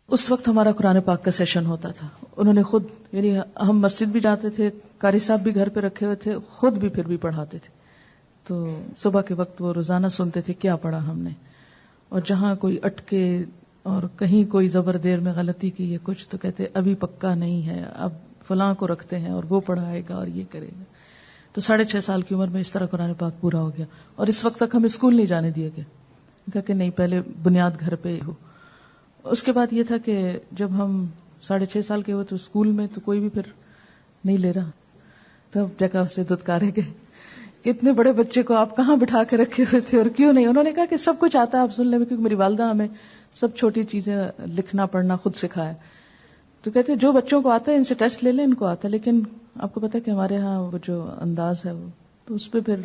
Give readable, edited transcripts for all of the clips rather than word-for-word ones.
اس وقت ہمارا قرآن پاک کا سیشن ہوتا تھا. انہوں نے خود، یعنی ہم مسجد بھی جاتے تھے، قاری صاحب بھی گھر پہ رکھے ہوئے تھے، خود بھی پھر بھی پڑھاتے تھے. تو صبح کے وقت وہ روزانہ سنتے تھے کیا پڑھا ہم نے، اور جہاں کوئی اٹکے اور کہیں کوئی زبر دیر میں غلطی کی ہے کچھ، تو کہتے ابھی پکا نہیں ہے، اب فلاں کو رکھتے ہیں اور وہ پڑھائے گا اور یہ کرے گا. تو 6.5 سال کی عمر میں اس طرح قرآن پاک پورا ہو گیا. اور اس وقت تک ہمیں اسکول نہیں جانے دیا گیا، کہا کہ نہیں، پہلے بنیاد گھر پہ ہو. اس کے بعد یہ تھا کہ جب ہم 6.5 سال کے ہوئے تو اسکول میں تو کوئی بھی پھر نہیں لے رہا، تب جگہ سے دھتکارے گئے کہ اتنے بڑے بچے کو آپ کہاں بٹھا کے رکھے ہوئے تھے اور کیوں نہیں. انہوں نے کہا کہ سب کچھ آتا ہے آپ سن لیں، کیونکہ میری والدہ ہمیں سب چھوٹی چیزیں لکھنا پڑھنا خود سکھایا. تو کہتے جو بچوں کو آتا ہے ان سے ٹیسٹ لے لیں، ان کو آتا ہے. لیکن آپ کو پتا ہے کہ ہمارے ہاں وہ جو انداز ہے وہ، تو اس پہ پھر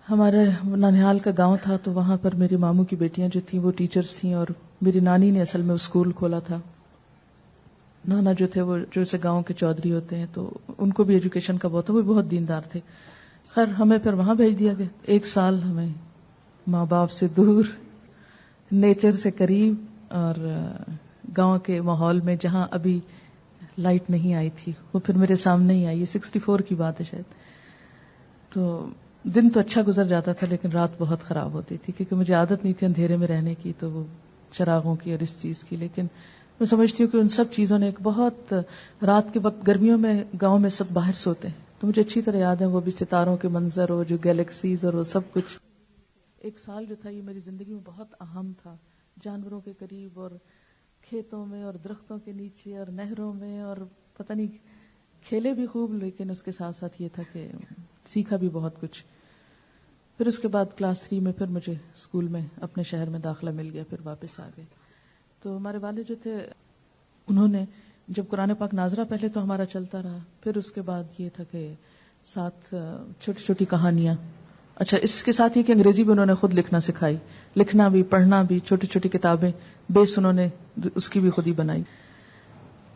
ہمارے نانیال کا گاؤں تھا، تو وہاں پر میری ماموں کی بیٹیاں جو تھیں وہ ٹیچرز تھیں، اور میری نانی نے اصل میں اسکول کھولا تھا. نانا جو تھے وہ جو سے گاؤں کے چودھری ہوتے ہیں، تو ان کو بھی ایجوکیشن کا بہت تھا، وہ بہت دیندار تھے. خیر ہمیں پھر وہاں بھیج دیا گیا. 1 سال ہمیں ماں باپ سے دور، نیچر سے قریب، اور گاؤں کے ماحول میں جہاں ابھی لائٹ نہیں آئی تھی، وہ پھر میرے سامنے ہی آئی. یہ 64 کی بات ہے شاید. تو دن تو اچھا گزر جاتا تھا، لیکن رات بہت خراب ہوتی تھی، کیونکہ مجھے عادت نہیں تھی اندھیرے میں رہنے کی، تو وہ چراغوں کی اور اس چیز کی. لیکن میں سمجھتی ہوں کہ ان سب چیزوں نے ایک بہت، رات کے وقت گرمیوں میں گاؤں میں سب باہر سوتے ہیں، تو مجھے اچھی طرح یاد ہے وہ بھی ستاروں کے منظر اور جو گیلیکسیز اور وہ سب کچھ. 1 سال جو تھا یہ میری زندگی میں بہت اہم تھا، جانوروں کے قریب اور کھیتوں میں اور درختوں کے نیچے اور نہروں میں، اور پتہ نہیں کھیلے بھی خوب، لیکن اس کے ساتھ ساتھ یہ تھا کہ سیکھا بھی بہت کچھ. پھر اس کے بعد کلاس 3 میں پھر مجھے اسکول میں اپنے شہر میں داخلہ مل گیا، پھر واپس آ گئے. تو ہمارے والد جو تھے انہوں نے جب قرآن پاک ناظرہ پہلے تو ہمارا چلتا رہا، پھر اس کے بعد یہ تھا کہ ساتھ چھوٹی چھوٹی کہانیاں. اچھا، اس کے ساتھ یہ کہ انگریزی بھی انہوں نے خود لکھنا سکھائی، لکھنا بھی پڑھنا بھی، چھوٹی چھوٹی کتابیں بیس انہوں نے اس کی بھی خود ہی بنائی.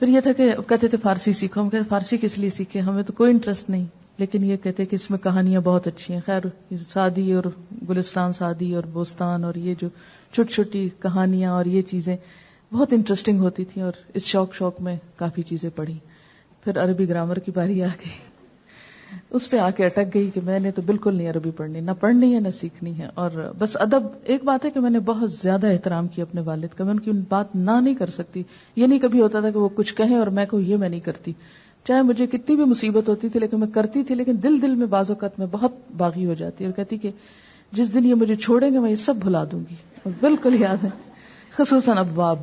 پھر یہ تھا کہ کہتے تھے فارسی سیکھو. ہم کہتے فارسی کس لیے سیکھیں، ہمیں تو کوئی انٹرسٹ نہیں، لیکن یہ کہتے کہ اس میں کہانیاں بہت اچھی ہیں. خیر سعدی اور گلستان سعدی اور بوستان اور یہ جو چھوٹی چھوٹی کہانیاں اور یہ چیزیں بہت انٹرسٹنگ ہوتی تھیں، اور اس شوق میں کافی چیزیں پڑھی. پھر عربی گرامر کی باری آ گئی، اس پہ آ کے اٹک گئی کہ میں نے تو بالکل نہیں عربی پڑھنی، نہ پڑھنی ہے نہ سیکھنی ہے. اور بس ادب، ایک بات ہے کہ میں نے بہت زیادہ احترام کیا اپنے والد کا، میں ان کی بات نہ نہیں کر سکتی. یہ نہیں کبھی ہوتا تھا کہ وہ کچھ کہیں اور میں کہوں یہ میں نہیں کرتی، چاہے مجھے کتنی بھی مصیبت ہوتی تھی لیکن میں کرتی تھی. لیکن دل میں بعض اوقات میں بہت باغی ہو جاتی اور کہتی کہ جس دن یہ مجھے چھوڑیں گے میں یہ سب بھلا دوں گی. اور بالکل یاد ہے، خصوصاً ابواب.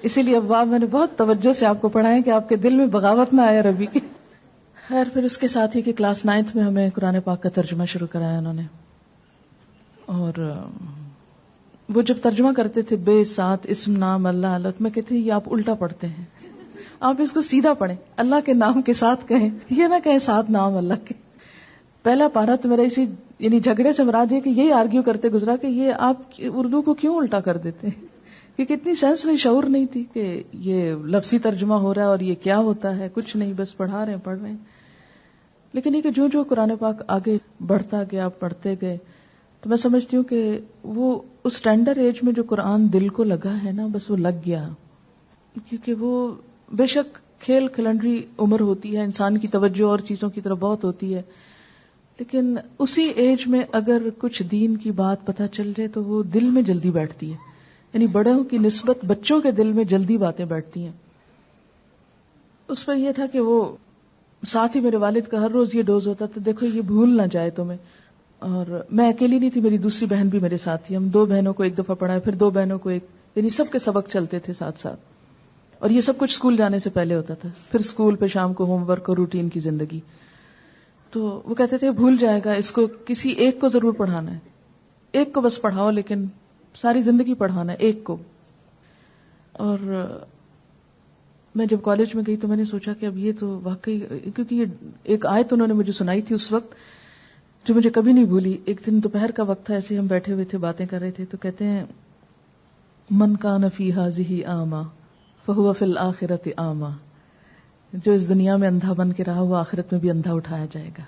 اسی لیے ابواب میں نے بہت توجہ سے آپ کو پڑھائے کہ آپ کے دل میں بغاوت نہ آئے عربی کی. خیر پھر اس کے ساتھ ہی کہ کلاس 9 میں ہمیں قرآن پاک کا ترجمہ شروع کرایا انہوں نے. اور وہ جب ترجمہ کرتے تھے بے ساتھ اسم نام اللہ اللہ، میں کہتی یہ آپ الٹا پڑھتے ہیں، آپ اس کو سیدھا پڑھیں، اللہ کے نام کے ساتھ کہیں، یہ نہ کہیں ساتھ نام اللہ کے. پہلا پارہ تو میرا اسی یعنی جھگڑے سے مراد یہ کہ یہی آرگیو کرتے گزرا کہ یہ آپ اردو کو کیوں الٹا کر دیتے ہیں، کیونکہ اتنی سینس نہیں، شعور نہیں تھی کہ یہ لفظی ترجمہ ہو رہا ہے اور یہ کیا ہوتا ہے، کچھ نہیں، بس پڑھا رہے ہیں پڑھ رہے ہیں. لیکن یہ کہ جو قرآن پاک آگے بڑھتا گیا، پڑھتے گئے، تو میں سمجھتی ہوں کہ وہ اس ٹینڈر ایج میں جو قرآن دل کو لگا ہے نا، بس وہ لگ گیا. کیونکہ وہ بے شک کھیل کھلنڈری عمر ہوتی ہے، انسان کی توجہ اور چیزوں کی طرف بہت ہوتی ہے، لیکن اسی ایج میں اگر کچھ دین کی بات پتہ چل جائے تو وہ دل میں جلدی بیٹھتی ہے. یعنی بڑوں کی نسبت بچوں کے دل میں جلدی باتیں بیٹھتی ہیں. اس پر یہ تھا کہ وہ ساتھ ہی میرے والد کا ہر روز یہ ڈوز ہوتا تھا، دیکھو یہ بھول نہ جائے تمہیں. اور میں اکیلی نہیں تھی، میری دوسری بہن بھی میرے ساتھ تھی. ہم 2 بہنوں کو ایک دفعہ پڑھائے، پھر 2 بہنوں کو ایک، یعنی سب کے سبق چلتے تھے ساتھ ساتھ. اور یہ سب کچھ اسکول جانے سے پہلے ہوتا تھا. پھر اسکول پہ شام کو ہوم ورک اور روٹین کی زندگی. تو وہ کہتے تھے بھول جائے گا، اس کو کسی ایک کو ضرور پڑھانا ہے، ایک کو بس پڑھاؤ، لیکن ساری زندگی پڑھانا ہے ایک کو. اور میں جب کالج میں گئی تو میں نے سوچا کہ اب یہ تو واقعی، کیونکہ یہ ایک آیت انہوں نے مجھے سنائی تھی اس وقت جو مجھے کبھی نہیں بھولی. ایک دن دوپہر کا وقت تھا، ایسے ہم بیٹھے ہوئے تھے باتیں کر رہے تھے، تو کہتے ہیں من کان فی ھذہ اعمی فہو فی الآخرۃ اعمی، جو اس دنیا میں اندھا بن کے رہا وہ آخرت میں بھی اندھا اٹھایا جائے گا.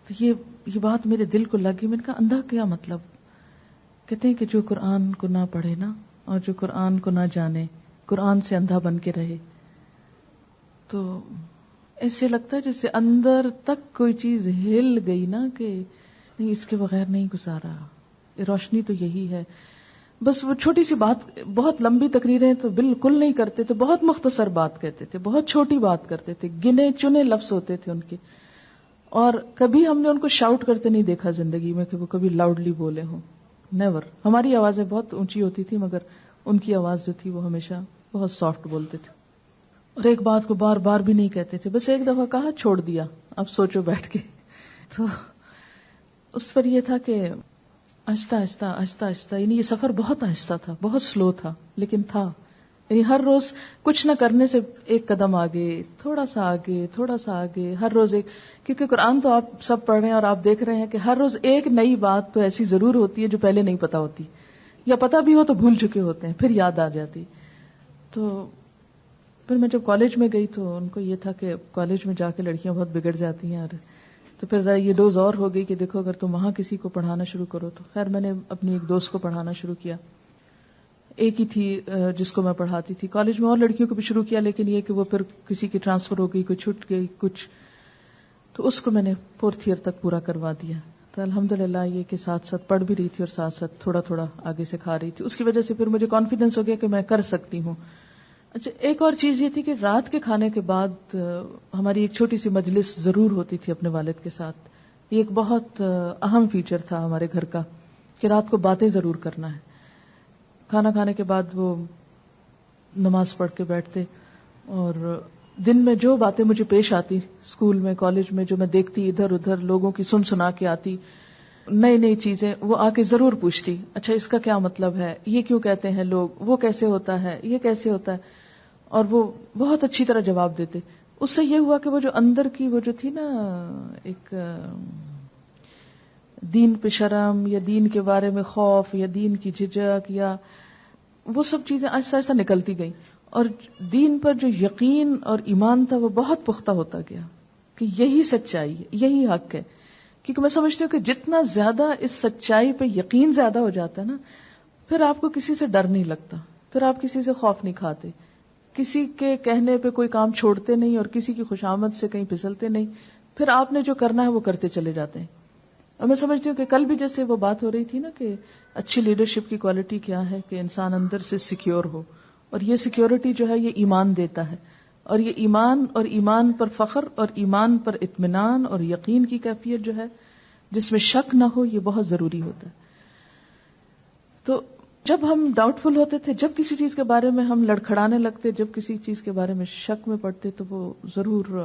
تو یہ بات میرے دل کو لگی. میں نے کہا اندھا کیا مطلب؟ کہتے ہیں کہ جو قرآن کو نہ پڑھے نا اور جو قرآن کو نہ جانے، قرآن سے اندھا بن کے رہے، تو ایسے لگتا ہے جیسے اندر تک کوئی چیز ہل گئی نا، کہ نہیں اس کے بغیر نہیں گزارا. روشنی تو یہی ہے. بس وہ چھوٹی سی بات، بہت لمبی تقریریں تو بالکل نہیں کرتے تھے، بہت مختصر بات کہتے تھے، بہت چھوٹی بات کرتے تھے، گنے چنے لفظ ہوتے تھے ان کے. اور کبھی ہم نے ان کو شاؤٹ کرتے نہیں دیکھا زندگی میں کہ وہ کبھی لاؤڈلی بولے ہوں. نیور. ہماری آوازیں بہت اونچی ہوتی تھی، مگر ان کی آواز جو تھی وہ ہمیشہ بہت سافٹ بولتے تھے. اور ایک بات کو بار بار بھی نہیں کہتے تھے، بس ایک دفعہ کہا چھوڑ دیا، اب سوچو بیٹھ کے. تو اس پر یہ تھا کہ آہستہ آہستہ آہستہ آہستہ، یعنی یہ سفر بہت آہستہ تھا، بہت سلو تھا، لیکن تھا. یعنی ہر روز کچھ نہ کرنے سے ایک قدم آگے، تھوڑا سا آگے، تھوڑا سا آگے، ہر روز ایک. کیونکہ قرآن تو آپ سب پڑھ رہے ہیں اور آپ دیکھ رہے ہیں کہ ہر روز ایک نئی بات تو ایسی ضرور ہوتی ہے جو پہلے نہیں پتا ہوتی، یا پتا بھی ہو تو بھول چکے ہوتے ہیں، پھر یاد آ جاتی. تو پھر میں جب کالج میں گئی تو ان کو یہ تھا کہ کالج میں جا کے لڑکیاں بہت بگڑ جاتی ہیں، اور تو پھر ذرا یہ ڈوز اور ہو گئی کہ دیکھو اگر تم وہاں کسی کو پڑھانا شروع کرو تو. خیر میں نے اپنی ایک دوست کو پڑھانا شروع کیا، ایک ہی تھی جس کو میں پڑھاتی تھی. کالج میں اور لڑکیوں کو بھی شروع کیا، لیکن یہ کہ وہ پھر کسی کی ٹرانسفر ہو گئی، کوئی چھٹ گئی کچھ، تو اس کو میں نے 4th ایئر تک پورا کروا دیا. تو الحمدللہ یہ کہ ساتھ ساتھ پڑھ بھی رہی تھی اور ساتھ ساتھ تھوڑا تھوڑا آگے سکھا رہی تھی. اس کی وجہ سے پھر مجھے کانفیڈنس ہو گیا کہ میں کر سکتی ہوں. اچھا ایک اور چیز یہ تھی کہ رات کے کھانے کے بعد ہماری ایک چھوٹی سی مجلس ضرور ہوتی تھی اپنے والد کے ساتھ. یہ ایک بہت اہم فیچر تھا ہمارے گھر کا کہ رات کو باتیں ضرور کرنا ہے. کھانا کھانے کے بعد وہ نماز پڑھ کے بیٹھتے، اور دن میں جو باتیں مجھے پیش آتی اسکول میں، کالج میں، جو میں دیکھتی ادھر ادھر لوگوں کی سنا کے آتی، نئی نئی چیزیں وہ آ کے ضرور پوچھتی. اچھا اس کا کیا مطلب ہے، یہ کیوں کہتے ہیں لوگ، وہ کیسے ہوتا ہے، یہ کیسے ہوتا ہے، اور وہ بہت اچھی طرح جواب دیتے. اس سے یہ ہوا کہ وہ جو اندر کی وہ جو تھی نا ایک دین پہ شرم یا دین کے بارے میں خوف یا دین کی جھجک یا وہ سب چیزیں آہستہ آہستہ نکلتی گئیں، اور دین پر جو یقین اور ایمان تھا وہ بہت پختہ ہوتا گیا کہ یہی سچائی ہے، یہی حق ہے. کیونکہ میں سمجھتی ہوں کہ جتنا زیادہ اس سچائی پہ یقین زیادہ ہو جاتا ہے نا، پھر آپ کو کسی سے ڈر نہیں لگتا، پھر آپ کسی سے خوف نہیں کھاتے، کسی کے کہنے پہ کوئی کام چھوڑتے نہیں اور کسی کی خوشامد سے کہیں پھسلتے نہیں. پھر آپ نے جو کرنا ہے وہ کرتے چلے جاتے ہیں. اور میں سمجھتی ہوں کہ کل بھی جیسے وہ بات ہو رہی تھی نا کہ اچھی لیڈرشپ کی کوالٹی کیا ہے، کہ انسان اندر سے سیکیور ہو، اور یہ سیکیورٹی جو ہے یہ ایمان دیتا ہے، اور یہ ایمان اور ایمان پر فخر اور ایمان پر اطمینان اور یقین کی کیفیت جو ہے جس میں شک نہ ہو، یہ بہت ضروری ہوتا ہے. تو جب ہم ڈاؤٹ فل ہوتے تھے، جب کسی چیز کے بارے میں ہم لڑکھڑانے لگتے، جب کسی چیز کے بارے میں شک میں پڑتے، تو وہ ضرور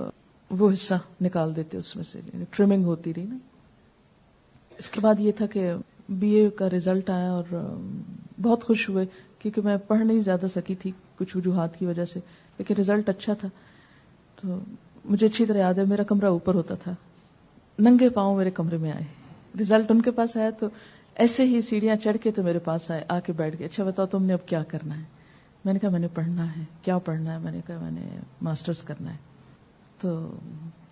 وہ حصہ نکال دیتے اس میں سے، یعنی ٹرمنگ ہوتی رہی نا. اس کے بعد یہ تھا کہ بی اے کا رزلٹ آیا اور بہت خوش ہوئے، کیونکہ میں پڑھ نہیں زیادہ سکی تھی کچھ وجوہات کی وجہ سے، لیکن رزلٹ اچھا تھا. تو مجھے اچھی طرح یاد ہے میرا کمرہ اوپر ہوتا تھا، ننگے پاؤں میرے کمرے میں آئے، رزلٹ ان کے پاس آیا تو ایسے ہی سیڑھیاں چڑھ کے تو میرے پاس آئے، آ کے بیٹھ گئے. اچھا بتاؤ تم نے اب کیا کرنا ہے؟ میں نے کہا میں نے پڑھنا ہے. کیا پڑھنا ہے؟ میں نے کہا میں نے ماسٹرز کرنا ہے. تو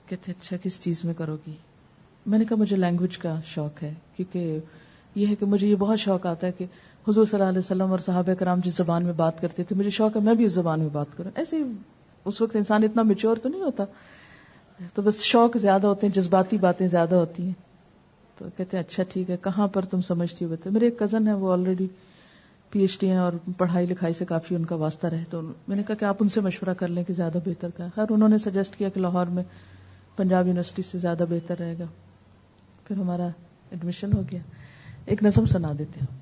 کہتے اچھا کس چیز میں کرو گی؟ میں نے کہا مجھے لینگویج کا شوق ہے، کیونکہ یہ ہے کہ مجھے یہ بہت شوق آتا ہے کہ حضور صلی اللہ علیہ وسلم اور صحابہ کرام جس زبان میں بات کرتے تھے، مجھے شوق ہے میں بھی اس زبان میں بات کروں. ایسے ہی اس وقت انسان اتنا میچور تو نہیں ہوتا، تو بس شوق زیادہ ہوتے ہیں، جذباتی باتیں زیادہ ہوتی ہیں. تو کہتے ہیں اچھا ٹھیک ہے، کہاں پر تم سمجھتی ہو؟ بتا. میرے ایک کزن ہے، وہ آلریڈی PhD ہیں اور پڑھائی لکھائی سے کافی ان کا واسطہ رہے، تو میں نے کہا کہ آپ ان سے مشورہ کر لیں کہ زیادہ بہتر کا ہے. خیر انہوں نے سجیسٹ کیا کہ لاہور میں پنجاب یونیورسٹی سے زیادہ بہتر رہے گا. پھر ہمارا ایڈمیشن ہو گیا. ایک نظم سنا دیتے ہیں.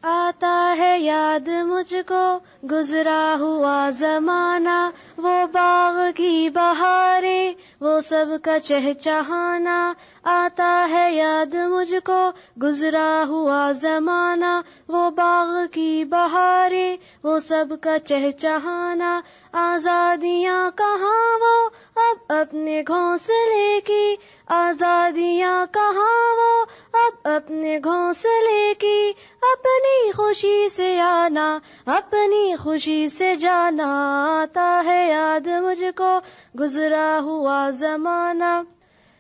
آتا ہے یاد مجھ کو گزرا ہوا زمانہ، وہ باغ کی بہاریں، وہ سب کا چہچہانا. آتا ہے یاد مجھ کو گزرا ہوا زمانہ، وہ باغ کی بہاریں، وہ سب کا چہچہانا. آزادیاں کہاں وہ اب اپنے گھونسلے کی، آزادیاں کہاں وہ اب اپنے گھونسلے کی. اپنی خوشی سے آنا، اپنی خوشی سے جانا. آتا ہے یاد مجھ کو گزرا ہوا زمانہ.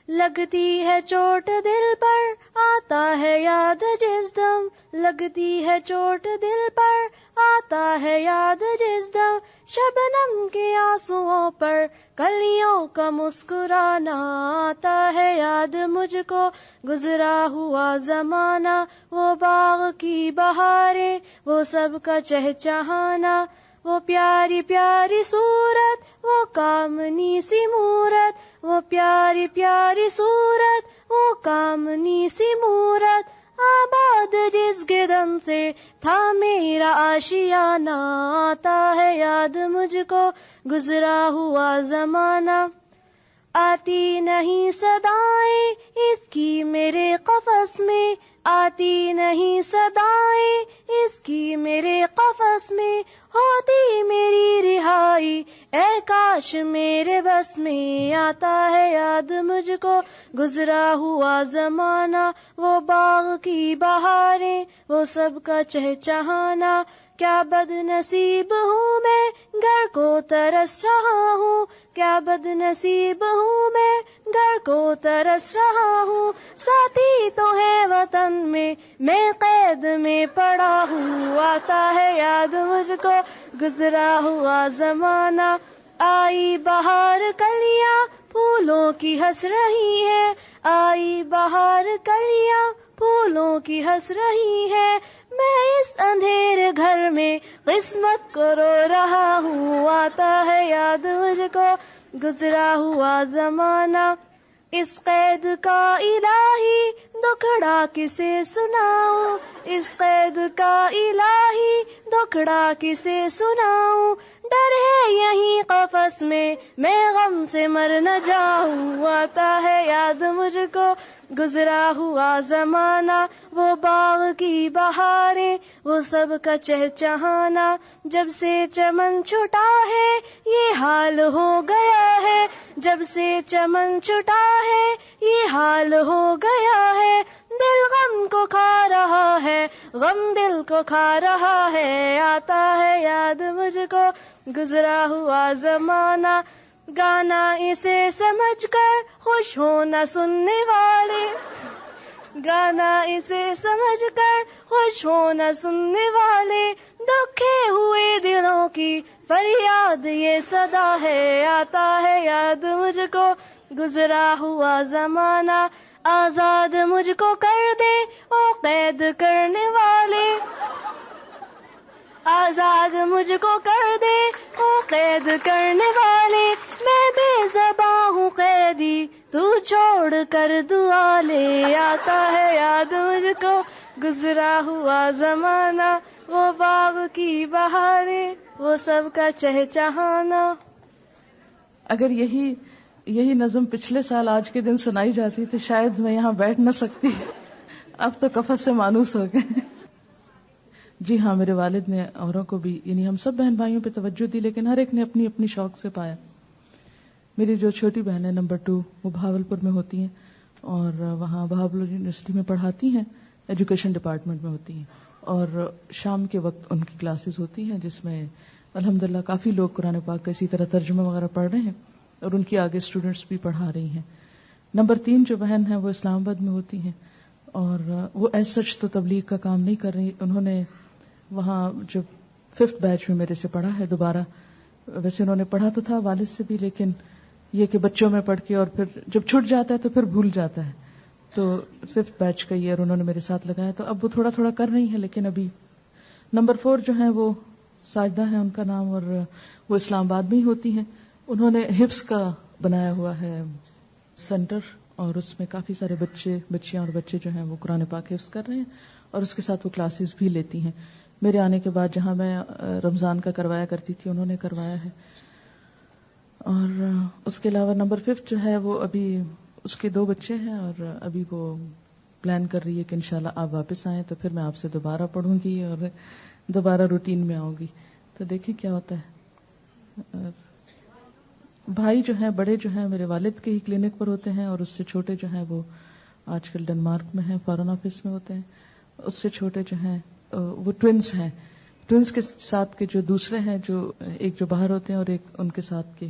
لگتی ہے چوٹ دل پر آتا ہے یاد جس دم، لگتی ہے چوٹ دل پر آتا ہے یاد جس دم، شبنم کے آنسوؤں پر کلیوں کا مسکرانا آتا ہے یاد مجھ کو، گزرا ہوا زمانہ وہ باغ کی بہاریں وہ سب کا چہچہانا، وہ پیاری پیاری صورت وہ کامنی سی مورت، وہ پیاری پیاری صورت وہ کامنی سی مورت، آباد جس گدن سے تھا میرا آشیانہ آتا ہے یاد مجھ کو، گزرا ہوا زمانہ، آتی نہیں صدائیں اس کی میرے قفس میں، آتی نہیں صدائیں اس کی میرے قفس میں، ہوتی میری رہائی اے کاش میرے بس میں آتا ہے یاد مجھ کو، گزرا ہوا زمانہ وہ باغ کی بہاریں وہ سب کا چہچہانا، کیا بد نصیب ہوں میں گھر کو ترس رہا ہوں، کیا بد نصیب ہوں میں گھر کو ترس رہا ہوں، ساتھی تو ہے وطن میں قید میں پڑا ہوں آتا ہے یاد مجھ کو، گزرا ہوا زمانہ، آئی بہار کلیاں پھولوں کی ہنس رہی ہے، آئی بہار کلیاں پھولوں کی ہنس رہی ہے، میں اس اندھیرے گھر میں قسمت کو رو رہا ہوں آتا ہے یاد مجھ کو، گزرا ہوا زمانہ، اس قید کا الہی دکھڑا کسے سناؤں، اس قید کا الہی دکھڑا کسے سناؤں، ڈر ہے یہیں قفس میں غم سے مر نہ جاؤں آتا ہے یاد مجھ کو، گزرا ہوا زمانہ وہ باغ کی بہاریں وہ سب کا چہچہانا، جب سے چمن چھٹا ہے یہ حال ہو گیا ہے، جب سے چمن چھٹا ہے یہ حال ہو گیا ہے، دل غم کو کھا رہا ہے غم دل کو کھا رہا ہے آتا ہے یاد مجھ کو، گزرا ہوا زمانہ، گانا اسے سمجھ کر خوش ہونا سننے والے، گانا اسے سمجھ کر خوش ہونا سننے والے، دکھے ہوئے دلوں کی فریاد یہ صدا ہے آتا ہے یاد مجھ کو، گزرا ہوا زمانہ، آزاد مجھ کو کر دے او قید کرنے والے، آزاد مجھ کو کر دے او قید کرنے والے، میں بے زباں ہوں قیدی تو چھوڑ کر دعا لے آتا ہے یاد مجھ کو، گزرا ہوا زمانہ وہ باغ کی بہاریں وہ سب کا چہچہانا۔ اگر یہی نظم پچھلے سال آج کے دن سنائی جاتی تو شاید میں یہاں بیٹھ نہ سکتی، اب تو کفت سے مانوس ہو گئے۔ جی ہاں، میرے والد نے اوروں کو بھی یعنی ہم سب بہن بھائیوں پہ توجہ دی، لیکن ہر ایک نے اپنی اپنی شوق سے پایا۔ میری جو چھوٹی بہن ہے نمبر 2 وہ بہاولپور میں ہوتی ہیں اور وہاں بہاولپور یونیورسٹی میں پڑھاتی ہیں، ایجوکیشن ڈپارٹمنٹ میں ہوتی ہیں، اور شام کے وقت ان کی کلاسز ہوتی ہیں جس میں الحمدللہ کافی لوگ قرآن پاک کا اسی طرح ترجمہ وغیرہ پڑھ رہے ہیں اور ان کی آگے اسٹوڈنٹس بھی پڑھا رہی ہیں۔ نمبر 3 جو بہن ہے وہ اسلام آباد میں ہوتی ہیں اور وہ ایز سچ تو تبلیغ کا کام نہیں کر رہی، انہوں نے وہاں جب 5th بیچ میں میرے سے پڑھا ہے دوبارہ، ویسے انہوں نے پڑھا تو تھا والد سے بھی، لیکن یہ کہ بچوں میں پڑھ کے اور پھر جب چھٹ جاتا ہے تو پھر بھول جاتا ہے، تو 5th بیچ کا ایئر انہوں نے میرے ساتھ لگایا، تو اب وہ تھوڑا تھوڑا کر رہی ہیں، لیکن ابھی نمبر 4 جو ہیں وہ ساجدہ ہیں ان کا نام، اور وہ اسلام آباد میں ہی ہوتی ہیں۔ انہوں نے حفظ کا بنایا ہوا ہے سینٹر، اور اس میں کافی سارے بچیاں اور بچے جو ہیں وہ قرآن پاک حفظ کر رہے ہیں، اور اس کے ساتھ وہ کلاسز بھی لیتی ہیں۔ میرے آنے کے بعد جہاں میں رمضان کا کروایا کرتی تھی انہوں نے کروایا ہے۔ اور اس کے علاوہ نمبر 5 جو ہے وہ ابھی اس کے 2 بچے ہیں، اور ابھی وہ پلان کر رہی ہے کہ انشاءاللہ آپ واپس آئیں تو پھر میں آپ سے دوبارہ پڑھوں گی اور دوبارہ روٹین میں آؤں گی، تو دیکھیں کیا ہوتا ہے۔ بھائی جو ہیں بڑے جو ہیں میرے والد کے ہی کلینک پر ہوتے ہیں، اور اس سے چھوٹے جو ہیں وہ آج کل ڈنمارک میں ہیں، فارن آفس میں ہوتے ہیں۔ اس سے چھوٹے جو ہیں وہ ٹوینز ہیں، ٹوینز کے ساتھ کے جو دوسرے ہیں، جو ایک جو باہر ہوتے ہیں اور ایک ان کے ساتھ کے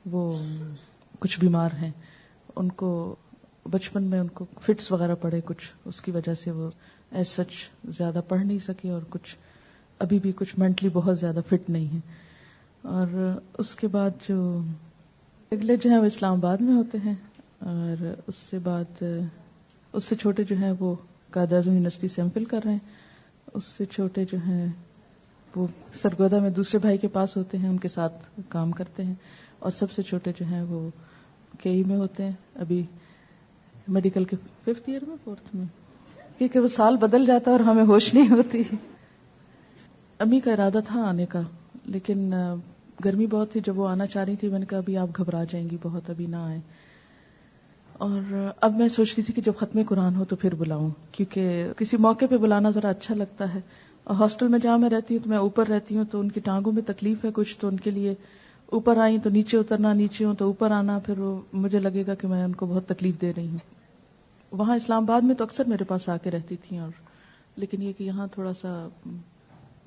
وہ کچھ بیمار ہیں، ان کو بچپن میں ان کو فٹس وغیرہ پڑے کچھ، اس کی وجہ سے وہ ایز سچ زیادہ پڑھ نہیں سکے، اور کچھ ابھی بھی کچھ مینٹلی بہت زیادہ فٹ نہیں ہے. اور اس کے بعد جو اگلے جو ہیں وہ اسلام آباد میں ہوتے ہیں، اور اس سے بعد اس سے چھوٹے جو ہیں وہ قائد اعظم یونیورسٹی سے ایم فل کر رہے ہیں. اس سے چھوٹے جو ہیں وہ سرگودا میں دوسرے بھائی کے پاس ہوتے ہیں، ان کے ساتھ کام کرتے ہیں. اور سب سے چھوٹے جو ہیں وہ کئی میں ہوتے ہیں، ابھی میڈیکل کے 5th ایئر میں 4th میں، کیونکہ وہ سال بدل جاتا ہے اور ہمیں ہوش نہیں ہوتی. امی کا ارادہ تھا آنے کا، لیکن گرمی بہت تھی. جب وہ آنا چاہ رہی تھی میں نے کہا ابھی آپ گھبرا جائیں گی بہت، ابھی نہ آئیں. اور اب میں سوچ رہی تھی کہ جب ختم قرآن ہو تو پھر بلاؤں، کیونکہ کسی موقع پہ بلانا ذرا اچھا لگتا ہے. اور ہاسٹل میں جہاں میں رہتی ہوں تو میں اوپر رہتی ہوں، تو ان کی ٹانگوں میں تکلیف ہے کچھ، تو ان کے لیے اوپر آئیں تو نیچے اترنا، نیچے ہوں تو اوپر آنا، پھر مجھے لگے گا کہ میں ان کو بہت تکلیف دے رہی ہوں. وہاں اسلام آباد میں تو اکثر میرے پاس آ کے رہتی تھیں، اور لیکن یہ کہ یہاں تھوڑا سا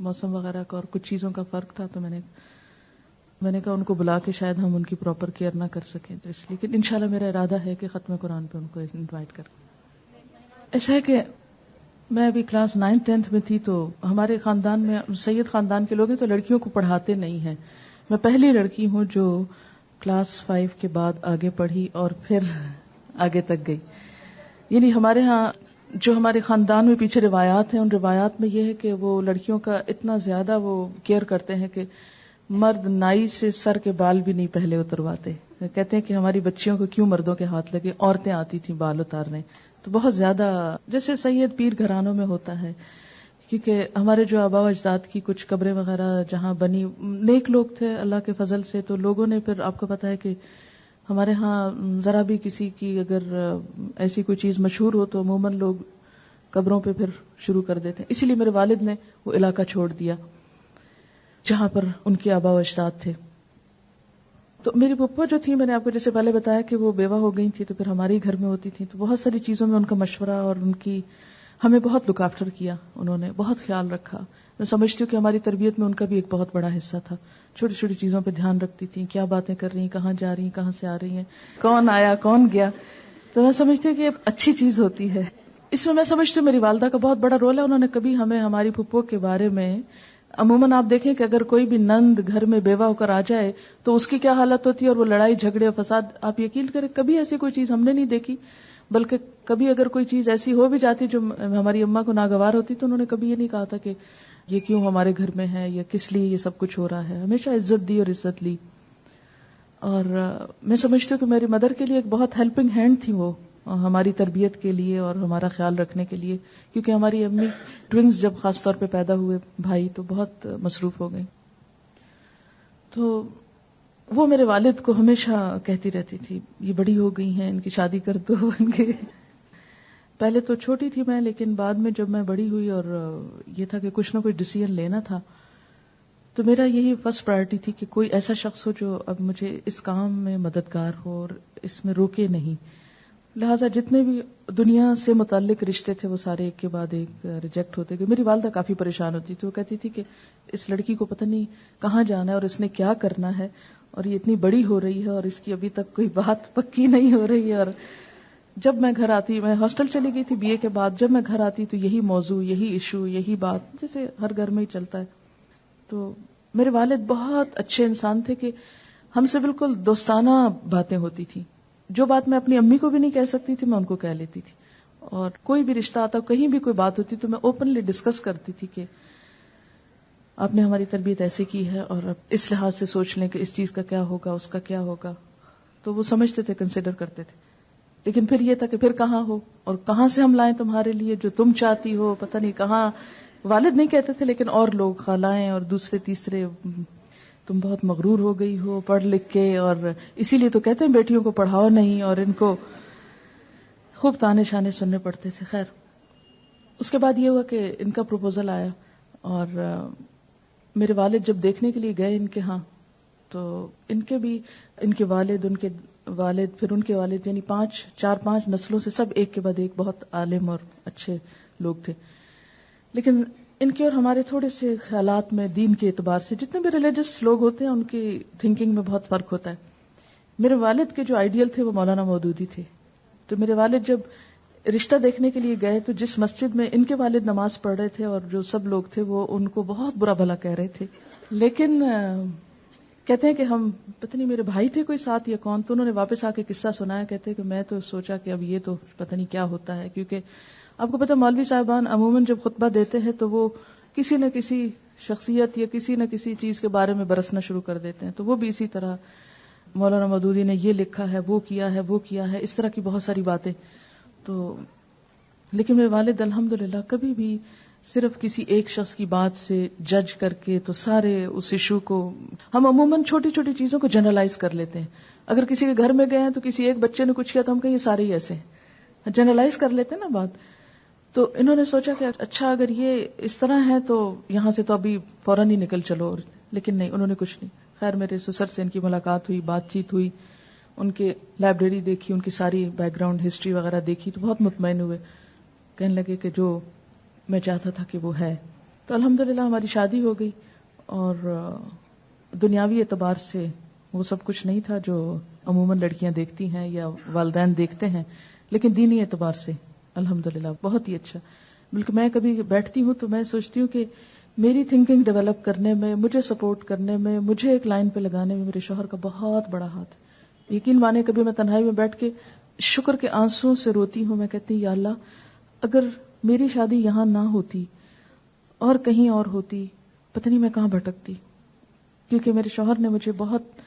موسم وغیرہ کا اور کچھ چیزوں کا فرق تھا، تو میں نے کہا ان کو بلا کے شاید ہم ان کی پراپر کیئر نہ کر سکیں، تو اس لیے. لیکن انشاءاللہ میرا ارادہ ہے کہ ختم قرآن پہ ان کو انوائٹ کریں. ایسا ہے کہ میں ابھی کلاس 9th 10th میں تھی، تو ہمارے خاندان میں سید خاندان کے لوگ ہیں تو لڑکیوں کو پڑھاتے نہیں ہیں. میں پہلی لڑکی ہوں جو کلاس 5 کے بعد آگے پڑھی اور پھر آگے تک گئی. یعنی ہمارے ہاں جو ہمارے خاندان میں پیچھے روایات ہیں، ان روایات میں یہ ہے کہ وہ لڑکیوں کا اتنا زیادہ وہ کیئر کرتے ہیں کہ مرد نائی سے سر کے بال بھی نہیں پہلے اترواتے. کہتے ہیں کہ ہماری بچیوں کو کیوں مردوں کے ہاتھ لگے، عورتیں آتی تھیں بال اتارنے. تو بہت زیادہ جیسے سید پیر گھرانوں میں ہوتا ہے، کیونکہ ہمارے جو آبا و اجداد کی کچھ قبریں وغیرہ جہاں بنی، نیک لوگ تھے اللہ کے فضل سے، تو لوگوں نے پھر آپ کو پتا ہے کہ ہمارے ہاں ذرا بھی کسی کی اگر ایسی کوئی چیز مشہور ہو تو عموماً لوگ قبروں پہ پھر شروع کر دیتے ہیں. اسی لیے میرے والد نے وہ علاقہ چھوڑ دیا جہاں پر ان کے آبا و اجداد تھے. تو میری پھپھو جو تھی، میں نے آپ کو جیسے پہلے بتایا کہ وہ بیوہ ہو گئی تھی، تو پھر ہمارے ہی گھر میں ہوتی تھی، تو بہت ساری چیزوں میں ان کا مشورہ اور ان کی ہمیں بہت لک آفٹر کیا، انہوں نے بہت خیال رکھا. میں سمجھتی ہوں کہ ہماری تربیت میں ان کا بھی ایک بہت بڑا حصہ تھا. چھوٹی چھوٹی چیزوں پہ دھیان رکھتی تھیں، کیا باتیں کر رہی ہیں، کہاں جا رہی ہیں، کہاں سے آ رہی ہیں، کون آیا کون گیا. تو میں سمجھتی ہوں کہ یہ اچھی چیز ہوتی ہے. اس میں سمجھتی ہوں میری والدہ کا بہت بڑا رول ہے. انہوں نے کبھی ہمیں ہماری پھپھو کے بارے میں، عموماً آپ دیکھیں کہ اگر کوئی بھی نند گھر میں بیوہ ہو کر آ جائے تو اس کی کیا حالت ہوتی ہے، اور وہ لڑائی جھگڑے اور فساد، آپ یقین کریں کبھی ایسی کوئی چیز ہم نے نہیں دیکھی. بلکہ کبھی اگر کوئی چیز ایسی ہو بھی جاتی جو ہماری اماں کو ناگوار ہوتی تو انہوں نے کبھی یہ نہیں کہا تھا کہ یہ کیوں ہمارے گھر میں ہے یا کس لیے یہ سب کچھ ہو رہا ہے. ہمیشہ عزت دی اور عزت لی. اور میں سمجھتی ہوں کہ میری مدر کے لیے ایک بہت ہیلپنگ ہینڈ تھی وہ، ہماری تربیت کے لیے اور ہمارا خیال رکھنے کے لیے، کیونکہ ہماری امی ٹوئنز جب خاص طور پہ پیدا ہوئے بھائی تو بہت مصروف ہو گئی. تو وہ میرے والد کو ہمیشہ کہتی رہتی تھی یہ بڑی ہو گئی ہیں، ان کی شادی کر دو. ان کے پہلے تو چھوٹی تھی میں، لیکن بعد میں جب میں بڑی ہوئی اور یہ تھا کہ کچھ نہ کچھ ڈیسیژن لینا تھا، تو میرا یہی فرسٹ پرائرٹی تھی کہ کوئی ایسا شخص ہو جو اب مجھے اس کام میں مددگار ہو اور اس میں روکے نہیں. لہٰذا جتنے بھی دنیا سے متعلق رشتے تھے وہ سارے ایک کے بعد ایک ریجیکٹ ہوتے گئے. میری والدہ کافی پریشان ہوتی تھی. وہ کہتی تھی کہ اس لڑکی کو پتہ نہیں کہاں جانا ہے اور اس نے کیا کرنا ہے، اور یہ اتنی بڑی ہو رہی ہے اور اس کی ابھی تک کوئی بات پکی نہیں ہو رہی ہے. اور جب میں گھر آتی، میں ہاسٹل چلی گئی تھی BA کے بعد، جب میں گھر آتی تو یہی موضوع، یہی ایشو، یہی بات، جیسے ہر گھر میں ہی چلتا ہے. تو میرے والد بہت اچھے انسان تھے کہ ہم سے بالکل دوستانہ باتیں ہوتی تھی. جو بات میں اپنی امی کو بھی نہیں کہہ سکتی تھی میں ان کو کہہ لیتی تھی. اور کوئی بھی رشتہ آتا، کہیں بھی کوئی بات ہوتی تو میں اوپنلی ڈسکس کرتی تھی کہ آپ نے ہماری تربیت ایسے کی ہے اور اب اس لحاظ سے سوچ لیں کہ اس چیز کا کیا ہوگا، اس کا کیا ہوگا. تو وہ سمجھتے تھے، کنسیڈر کرتے تھے. لیکن پھر یہ تھا کہ پھر کہاں ہو اور کہاں سے ہم لائیں تمہارے لیے جو تم چاہتی ہو، پتہ نہیں کہاں. والد نہیں کہتے تھے لیکن اور لوگ، خالائیں اور دوسرے تیسرے، تم بہت مغرور ہو گئی ہو پڑھ لکھ کے، اور اسی لیے تو کہتے ہیں بیٹیوں کو پڑھاؤ نہیں، اور ان کو خوب تانے شانے سننے پڑتے تھے. خیر اس کے بعد یہ ہوا کہ ان کا پروپوزل آیا، اور میرے والد جب دیکھنے کے لیے گئے ان کے ہاں، تو ان کے بھی، ان کے والد، ان کے والد، پھر ان کے والد، یعنی 4-5 نسلوں سے سب ایک کے بعد ایک بہت عالم اور اچھے لوگ تھے. لیکن ان کے اور ہمارے تھوڑے سے خیالات میں دین کے اعتبار سے، جتنے بھی ریلیجس لوگ ہوتے ہیں ان کی تھنکنگ میں بہت فرق ہوتا ہے. میرے والد کے جو آئیڈیل تھے وہ مولانا مودودی تھے. تو میرے والد جب رشتہ دیکھنے کے لیے گئے تو جس مسجد میں ان کے والد نماز پڑھ رہے تھے اور جو سب لوگ تھے وہ ان کو بہت برا بھلا کہہ رہے تھے، لیکن کہتے ہیں کہ ہم پتہ نہیں میرے بھائی تھے کوئی ساتھ یا کون، تو انہوں نے واپس آ کے قصہ سنایا. کہتے ہیں کہ میں تو سوچا کہ اب یہ تو پتہ نہیں کیا ہوتا ہے، کیونکہ آپ کو پتہ مولوی صاحبان عموماً جب خطبہ دیتے ہیں تو وہ کسی نہ کسی شخصیت یا کسی نہ کسی چیز کے بارے میں برسنا شروع کر دیتے ہیں. تو وہ بھی اسی طرح مولانا مودودی نے یہ لکھا ہے، وہ کیا ہے، وہ کیا ہے، اس طرح کی بہت ساری باتیں. تو لیکن میرے والد الحمدللہ کبھی بھی صرف کسی ایک شخص کی بات سے جج کر کے تو سارے اس ایشو کو، ہم عموماً چھوٹی چھوٹی چیزوں کو جنرلائز کر لیتے ہیں. اگر کسی کے گھر میں گئے ہیں تو کسی ایک بچے نے کچھ کیا تو ہم کہیں یہ سارے ہی ایسے ہیں، جنرلائز کر لیتے ہیں نا بات. تو انہوں نے سوچا کہ اچھا اگر یہ اس طرح ہے تو یہاں سے تو ابھی فوراً ہی نکل چلو، لیکن نہیں، انہوں نے کچھ نہیں. خیر میرے سسر سے ان کی ملاقات ہوئی، بات چیت ہوئی، ان کے لائبریری دیکھی، ان کی ساری بیک گراؤنڈ ہسٹری وغیرہ دیکھی تو بہت مطمئن ہوئے. کہنے لگے کہ جو میں چاہتا تھا کہ وہ ہے. تو الحمدللہ ہماری شادی ہو گئی، اور دنیاوی اعتبار سے وہ سب کچھ نہیں تھا جو عموماً لڑکیاں دیکھتی ہیں یا والدین دیکھتے ہیں، لیکن دینی اعتبار سے الحمدللہ بہت ہی اچھا. بلکہ میں کبھی بیٹھتی ہوں تو میں سوچتی ہوں کہ میری تھنکنگ ڈیولپ کرنے میں، مجھے سپورٹ کرنے میں، مجھے ایک لائن پہ لگانے میں میرے شوہر کا بہت بڑا ہاتھ ہے. یقین مانے کبھی میں تنہائی میں بیٹھ کے شکر کے آنسوں سے روتی ہوں. میں کہتی ہوں یا اللہ اگر میری شادی یہاں نہ ہوتی اور کہیں اور ہوتی، پتہ نہیں میں کہاں بھٹکتی. کیونکہ میرے شوہر نے مجھے بہت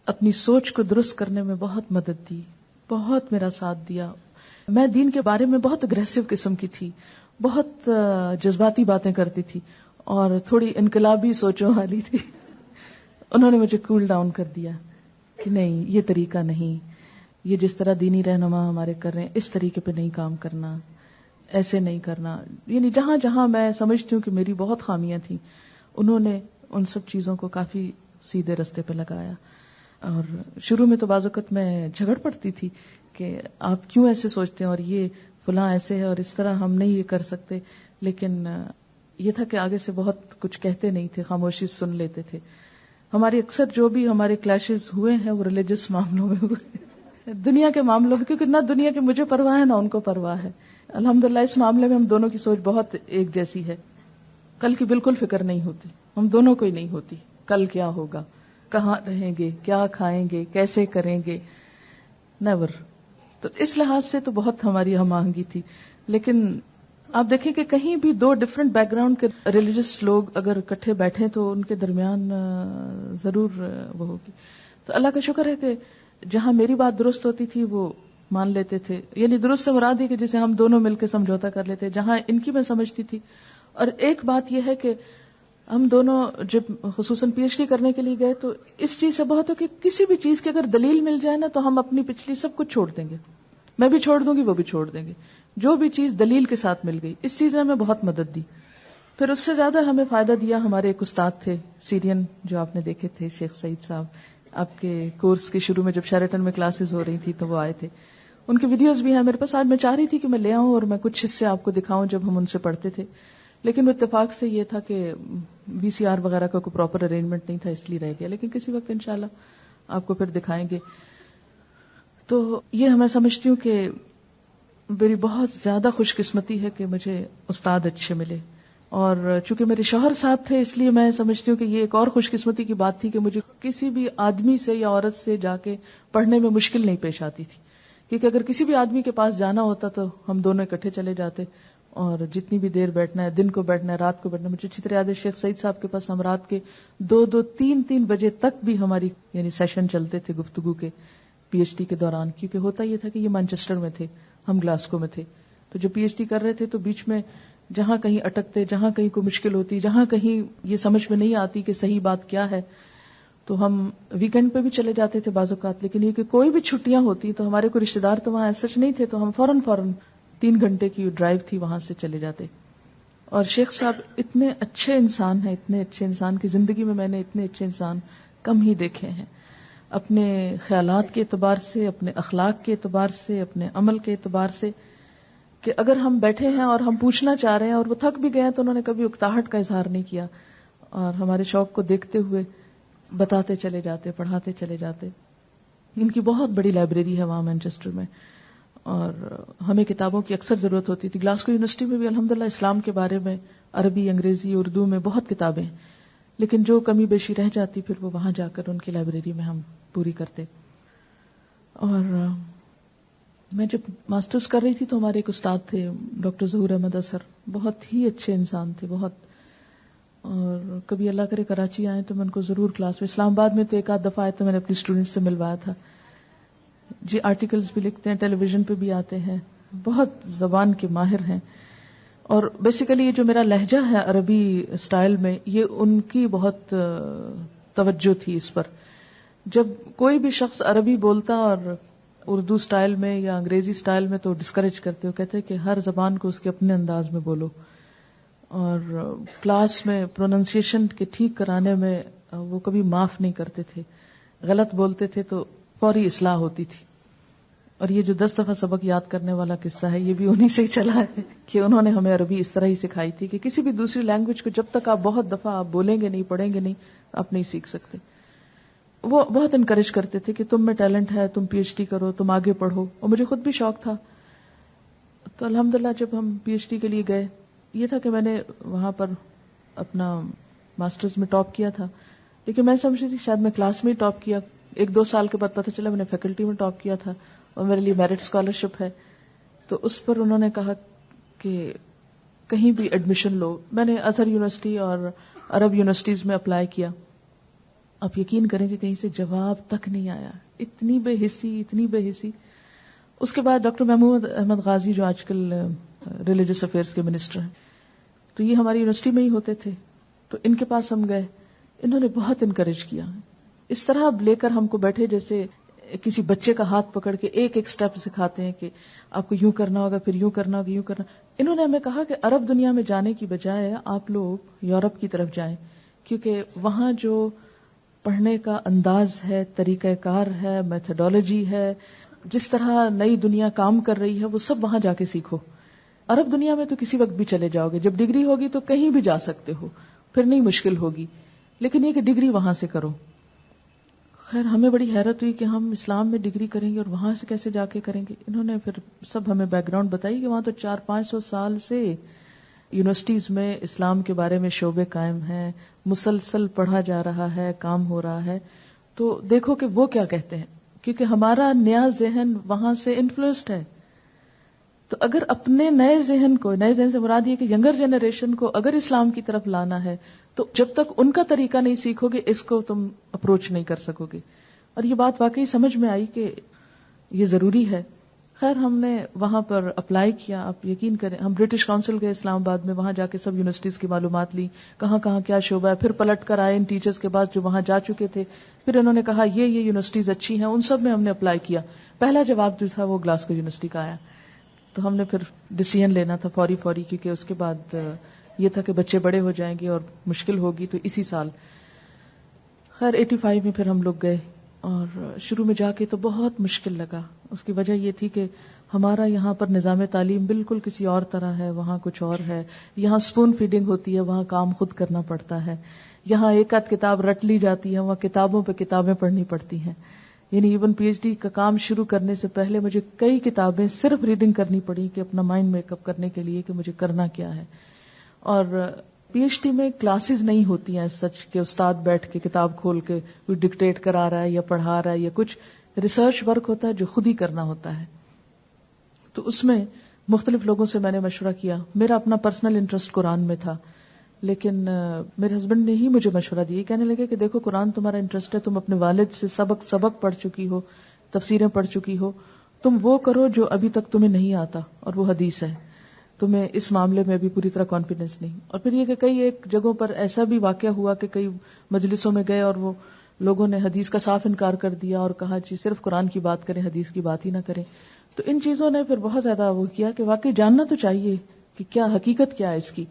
اپنی سوچ کو درست کرنے میں بہت مدد دی، بہت میرا ساتھ دیا. میں دین کے بارے میں بہت اگریسو قسم کی تھی، بہت جذباتی باتیں کرتی تھی اور تھوڑی انقلابی سوچوں والی تھی. انہوں نے مجھے کول ڈاؤن کر دیا کہ نہیں، یہ طریقہ نہیں، یہ جس طرح دینی رہنما ہمارے کر رہے ہیں اس طریقے پہ نہیں کام کرنا، ایسے نہیں کرنا. یعنی جہاں جہاں میں سمجھتی ہوں کہ میری بہت خامیاں تھیں، انہوں نے ان سب چیزوں کو کافی سیدھے رستے پہ لگایا. اور شروع میں تو بعض اوقات میں جھگڑ پڑتی تھی کہ آپ کیوں ایسے سوچتے ہیں اور یہ فلاں ایسے ہے اور اس طرح ہم نہیں یہ کر سکتے. لیکن یہ تھا کہ آگے سے بہت کچھ کہتے نہیں تھے، خاموشی سن لیتے تھے. ہماری اکثر جو بھی ہمارے کلیشز ہوئے ہیں وہ ریلیجس معاملوں میں ہوئے، دنیا کے معاملوں میں، کیونکہ نہ دنیا کی مجھے پرواہ ہے نہ ان کو پرواہ ہے. الحمدللہ اس معاملے میں ہم دونوں کی سوچ بہت ایک جیسی ہے. کل کی بالکل فکر نہیں ہوتی، ہم دونوں کو ہی نہیں ہوتی. کل کیا ہوگا، کہاں رہیں گے، کیا کھائیں گے، کیسے کریں گے، نیور. تو اس لحاظ سے تو بہت ہماری ہم آہنگی تھی. لیکن آپ دیکھیں کہ کہیں بھی دو ڈفرنٹ بیک گراؤنڈ کے ریلیجس لوگ اگر اکٹھے بیٹھے تو ان کے درمیان ضرور وہ ہوگی. تو اللہ کا شکر ہے کہ جہاں میری بات درست ہوتی تھی وہ مان لیتے تھے. یعنی درست سے مراد ہے کہ جسے ہم دونوں مل کے سمجھوتا کر لیتے. جہاں ان کی میں سمجھتی تھی. اور ایک بات یہ ہے کہ ہم دونوں جب خصوصاً پی ایچ ڈی کرنے کے لیے گئے تو اس چیز سے بہت ہو کہ کسی بھی چیز کی اگر دلیل مل جائے نا تو ہم اپنی پچھلی سب کچھ چھوڑ دیں گے. میں بھی چھوڑ دوں گی، وہ بھی چھوڑ دیں گے. جو بھی چیز دلیل کے ساتھ مل گئی، اس چیز نے ہمیں بہت مدد دی. پھر اس سے زیادہ ہمیں فائدہ دیا ہمارے ایک استاد تھے سیرین، جو آپ نے دیکھے تھے، شیخ سعید صاحب. آپ کے کورس کے شروع میں جب شیرٹن میں کلاسز ہو رہی تھی تو وہ آئے تھے. ان کی ویڈیوز بھی ہیں میرے پاس. آج میں چاہ رہی تھی کہ میں لے آؤں اور میں کچھ حصے آپ کو دکھاؤں جب ہم ان سے پڑھتے تھے، لیکن وہ اتفاق سے یہ تھا کہ وی سی آر وغیرہ کا کوئی پراپر ارینجمنٹ نہیں تھا، اس لیے رہ گیا. لیکن کسی وقت انشاءاللہ آپ کو پھر دکھائیں گے. تو یہ میں سمجھتی ہوں کہ میری بہت زیادہ خوش قسمتی ہے کہ مجھے استاد اچھے ملے. اور چونکہ میرے شوہر ساتھ تھے اس لیے میں سمجھتی ہوں کہ یہ ایک اور خوش قسمتی کی بات تھی کہ مجھے کسی بھی آدمی سے یا عورت سے جا کے پڑھنے میں مشکل نہیں پیش آتی تھی. کیونکہ اگر کسی بھی آدمی کے پاس جانا ہوتا تو ہم دونوں اکٹھے چلے جاتے اور جتنی بھی دیر بیٹھنا ہے، دن کو بیٹھنا ہے، رات کو بیٹھنا ہے. مجھے اچھی طرح یاد ہے شیخ سعید صاحب کے پاس ہم رات کے 2-3 بجے تک بھی ہماری یعنی سیشن چلتے تھے گفتگو کے پی ایچ ڈی کے دوران. کیونکہ ہوتا یہ تھا کہ یہ مانچسٹر میں تھے، ہم گلاسکو میں تھے. تو جو پی ایچ ڈی کر رہے تھے تو بیچ میں جہاں کہیں اٹکتے، جہاں کہیں کوئی مشکل ہوتی، جہاں کہیں یہ سمجھ میں نہیں آتی کہ صحیح بات کیا ہے، تو ہم ویکینڈ پہ بھی چلے جاتے تھے بعض اوقات. لیکن یہ کہ کوئی بھی چھٹیاں ہوتی تو ہمارے کوئی رشتے دار تو وہاں ایسا نہیں تھے تو ہم فوراً 3 گھنٹے کی ڈرائیو تھی وہاں سے چلے جاتے. اور شیخ صاحب اتنے اچھے انسان ہیں، اتنے اچھے انسان کی زندگی میں نے اتنے اچھے انسان کم ہی دیکھے ہیں. اپنے خیالات کے اعتبار سے، اپنے اخلاق کے اعتبار سے، اپنے عمل کے اعتبار سے، کہ اگر ہم بیٹھے ہیں اور ہم پوچھنا چاہ رہے ہیں اور وہ تھک بھی گئے ہیں تو انہوں نے کبھی اکتاہٹ کا اظہار نہیں کیا اور ہمارے شوق کو دیکھتے ہوئے بتاتے چلے جاتے، پڑھاتے چلے جاتے. ان کی بہت بڑی لائبریری ہے وہاں مانچسٹر میں. اور ہمیں کتابوں کی اکثر ضرورت ہوتی تھی. گلاسکو یونیورسٹی میں بھی الحمدللہ اسلام کے بارے میں عربی، انگریزی، اردو میں بہت کتابیں ہیں، لیکن جو کمی بیشی رہ جاتی پھر وہ وہاں جا کر ان کی لائبریری میں ہم پوری کرتے. اور میں جب ماسٹرز کر رہی تھی تو ہمارے ایک استاد تھے ڈاکٹر ظہور احمد اظہر، بہت ہی اچھے انسان تھے بہت. اور کبھی اللہ کرے کراچی آئے تو میں ان کو ضرور کلاس میں، اسلام آباد میں تو ایک آدھ دفعہ آئے تو میں نے اپنی اسٹوڈنٹ سے ملوایا تھا. جی آرٹیکلز بھی لکھتے ہیں، ٹیلی ویژن پہ بھی آتے ہیں، بہت زبان کے ماہر ہیں. اور بیسیکلی یہ جو میرا لہجہ ہے عربی سٹائل میں، یہ ان کی بہت توجہ تھی اس پر. جب کوئی بھی شخص عربی بولتا اور اردو سٹائل میں یا انگریزی سٹائل میں تو ڈسکریج کرتے ہو، کہتے ہیں کہ ہر زبان کو اس کے اپنے انداز میں بولو. اور کلاس میں پروننسیشن کے ٹھیک کرانے میں وہ کبھی معاف نہیں کرتے تھے، غلط بولتے تھے تو فوری اصلاح ہوتی تھی. اور یہ جو 10 دفعہ سبق یاد کرنے والا قصہ ہے یہ بھی انہی سے ہی چلا ہے کہ انہوں نے ہمیں عربی اس طرح ہی سکھائی تھی کہ کسی بھی دوسری لینگویج کو جب تک آپ بہت دفعہ آپ بولیں گے نہیں، پڑھیں گے نہیں، آپ نہیں سیکھ سکتے. وہ بہت انکریج کرتے تھے کہ تم میں ٹیلنٹ ہے، تم پی ایچ ڈی کرو، تم آگے پڑھو. اور مجھے خود بھی شوق تھا. تو الحمدللہ جب ہم پی ایچ ڈی کے لیے گئے، یہ تھا کہ میں نے وہاں پر اپنا ماسٹرز میں ٹاپ کیا تھا، لیکن میں سمجھتی تھی شاید میں کلاس میں ہی ٹاپ کیا. 1-2 سال کے بعد پتہ چلا میں نے فیکلٹی میں ٹاپ کیا تھا اور میرے لیے میرٹ اسکالرشپ ہے. تو اس پر انہوں نے کہا کہ کہیں بھی ایڈمیشن لو. میں نے ازہر یونیورسٹی اور عرب یونیورسٹیز میں اپلائی کیا. آپ یقین کریں کہ کہیں سے جواب تک نہیں آیا. اتنی بے حسی. اس کے بعد ڈاکٹر محمود احمد غازی جو آج کل ریلیجس افیئرس کے منسٹر ہیں، تو یہ ہماری یونیورسٹی میں ہی ہوتے تھے. تو ان کے پاس ہم گئے، انہوں نے بہت انکریج کیا. اس طرح اب لے کر ہم کو بیٹھے جیسے کسی بچے کا ہاتھ پکڑ کے ایک ایک سٹیپ سکھاتے ہیں کہ آپ کو یوں کرنا ہوگا، پھر یوں کرنا ہوگا، یوں کرنا. انہوں نے ہمیں کہا کہ عرب دنیا میں جانے کی بجائے آپ لوگ یورپ کی طرف جائیں، کیونکہ وہاں جو پڑھنے کا انداز ہے، طریقہ کار ہے، میتھڈالوجی ہے، جس طرح نئی دنیا کام کر رہی ہے وہ سب وہاں جا کے سیکھو. عرب دنیا میں تو کسی وقت بھی چلے جاؤ گے، جب ڈگری ہوگی تو کہیں بھی جا سکتے ہو، پھر نہیں مشکل ہوگی، لیکن یہ کہ ڈگری وہاں سے کرو. خیر ہمیں بڑی حیرت ہوئی کہ ہم اسلام میں ڈگری کریں گے اور وہاں سے کیسے جا کے کریں گے. انہوں نے پھر سب ہمیں بیک گراؤنڈ بتائی کہ وہاں تو 400-500 سال سے یونیورسٹیز میں اسلام کے بارے میں شعبے قائم ہیں، مسلسل پڑھا جا رہا ہے، کام ہو رہا ہے. تو دیکھو کہ وہ کیا کہتے ہیں، کیونکہ ہمارا نیا ذہن وہاں سے انفلوئنسڈ ہے. تو اگر اپنے نئے ذہن سے مراد یہ کہ ینگر جنریشن کو اگر اسلام کی طرف لانا ہے تو جب تک ان کا طریقہ نہیں سیکھو گے اس کو تم اپروچ نہیں کر سکو گے. اور یہ بات واقعی سمجھ میں آئی کہ یہ ضروری ہے. خیر ہم نے وہاں پر اپلائی کیا. آپ یقین کریں ہم برٹش کونسل گئے اسلام آباد میں، وہاں جا کے سب یونیورسٹیز کی معلومات لی، کہاں کہاں کیا شعبہ ہے. پھر پلٹ کر آئے ان ٹیچرز کے بعد جو وہاں جا چکے تھے، پھر انہوں نے کہا یہ یونیورسٹیز اچھی ہیں، ان سب میں ہم نے اپلائی کیا. پہلا جواب جو تھا وہ گلاسکو یونیورسٹی کا آیا. تو ہم نے پھر ڈیسیژن لینا تھا فوری، کیونکہ اس کے بعد یہ تھا کہ بچے بڑے ہو جائیں گے اور مشکل ہوگی، تو اسی سال. خیر 85 میں پھر ہم لوگ گئے اور شروع میں جا کے تو بہت مشکل لگا. اس کی وجہ یہ تھی کہ ہمارا یہاں پر نظام تعلیم بالکل کسی اور طرح ہے، وہاں کچھ اور ہے. یہاں سپون فیڈنگ ہوتی ہے، وہاں کام خود کرنا پڑتا ہے. یہاں ایک آدھ کتاب رٹ لی جاتی ہے، وہاں کتابوں پہ کتابیں پڑھنی پڑتی ہیں. یعنی ایون پی ایچ ڈی کا کام شروع کرنے سے پہلے مجھے کئی کتابیں صرف ریڈنگ کرنی پڑی کہ اپنا مائنڈ میک اپ کرنے کے لیے کہ مجھے کرنا کیا ہے. اور پی ایچ ڈی میں کلاسز نہیں ہوتی ہیں سچ کہ استاد بیٹھ کے کتاب کھول کے کوئی ڈکٹیٹ کرا رہا ہے یا پڑھا رہا ہے، یا کچھ ریسرچ ورک ہوتا ہے جو خود ہی کرنا ہوتا ہے. تو اس میں مختلف لوگوں سے میں نے مشورہ کیا. میرا اپنا پرسنل انٹرسٹ قرآن میں تھا، لیکن میرے ہسبینڈ نے ہی مجھے مشورہ دیا، کہنے لگے کہ دیکھو قرآن تمہارا انٹرسٹ ہے، تم اپنے والد سے سبق پڑھ چکی ہو، تفسیریں پڑھ چکی ہو، تم وہ کرو جو ابھی تک تمہیں نہیں آتا، اور وہ حدیث ہے. تمہیں اس معاملے میں بھی پوری طرح کانفیڈنس نہیں. اور پھر یہ کہ کئی ایک جگہوں پر ایسا بھی واقعہ ہوا کہ کئی مجلسوں میں گئے اور وہ لوگوں نے حدیث کا صاف انکار کر دیا اور کہا جی صرف قرآن کی بات کریں، حدیث کی بات ہی نہ کریں. تو ان چیزوں نے پھر بہت زیادہ وہ کیا کہ واقعی جاننا تو چاہیے کہ کیا حقیقت کیا ہے اس کی.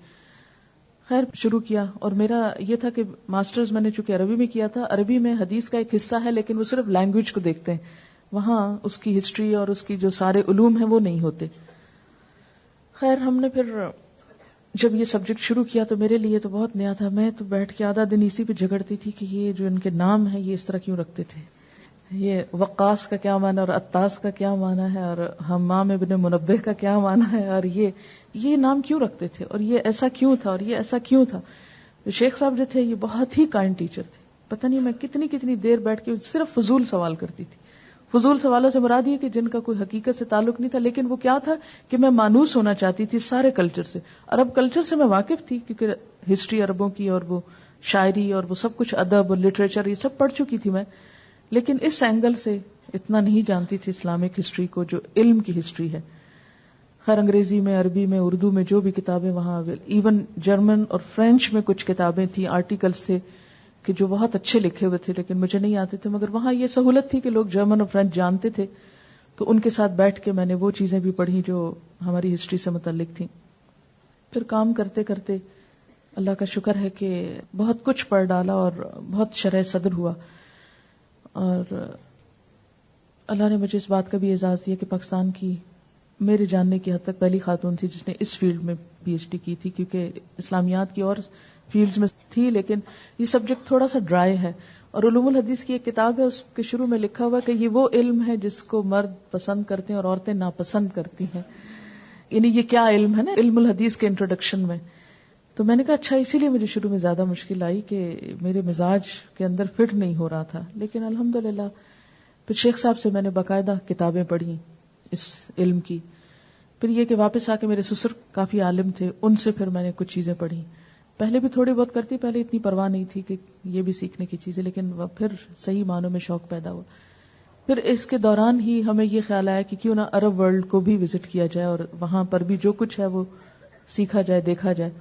خیر شروع کیا. اور میرا یہ تھا کہ ماسٹرز میں نے چونکہ عربی میں کیا تھا، عربی میں حدیث کا ایک حصہ ہے لیکن وہ صرف لینگویج کو دیکھتے ہیں، وہاں اس کی ہسٹری اور اس کی جو سارے علوم ہیں وہ نہیں ہوتے. خیر ہم نے پھر جب یہ سبجیکٹ شروع کیا تو میرے لیے تو بہت نیا تھا. میں تو بیٹھ کے آدھا دن اسی پہ جھگڑتی تھی کہ یہ جو ان کے نام ہیں یہ اس طرح کیوں رکھتے تھے. یہ وقاص کا کیا معنی اور عطاس کا کیا معنی ہے، اور حمام ابن منبہ کا کیا معنی ہے، اور یہ نام کیوں رکھتے تھے، اور یہ ایسا کیوں تھا، اور یہ ایسا کیوں تھا. شیخ صاحب جو تھے یہ بہت ہی کائنڈ ٹیچر تھے. پتہ نہیں میں کتنی دیر بیٹھ کے صرف فضول سوال کرتی تھی. فضول سوالوں سے مراد یہ کہ جن کا کوئی حقیقت سے تعلق نہیں تھا، لیکن وہ کیا تھا کہ میں مانوس ہونا چاہتی تھی سارے کلچر سے. عرب کلچر سے میں واقف تھی کیونکہ ہسٹری عربوں کی اور وہ شاعری اور وہ سب کچھ ادب اور لٹریچر یہ سب پڑھ چکی تھی میں، لیکن اس اینگل سے اتنا نہیں جانتی تھی اسلامک ہسٹری کو جو علم کی ہسٹری ہے. خیر انگریزی میں، عربی میں، اردو میں جو بھی کتابیں وہاں، ایون جرمن اور فرینچ میں کچھ کتابیں تھیں، آرٹیکلز تھے کہ جو بہت اچھے لکھے ہوئے تھے لیکن مجھے نہیں آتے تھے. مگر وہاں یہ سہولت تھی کہ لوگ جرمن اور فرینچ جانتے تھے، تو ان کے ساتھ بیٹھ کے میں نے وہ چیزیں بھی پڑھی جو ہماری ہسٹری سے متعلق تھیں. پھر کام کرتے کرتے اللہ کا شکر ہے کہ بہت کچھ پڑھ ڈالا اور بہت شرح صدر ہوا، اور اللہ نے مجھے اس بات کا بھی اعزاز دیا کہ پاکستان کی میرے جاننے کی حد تک پہلی خاتون تھی جس نے اس فیلڈ میں پی ایچ ڈی کی تھی، کیونکہ اسلامیات کی اور فیلڈز میں تھی لیکن یہ سبجیکٹ تھوڑا سا ڈرائی ہے. اور علوم الحدیث کی ایک کتاب ہے، اس کے شروع میں لکھا ہوا کہ یہ وہ علم ہے جس کو مرد پسند کرتے ہیں اور عورتیں ناپسند کرتی ہیں. یعنی یہ کیا علم ہے نا، علم الحدیث کے انٹروڈکشن میں. تو میں نے کہا اچھا، اسی لیے مجھے شروع میں زیادہ مشکل آئی کہ میرے مزاج کے اندر فٹ نہیں ہو رہا تھا. لیکن الحمدللہ پھر شیخ صاحب سے میں نے باقاعدہ کتابیں پڑھی اس علم کی. پھر یہ کہ واپس آ کے میرے سسر کافی عالم تھے، ان سے پھر میں نے کچھ چیزیں پڑھی. پہلے بھی تھوڑی بہت کرتی، پہلے اتنی پرواہ نہیں تھی کہ یہ بھی سیکھنے کی چیز ہے، لیکن پھر صحیح معنوں میں شوق پیدا ہوا. پھر اس کے دوران ہی ہمیں یہ خیال آیا کہ کیوں نہ عرب ورلڈ کو بھی وزٹ کیا جائے اور وہاں پر بھی جو کچھ ہے وہ سیکھا جائے، دیکھا جائے.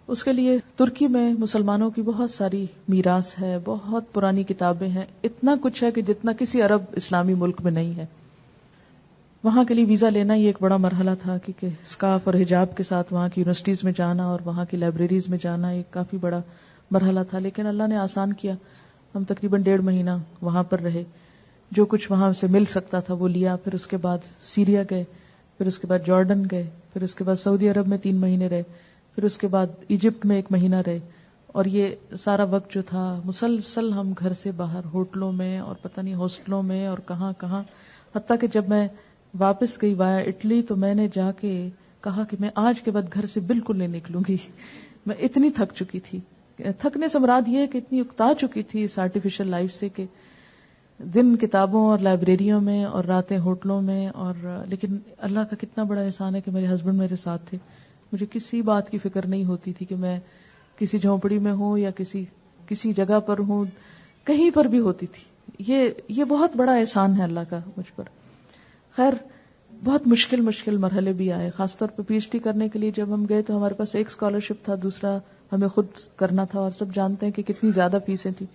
اس کے لیے ترکی میں مسلمانوں کی بہت ساری میراث ہے، بہت پرانی کتابیں ہیں، اتنا کچھ ہے کہ جتنا کسی عرب اسلامی ملک میں نہیں ہے. وہاں کے لیے ویزا لینا یہ ایک بڑا مرحلہ تھا، کیونکہ اسکارف اور حجاب کے ساتھ وہاں کی یونیورسٹیز میں جانا اور وہاں کی لائبریریز میں جانا ایک کافی بڑا مرحلہ تھا. لیکن اللہ نے آسان کیا. ہم تقریباً 1.5 مہینہ وہاں پر رہے، جو کچھ وہاں سے مل سکتا تھا وہ لیا. پھر اس کے بعد سیریا گئے، پھر اس کے بعد جارڈن گئے، پھر اس کے بعد سعودی عرب میں 3 مہینے رہے، پھر اس کے بعد ایجپٹ میں 1 مہینہ رہے. اور یہ سارا وقت جو تھا مسلسل ہم گھر سے باہر، ہوٹلوں میں اور پتہ نہیں ہاسٹلوں میں اور کہاں کہاں. حتیٰ کہ جب میں واپس گئی وایا اٹلی تو میں نے جا کے کہا کہ میں آج کے بعد گھر سے بالکل نہیں نکلوں گی. میں اتنی تھک چکی تھی. تھکنے سے مراد یہ کہ اتنی اکتا چکی تھی اس آرٹیفیشل لائف سے کہ دن کتابوں اور لائبریریوں میں اور راتیں ہوٹلوں میں. اور لیکن اللہ کا کتنا بڑا احسان ہے کہ میرے ہسبینڈ میرے ساتھ تھے. مجھے کسی بات کی فکر نہیں ہوتی تھی کہ میں کسی جھونپڑی میں ہوں یا کسی جگہ پر ہوں، کہیں پر بھی ہوتی تھی. یہ بہت بڑا احسان ہے اللہ کا مجھ پر. خیر بہت مشکل مرحلے بھی آئے، خاص طور پہ پی ایچ ڈی کرنے کے لیے جب ہم گئے تو ہمارے پاس ایک اسکالرشپ تھا، دوسرا ہمیں خود کرنا تھا، اور سب جانتے ہیں کہ کتنی زیادہ فیسیں تھیں.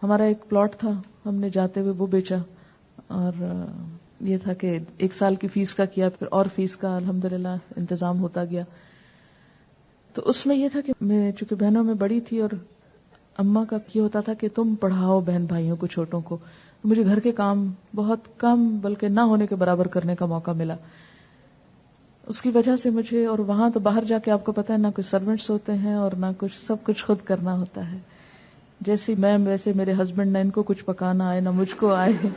ہمارا ایک پلاٹ تھا، ہم نے جاتے ہوئے وہ بیچا، اور یہ تھا کہ 1 سال کی فیس کا کیا، پھر اور فیس کا الحمدللہ انتظام ہوتا گیا. تو اس میں یہ تھا کہ میں چونکہ بہنوں میں بڑی تھی اور اماں کا یہ ہوتا تھا کہ تم پڑھاؤ بہن بھائیوں کو، چھوٹوں کو. مجھے گھر کے کام بہت کم بلکہ نہ ہونے کے برابر کرنے کا موقع ملا. اس کی وجہ سے مجھے، اور وہاں تو باہر جا کے آپ کو پتا ہے نہ کوئی سرونٹس ہوتے ہیں اور نہ کچھ، سب کچھ خود کرنا ہوتا ہے. جیسی میں ویسے میرے ہسبینڈ، نہ ان کو کچھ پکانا آئے نہ مجھ کو آئے،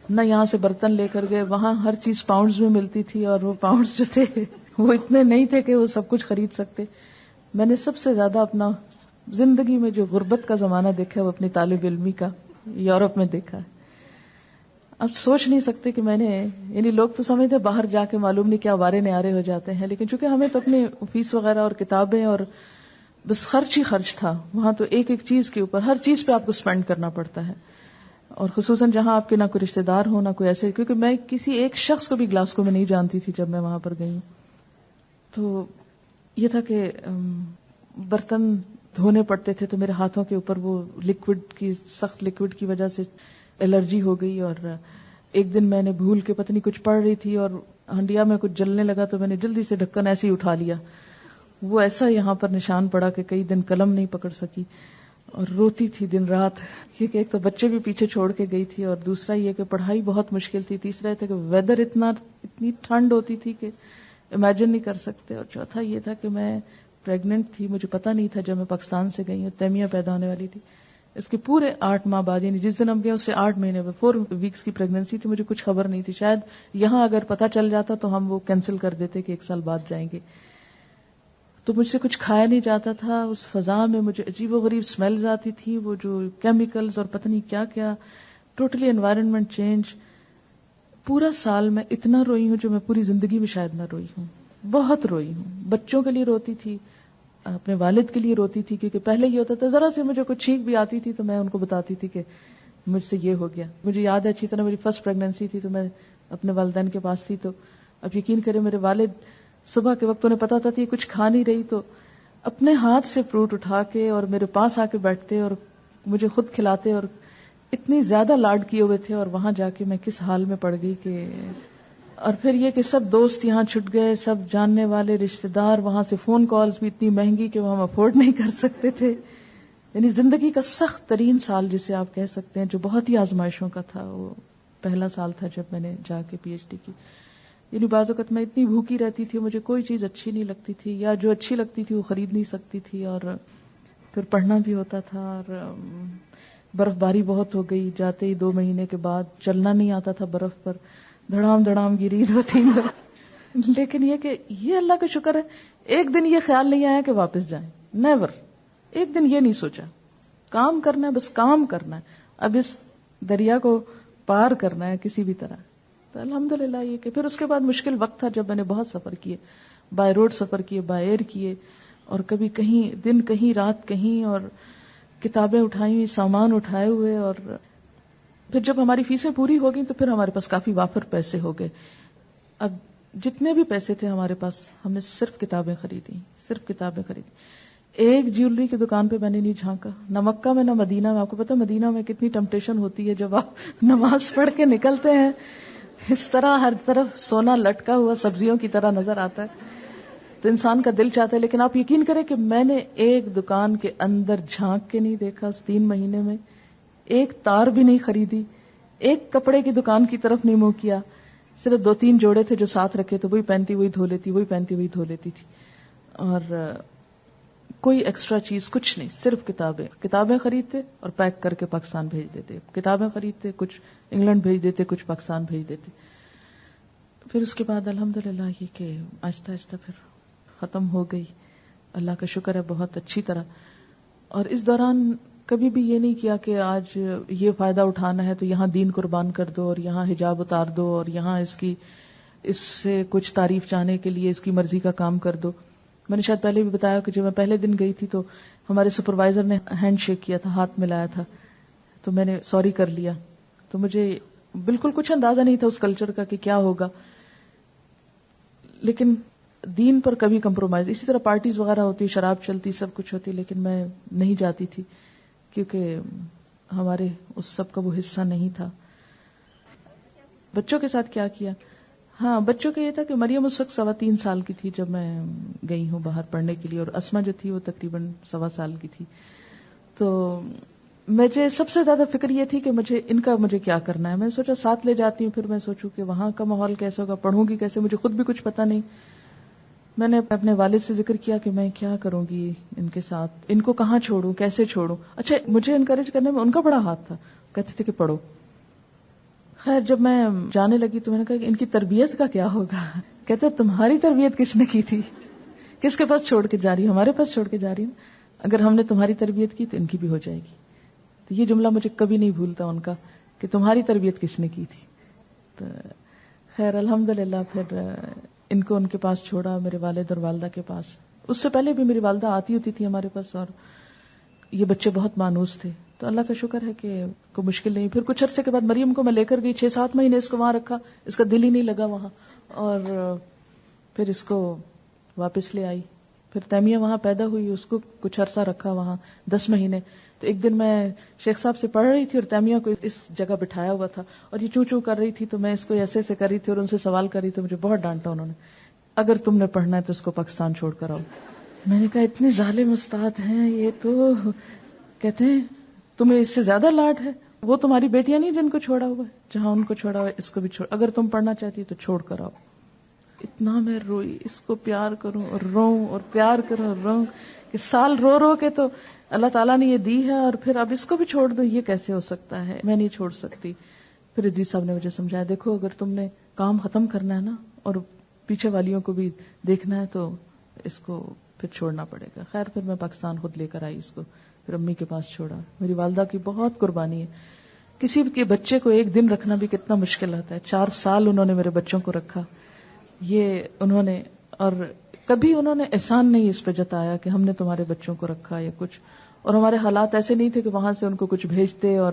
نہ یہاں سے برتن لے کر گئے. وہاں ہر چیز پاؤنڈز میں ملتی تھی اور وہ پاؤنڈز جو تھے وہ اتنے نہیں تھے کہ وہ سب کچھ خرید سکتے. میں نے سب سے زیادہ اپنا زندگی میں جو غربت کا زمانہ دیکھا ہے وہ اپنی طالب علمی کا یورپ میں دیکھا ہے. اب سوچ نہیں سکتے کہ میں نے، یعنی لوگ تو سمجھتے باہر جا کے معلوم نہیں کیا وارے نیارے ہو جاتے ہیں، لیکن چونکہ ہمیں تو اپنی فیس وغیرہ اور کتابیں اور بس خرچ ہی خرچ تھا. وہاں تو ایک ایک چیز کے اوپر، ہر چیز پہ آپ کو سپینڈ کرنا پڑتا ہے. اور خصوصاً جہاں آپ کے نہ کوئی رشتہ دار ہو نہ کوئی ایسے، کیونکہ میں کسی ایک شخص کو بھی گلاسکو میں نہیں جانتی تھی جب میں وہاں پر گئی. تو یہ تھا کہ برتن دھونے پڑتے تھے تو میرے ہاتھوں کے اوپر وہ سخت لیکوڈ کی وجہ سے الرجی ہو گئی. اور ایک دن میں نے بھول کے پتہ نہیں کچھ پڑھ رہی تھی اور ہنڈیا میں کچھ جلنے لگا تو میں نے جلدی سے ڈھکن ایسے ہی اٹھا لیا. وہ ایسا یہاں پر نشان پڑا کہ کئی دن قلم نہیں پکڑ سکی اور روتی تھی دن رات. کیونکہ ایک تو بچے بھی پیچھے چھوڑ کے گئی تھی، اور دوسرا یہ کہ پڑھائی بہت مشکل تھی، تیسرا یہ تھا کہ ویدر اتنی ٹھنڈ ہوتی تھی کہ امیجن نہیں کر سکتے، اور چوتھا یہ تھا کہ میں پریگننٹ تھی. مجھے پتا نہیں تھا جب میں پاکستان سے گئی ہوں، تیمیہ پیدا ہونے والی تھی. اس کے پورے 8 ماہ بعد، یعنی جس دن ہم گئے اس سے 8 مہینے بعد 4 ویکس کی پریگننسی تھی. مجھے کچھ خبر نہیں تھی. شاید یہاں اگر پتہ چل جاتا تو ہم وہ کینسل کر دیتے کہ 1 سال بعد جائیں گے. تو مجھ سے کچھ کھایا نہیں جاتا تھا. اس فضا میں مجھے عجیب و غریب سمیلز آتی تھی، وہ جو کیمیکلز اور پتہ نہیں کیا کیا. Totally environment change. پورا سال میں اتنا روئی ہوں جو میں پوری زندگی میں شاید نہ روئی ہوں. بہت روئی ہوں. بچوں کے لیے روتی تھی، اپنے والد کے لیے روتی تھی، کیونکہ پہلے یہ ہوتا تھا ذرا سے مجھے کچھ چھینک بھی آتی تھی تو میں ان کو بتاتی تھی کہ مجھ سے یہ ہو گیا. مجھے یاد ہے اچھی طرح میری فرسٹ پریگننسی تھی تو میں اپنے والدین کے پاس تھی. تو اب یقین کریں میرے والد صبح کے وقت انہیں پتا تھا کہ کچھ کھا نہیں رہی تو اپنے ہاتھ سے فروٹ اٹھا کے اور میرے پاس آ کے بیٹھتے اور مجھے خود کھلاتے، اور اتنی زیادہ لاڈ کیے ہوئے تھے. اور وہاں جا کے میں کس حال میں پڑ گئی کہ، اور پھر یہ کہ سب دوست یہاں چھٹ گئے، سب جاننے والے رشتہ دار، وہاں سے فون کالز بھی اتنی مہنگی کہ وہ ہم افورڈ نہیں کر سکتے تھے. یعنی زندگی کا سخت ترین سال جسے آپ کہہ سکتے ہیں، جو بہت ہی آزمائشوں کا تھا. وہ پہلا سال تھا جب میں نے جا کے پی ایچ ڈی کی. یعنی بعض اوقات میں اتنی بھوکی رہتی تھی، مجھے کوئی چیز اچھی نہیں لگتی تھی، یا جو اچھی لگتی تھی وہ خرید نہیں سکتی تھی. اور پھر پڑھنا بھی ہوتا تھا، اور برف باری بہت ہو گئی. جاتے ہی 2 مہینے کے بعد چلنا نہیں آتا تھا برف پر، دھڑام دھڑام گری 2-3 بار. لیکن یہ کہ یہ اللہ کا شکر ہے ایک دن یہ خیال نہیں آیا کہ واپس جائیں. نیور. ایک دن یہ نہیں سوچا. کام کرنا ہے، بس کام کرنا ہے. اب اس دریا کو پار کرنا ہے کسی بھی طرح. تو الحمدللہ یہ کہ پھر اس کے بعد مشکل وقت تھا جب میں نے بہت سفر کیے، بائی روڈ سفر کیے، بائی ایئر کیے، اور کبھی کہیں دن کہیں رات کہیں، اور کتابیں اٹھائی ہوئی، سامان اٹھائے ہوئے. اور پھر جب ہماری فیسیں پوری ہو گئیں تو پھر ہمارے پاس کافی وافر پیسے ہو گئے. اب جتنے بھی پیسے تھے ہمارے پاس، ہم نے صرف کتابیں خریدی، صرف کتابیں خریدی. ایک جیولری کی دکان پہ میں نے نہیں جھانکا، نہ مکہ میں نہ مدینہ میں. آپ کو پتا مدینہ میں کتنی ٹمپٹیشن ہوتی ہے جب آپ نماز پڑھ کے نکلتے ہیں، اس طرح ہر طرف سونا لٹکا ہوا سبزیوں کی طرح نظر آتا ہے تو انسان کا دل چاہتا ہے. لیکن آپ یقین کریں کہ میں نے ایک دکان کے اندر جھانک کے نہیں دیکھا اس 3 مہینے میں. ایک تار بھی نہیں خریدی، ایک کپڑے کی دکان کی طرف نہیں منہ کیا. صرف 2-3 جوڑے تھے جو ساتھ رکھے تو وہی پہنتی وہی دھو لیتی، وہی پہنتی وہی دھو لیتی تھی. اور کوئی ایکسٹرا چیز کچھ نہیں، صرف کتابیں خریدتے اور پیک کر کے پاکستان بھیج دیتے. کتابیں خریدتے، کچھ انگلینڈ بھیج دیتے، کچھ پاکستان بھیج دیتے. پھر اس کے بعد الحمدللہ یہ کہ آہستہ آہستہ پھر ختم ہو گئی. اللہ کا شکر ہے بہت اچھی طرح. اور اس دوران کبھی بھی یہ نہیں کیا کہ آج یہ فائدہ اٹھانا ہے تو یہاں دین قربان کر دو، اور یہاں حجاب اتار دو، اور یہاں اس سے کچھ تعریف چاہنے کے لیے اس کی مرضی کا کام کر دو. میں نے شاید پہلے بھی بتایا کہ جب میں پہلے دن گئی تھی تو ہمارے سپروائزر نے ہینڈ شیک کیا تھا، ہاتھ ملایا تھا، تو میں نے سوری کر لیا. تو مجھے بالکل کچھ اندازہ نہیں تھا اس کلچر کا کہ کیا ہوگا، لیکن دین پر کبھی کمپرومائز. اسی طرح پارٹیز وغیرہ ہوتی، شراب چلتی، سب کچھ ہوتی، لیکن میں نہیں جاتی تھی کیونکہ ہمارے اس سب کا وہ حصہ نہیں تھا. بچوں کے ساتھ کیا کیا؟ ہاں، بچوں کا یہ تھا کہ مریم اس وقت 3.25 سال کی تھی جب میں گئی ہوں باہر پڑھنے کے لیے، اور اسما جو تھی وہ تقریباً 1.25 سال کی تھی. تو مجھے سب سے زیادہ فکر یہ تھی کہ مجھے کیا کرنا ہے. میں نے سوچا ساتھ لے جاتی ہوں، پھر میں سوچوں کہ وہاں کا ماحول کیسا ہوگا، پڑھوں گی کیسے، مجھے خود بھی کچھ پتا نہیں. میں نے اپنے والد سے ذکر کیا کہ میں کیا کروں گی ان کے ساتھ، ان کو کہاں چھوڑوں، کیسے چھوڑوں. اچھا، مجھے انکریج کرنے میں ان کا بڑا ہاتھ تھا، کہتے تھے کہ پڑھو. خیر جب میں جانے لگی تو میں نے کہا کہ ان کی تربیت کا کیا ہوگا. کہتے تمہاری تربیت کس نے کی تھی، کس کے پاس چھوڑ کے جا رہی، ہمارے پاس چھوڑ کے جا رہی. اگر ہم نے تمہاری تربیت کی تو ان کی بھی ہو جائے گی. تو یہ جملہ مجھے کبھی نہیں بھولتا ان کا کہ تمہاری تربیت کس نے کی تھی. تو خیر الحمدللہ پھر ان کو ان کے پاس چھوڑا، میرے والد اور والدہ کے پاس. اس سے پہلے بھی میری والدہ آتی ہوتی تھی ہمارے پاس، اور یہ بچے بہت مانوس تھے. تو اللہ کا شکر ہے کہ کوئی مشکل نہیں. پھر کچھ عرصے کے بعد مریم کو میں لے کر گئی، 6-7 مہینے اس کو وہاں رکھا، اس کا دل ہی نہیں لگا وہاں، اور پھر اس کو واپس لے آئی. پھر تیمیہ وہاں پیدا ہوئی، اس کو کچھ عرصہ رکھا وہاں 10 مہینے. تو ایک دن میں شیخ صاحب سے پڑھ رہی تھی اور تیمیہ کو اس جگہ بٹھایا ہوا تھا، اور یہ چوں چوں کر رہی تھی، تو میں اس کو ایسے ایسے کر رہی تھی اور ان سے سوال کر رہی تھی. مجھے بہت ڈانٹا انہوں نے، اگر تم نے پڑھنا ہے تو اس کو پاکستان چھوڑ کر آؤ. میں نے کہا اتنے ظالم استاد ہیں یہ. تو کہتے ہیں تمہیں اس سے زیادہ لاڈ ہے، وہ تمہاری بیٹیاں نہیں جن کو چھوڑا ہوا ہے، جہاں ان کو چھوڑا ہوا ہے اس کو بھی چھوڑ، اگر تم پڑھنا چاہتی تو چھوڑ کر آؤ. اتنا میں روئی، اس کو پیار کروں اور روؤں اور پیار کروں اور روؤں. کہ سال رو رو کے تو اللہ تعالیٰ نے یہ دی ہے اور پھر اب اس کو بھی چھوڑ دو، یہ کیسے ہو سکتا ہے، میں نہیں چھوڑ سکتی. پھر ادریس صاحب نے مجھے سمجھایا، دیکھو اگر تم نے کام ختم کرنا ہے نا اور پیچھے والیوں کو بھی دیکھنا ہے تو اس کو پھر چھوڑنا پڑے گا. خیر پھر میں پاکستان خود لے کر آئی اس کو، پھر امی کے پاس چھوڑا. میری والدہ کی بہت قربانی ہے. کسی کے بچے کو ایک دن رکھنا بھی کتنا مشکل ہوتا ہے. 4 سال انہوں نے میرے بچوں کو رکھا. یہ انہوں نے، اور کبھی انہوں نے احسان نہیں اس پہ جتایا کہ ہم نے تمہارے بچوں کو رکھا یا کچھ. اور ہمارے حالات ایسے نہیں تھے کہ وہاں سے ان کو کچھ بھیجتے اور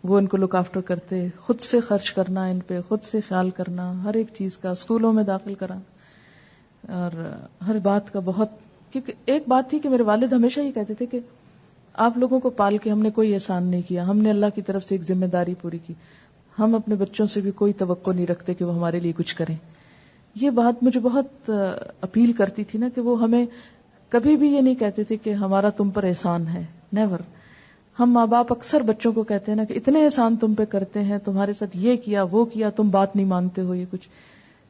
وہ ان کو لک آفٹر کرتے. خود سے خرچ کرنا ان پہ، خود سے خیال کرنا ہر ایک چیز کا، اسکولوں میں داخل کرا اور ہر بات کا بہت. کیونکہ ایک بات تھی کہ میرے والد ہمیشہ یہ کہتے تھے کہ آپ لوگوں کو پال کے ہم نے کوئی احسان نہیں کیا، ہم نے اللہ کی طرف سے ایک ذمہ داری پوری کی. ہم اپنے بچوں سے بھی کوئی توقع نہیں رکھتے کہ وہ ہمارے لیے کچھ کریں. یہ بات مجھے بہت اپیل کرتی تھی نا کہ وہ ہمیں کبھی بھی یہ نہیں کہتے تھے کہ ہمارا تم پر احسان ہے. نیور. ہم ماں باپ اکثر بچوں کو کہتے ہیں نا کہ اتنے احسان تم پہ کرتے ہیں، تمہارے ساتھ یہ کیا وہ کیا، تم بات نہیں مانتے ہو. یہ کچھ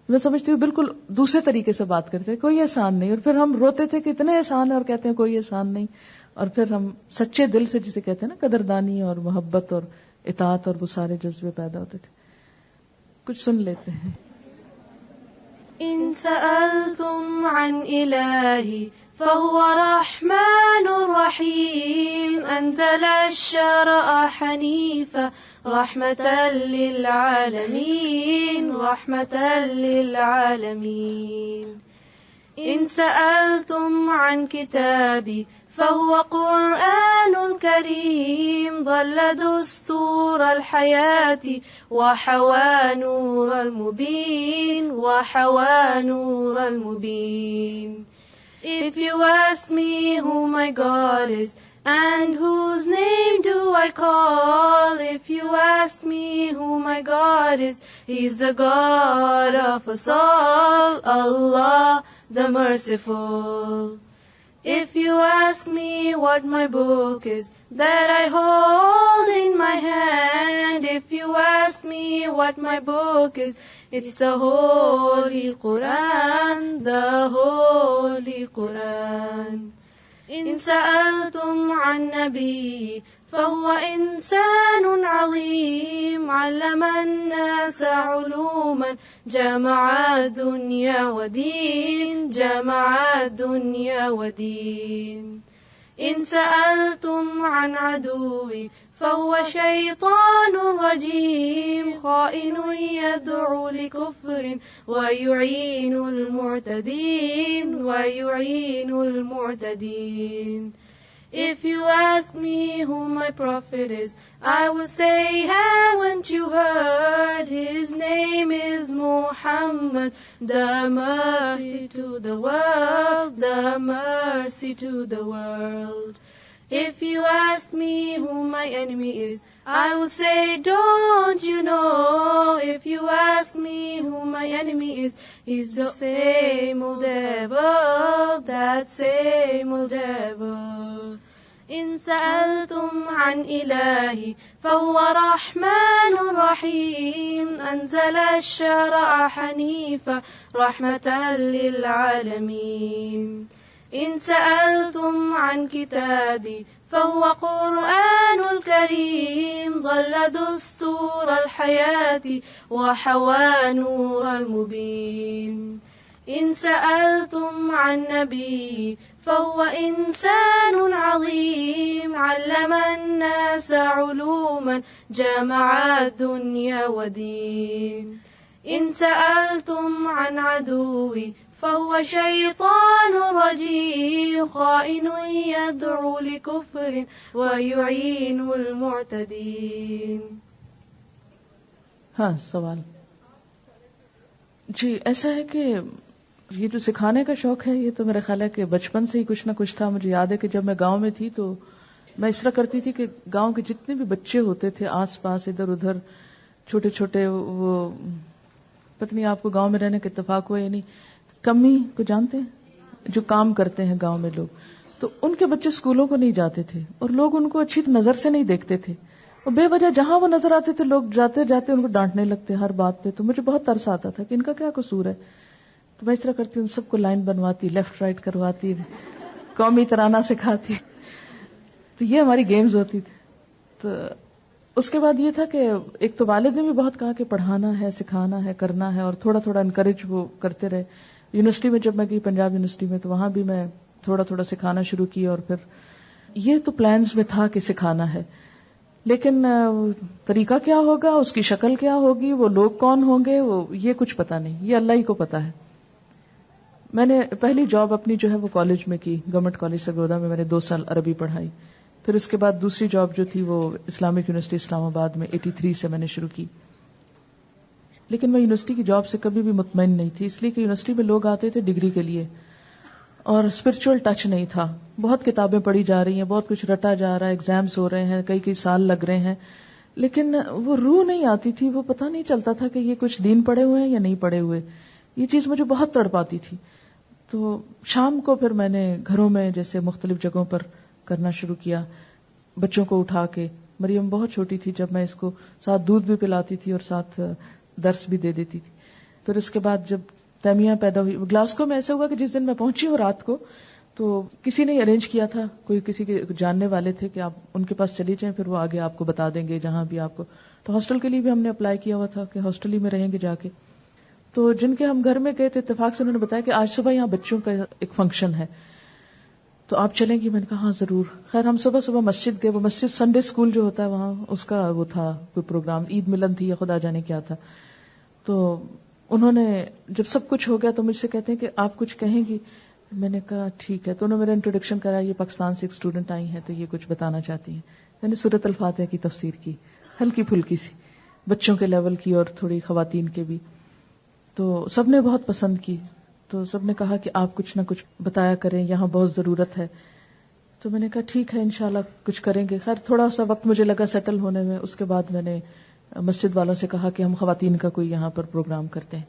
میں سمجھتی ہوں بالکل دوسرے طریقے سے بات کرتے ہیں، کوئی احسان نہیں. اور پھر ہم روتے تھے کہ اتنے احسان ہے اور کہتے ہیں کوئی احسان نہیں. اور پھر ہم سچے دل سے جسے کہتے ہیں نا قدردانی اور محبت اور اطاعت اور وہ سارے جذبے پیدا ہوتے تھے. کچھ سن لیتے ہیں. إن سألتم عن إلهي فهو رحمن رحيم أنزل الشرع حنيفا رحمة للعالمين رحمة للعالمين. إن سألتم عن كتابي فهو قرآن كريم ضل دستور الحياة وحوى نور المبين وحوى نور المبين. If you ask me who my God is and whose name do I call, if you ask me who my God is, He's the God of us all, Allah the Merciful. If you ask me what my book is that I hold in my hand, if you ask me what my book is, it's the Holy Quran, the Holy Quran. إن سألتم عن نبي فهو إنسان عظيم علم الناس علوما جمع الدنيا ودين جمع الدنيا ودين. إن سألتم عن عدوي فهو شيطان رجيم خائن يدعو لكفر ويعين المعتدين ويعين المعتدين. If you ask me who my prophet is, I will say, haven't you heard? His name is Muhammad, the mercy to the world, the mercy to the world. If you ask me who my enemy is, I will say, don't you know? If you ask me who my enemy is, he's the same old devil, that same old devil. إن سألتم عن إلهي فهو رحمن رحيم أنزل الشرع حنيفا رحمة للعالمين. إن سألتم عن كتابي فهو قرآن كريم ضل دستور الحياة وحوى نور المبين. إن سألتم عن نبي فهو إنسان عظيم علم الناس علوما جمع الدنيا ودين. إن سألتم عن عدوي فهو شيطان رجيم خائن يدعو لكفر ويعين المعتدين. ہاں سوال جی ایسا ہے کہ یہ جو سکھانے کا شوق ہے یہ تو میرا خیال ہے کہ بچپن سے ہی کچھ نہ کچھ تھا. مجھے یاد ہے کہ جب میں گاؤں میں تھی تو میں اس طرح کرتی تھی کہ گاؤں کے جتنے بھی بچے ہوتے تھے آس پاس ادھر ادھر چھوٹے چھوٹے، وہ پتہ نہیں آپ کو گاؤں میں رہنے کا اتفاق ہوا یا نہیں، کمی کو جانتے ہیں جو کام کرتے ہیں گاؤں میں لوگ، تو ان کے بچے اسکولوں کو نہیں جاتے تھے اور لوگ ان کو اچھی نظر سے نہیں دیکھتے تھے اور بے وجہ جہاں وہ نظر آتے تھے لوگ جاتے جاتے ان کو ڈانٹنے لگتے ہر بات پہ. تو مجھے بہت ترس آتا تھا کہ ان کا کیا قصور ہے. تو میں اس طرح کرتی ہوں، سب کو لائن بنواتی، لیفٹ رائٹ کرواتی، قومی ترانہ سکھاتی. تو یہ ہماری گیمز ہوتی تھی. تو اس کے بعد یہ تھا کہ ایک تو والد نے بھی بہت کہا کہ پڑھانا ہے, سکھانا ہے, کرنا ہے, اور تھوڑا تھوڑا انکریج وہ کرتے رہے. یونیورسٹی میں جب میں گئی, پنجاب یونیورسٹی میں, تو وہاں بھی میں تھوڑا تھوڑا سکھانا شروع کی, اور پھر یہ تو پلانز میں تھا کہ سکھانا ہے, لیکن طریقہ کیا ہوگا, اس کی شکل کیا ہوگی, وہ لوگ کون ہوں گے, وہ یہ کچھ پتا نہیں, یہ اللہ ہی کو پتا ہے. میں نے پہلی جاب اپنی جو ہے وہ کالج میں کی, گورنمنٹ کالج سرگودا میں. میں نے 2 سال عربی پڑھائی. پھر اس کے بعد دوسری جاب جو تھی وہ اسلامک یونیورسٹی اسلام آباد میں 83 سے میں نے شروع کی. لیکن میں یونیورسٹی کی جاب سے کبھی بھی مطمئن نہیں تھی, اس لیے کہ یونیورسٹی میں لوگ آتے تھے ڈگری کے لیے, اور اسپرچل ٹچ نہیں تھا. بہت کتابیں پڑھی جا رہی ہیں, بہت کچھ رٹا جا رہا ہے, ایگزامز ہو رہے ہیں, کئی سال لگ رہے ہیں, لیکن وہ روح نہیں آتی تھی. وہ پتہ نہیں چلتا تھا کہ یہ کچھ دین پڑھے ہوئے ہیں یا نہیں پڑھے ہوئے. یہ چیز مجھے بہت تڑپاتی تھی. تو شام کو پھر میں نے گھروں میں جیسے مختلف جگہوں پر کرنا شروع کیا, بچوں کو اٹھا کے. مریم بہت چھوٹی تھی جب میں اس کو ساتھ دودھ بھی پلاتی تھی اور ساتھ درس بھی دے دیتی تھی. پھر اس کے بعد جب تیمیہ پیدا ہوئی, گلاسکو میں ایسا ہوا کہ جس دن میں پہنچی ہوں رات کو, تو کسی نے ارینج کیا تھا, کوئی کسی کے جاننے والے تھے کہ آپ ان کے پاس چلی جائیں, پھر وہ آگے آپ کو بتا دیں گے جہاں بھی آپ کو. تو ہاسٹل کے لیے بھی ہم نے اپلائی کیا ہوا تھا کہ ہاسٹل ہی میں رہیں گے جا کے. تو جن کے ہم گھر میں گئے تھے, اتفاق سے انہوں نے بتایا کہ آج صبح یہاں بچوں کا ایک فنکشن ہے, تو آپ چلیں گی؟ میں نے کہا ہاں ضرور. خیر ہم صبح صبح مسجد گئے. وہ مسجد سنڈے اسکول جو ہوتا ہے وہاں, اس کا وہ تھا کوئی پروگرام, عید ملن تھی یا خدا جانے کیا تھا. تو انہوں نے جب سب کچھ ہو گیا تو مجھ سے کہتے ہیں کہ آپ کچھ کہیں گی؟ میں نے کہا ٹھیک ہے. تو انہوں نے میرا انٹروڈکشن کرا, یہ پاکستان سے ایک اسٹوڈنٹ آئی ہیں تو یہ کچھ بتانا چاہتی ہیں. میں نے سورۃ الفاتحہ کی تفسیر کی, ہلکی پھلکی سی, بچوں کے لیول کی اور تھوڑی خواتین کے بھی. تو سب نے بہت پسند کی. تو سب نے کہا کہ آپ کچھ نہ کچھ بتایا کریں, یہاں بہت ضرورت ہے. تو میں نے کہا ٹھیک ہے انشاءاللہ کچھ کریں گے. خیر تھوڑا سا وقت مجھے لگا سیٹل ہونے میں. اس کے بعد میں نے مسجد والوں سے کہا کہ ہم خواتین کا کوئی یہاں پر پروگرام کرتے ہیں.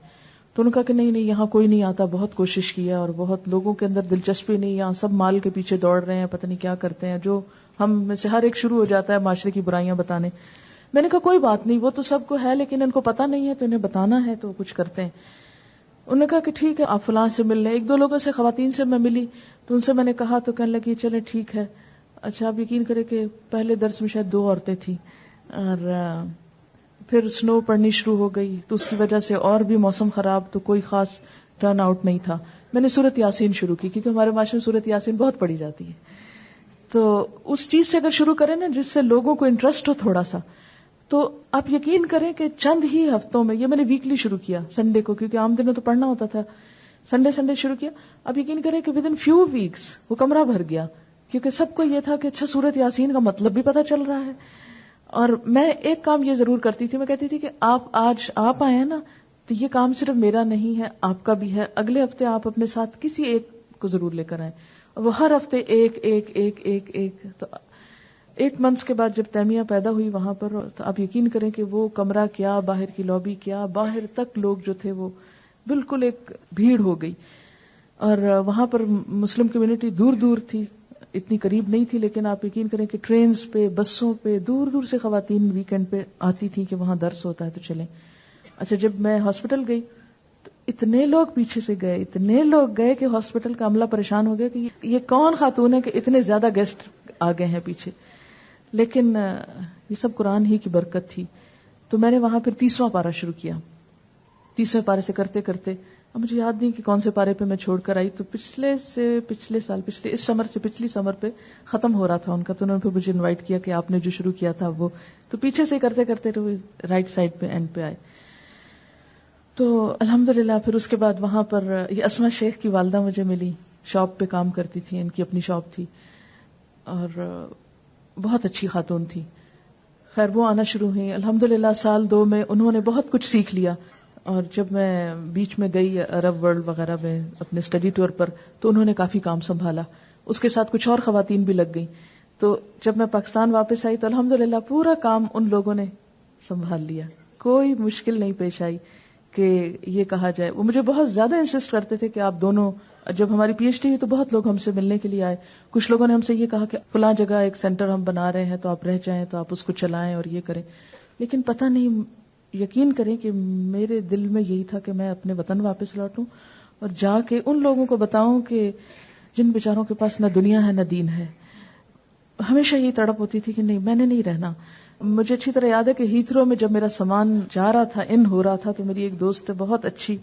تو انہوں نے کہا کہ نہیں یہاں کوئی نہیں آتا, بہت کوشش کی ہے اور بہت لوگوں کے اندر دلچسپی نہیں, یہاں سب مال کے پیچھے دوڑ رہے ہیں, پتہ نہیں کیا کرتے ہیں, جو ہم میں سے ہر ایک شروع ہو جاتا ہے معاشرے کی برائیاں بتانے. میں نے کہا کوئی بات نہیں, وہ تو سب کو ہے لیکن ان کو پتہ نہیں ہے, تو انہیں بتانا ہے تو کچھ کرتے ہیں. انہوں نے کہا کہ ٹھیک ہے آپ فلاں سے مل لیں. 1-2 لوگوں سے, خواتین سے میں ملی, تو ان سے میں نے کہا تو کہنے لگی چلے ٹھیک ہے. اچھا آپ یقین کریں کہ پہلے درس میں شاید 2 عورتیں تھیں, اور پھر سنو پڑنی شروع ہو گئی, تو اس کی وجہ سے اور بھی موسم خراب, تو کوئی خاص ٹرن آؤٹ نہیں تھا. میں نے سورۃ یاسین شروع کی, کیونکہ ہمارے معاشرے میں سورۃ یاسین بہت پڑھی جاتی ہے. تو اس چیز سے اگر شروع کریں نا جس سے لوگوں کو انٹرسٹ ہو تھوڑا سا, تو آپ یقین کریں کہ چند ہی ہفتوں میں, یہ میں نے ویکلی شروع کیا سنڈے کو, کیونکہ عام دنوں تو پڑھنا ہوتا تھا, سنڈے شروع کیا. اب یقین کریں کہ ودن فیو ویکس وہ کمرہ بھر گیا, کیونکہ سب کو یہ تھا کہ اچھا سورۃ یاسین کا مطلب بھی پتہ چل رہا ہے. اور میں ایک کام یہ ضرور کرتی تھی, میں کہتی تھی کہ آج آپ آئے ہیں نا, تو یہ کام صرف میرا نہیں ہے, آپ کا بھی ہے. اگلے ہفتے آپ اپنے ساتھ کسی ایک کو ضرور لے کر آئیں, اور وہ ہر ہفتے ایک. تو 8 months کے بعد جب تیمیہ پیدا ہوئی وہاں پر, تو آپ یقین کریں کہ وہ کمرہ کیا, باہر کی لابی کیا, باہر تک لوگ جو تھے وہ بالکل ایک بھیڑ ہو گئی. اور وہاں پر مسلم کمیونٹی دور دور تھی, اتنی قریب نہیں تھی, لیکن آپ یقین کریں کہ ٹرینز پہ, بسوں پہ دور دور سے خواتین ویکینڈ پہ آتی تھیں کہ وہاں درس ہوتا ہے تو چلیں. اچھا جب میں ہاسپٹل گئی تو اتنے لوگ پیچھے سے گئے, اتنے لوگ گئے کہ ہاسپٹل کا عملہ پریشان ہو گیا کہ یہ کون خاتون ہے کہ اتنے زیادہ گیسٹ آ گئے ہیں پیچھے. لیکن یہ سب قرآن ہی کی برکت تھی. تو میں نے وہاں پھر 30واں پارہ شروع کیا. 30ویں پارے سے کرتے کرتے, اب مجھے یاد نہیں کہ کون سے پارے پہ میں چھوڑ کر آئی, تو پچھلے سال اس سمر سے پچھلی سمر پہ ختم ہو رہا تھا ان کا. تو انہوں نے پھر مجھے انوائٹ کیا کہ آپ نے جو شروع کیا تھا وہ, تو پیچھے سے کرتے کرتے رائٹ سائڈ پہ اینڈ پہ آئے. تو الحمدللہ پھر اس کے بعد وہاں پر یہ اسما شیخ کی والدہ مجھے ملی, شاپ پہ کام کرتی تھی, ان کی اپنی شاپ تھی اور بہت اچھی خاتون تھی. خیر وہ آنا شروع ہوئی. الحمدللہ 1-2 میں انہوں نے بہت کچھ سیکھ لیا. اور جب میں بیچ میں گئی عرب ورلڈ وغیرہ میں اپنے اسٹڈی ٹور پر, تو انہوں نے کافی کام سنبھالا. اس کے ساتھ کچھ اور خواتین بھی لگ گئیں. تو جب میں پاکستان واپس آئی تو الحمدللہ پورا کام ان لوگوں نے سنبھال لیا, کوئی مشکل نہیں پیش آئی کہ یہ کہا جائے. وہ مجھے بہت زیادہ انسسٹ کرتے تھے کہ آپ دونوں, جب ہماری پی ایچ ڈی ہوئی تو بہت لوگ ہم سے ملنے کے لیے آئے. کچھ لوگوں نے ہم سے یہ کہا کہ فلاں جگہ ایک سینٹر ہم بنا رہے ہیں تو آپ رہ جائیں, تو آپ اس کو چلائیں اور یہ کریں. لیکن پتہ نہیں, یقین کریں کہ میرے دل میں یہی تھا کہ میں اپنے وطن واپس لوٹوں اور جا کے ان لوگوں کو بتاؤں کہ جن بیچاروں کے پاس نہ دنیا ہے نہ دین ہے. ہمیشہ یہ تڑپ ہوتی تھی کہ نہیں میں نے نہیں رہنا. مجھے اچھی طرح یاد ہے کہ ہیتھرو میں جب میرا سامان جا رہا تھا ان ہو رہا تھا تو میری ایک دوست ہے بہت اچھی,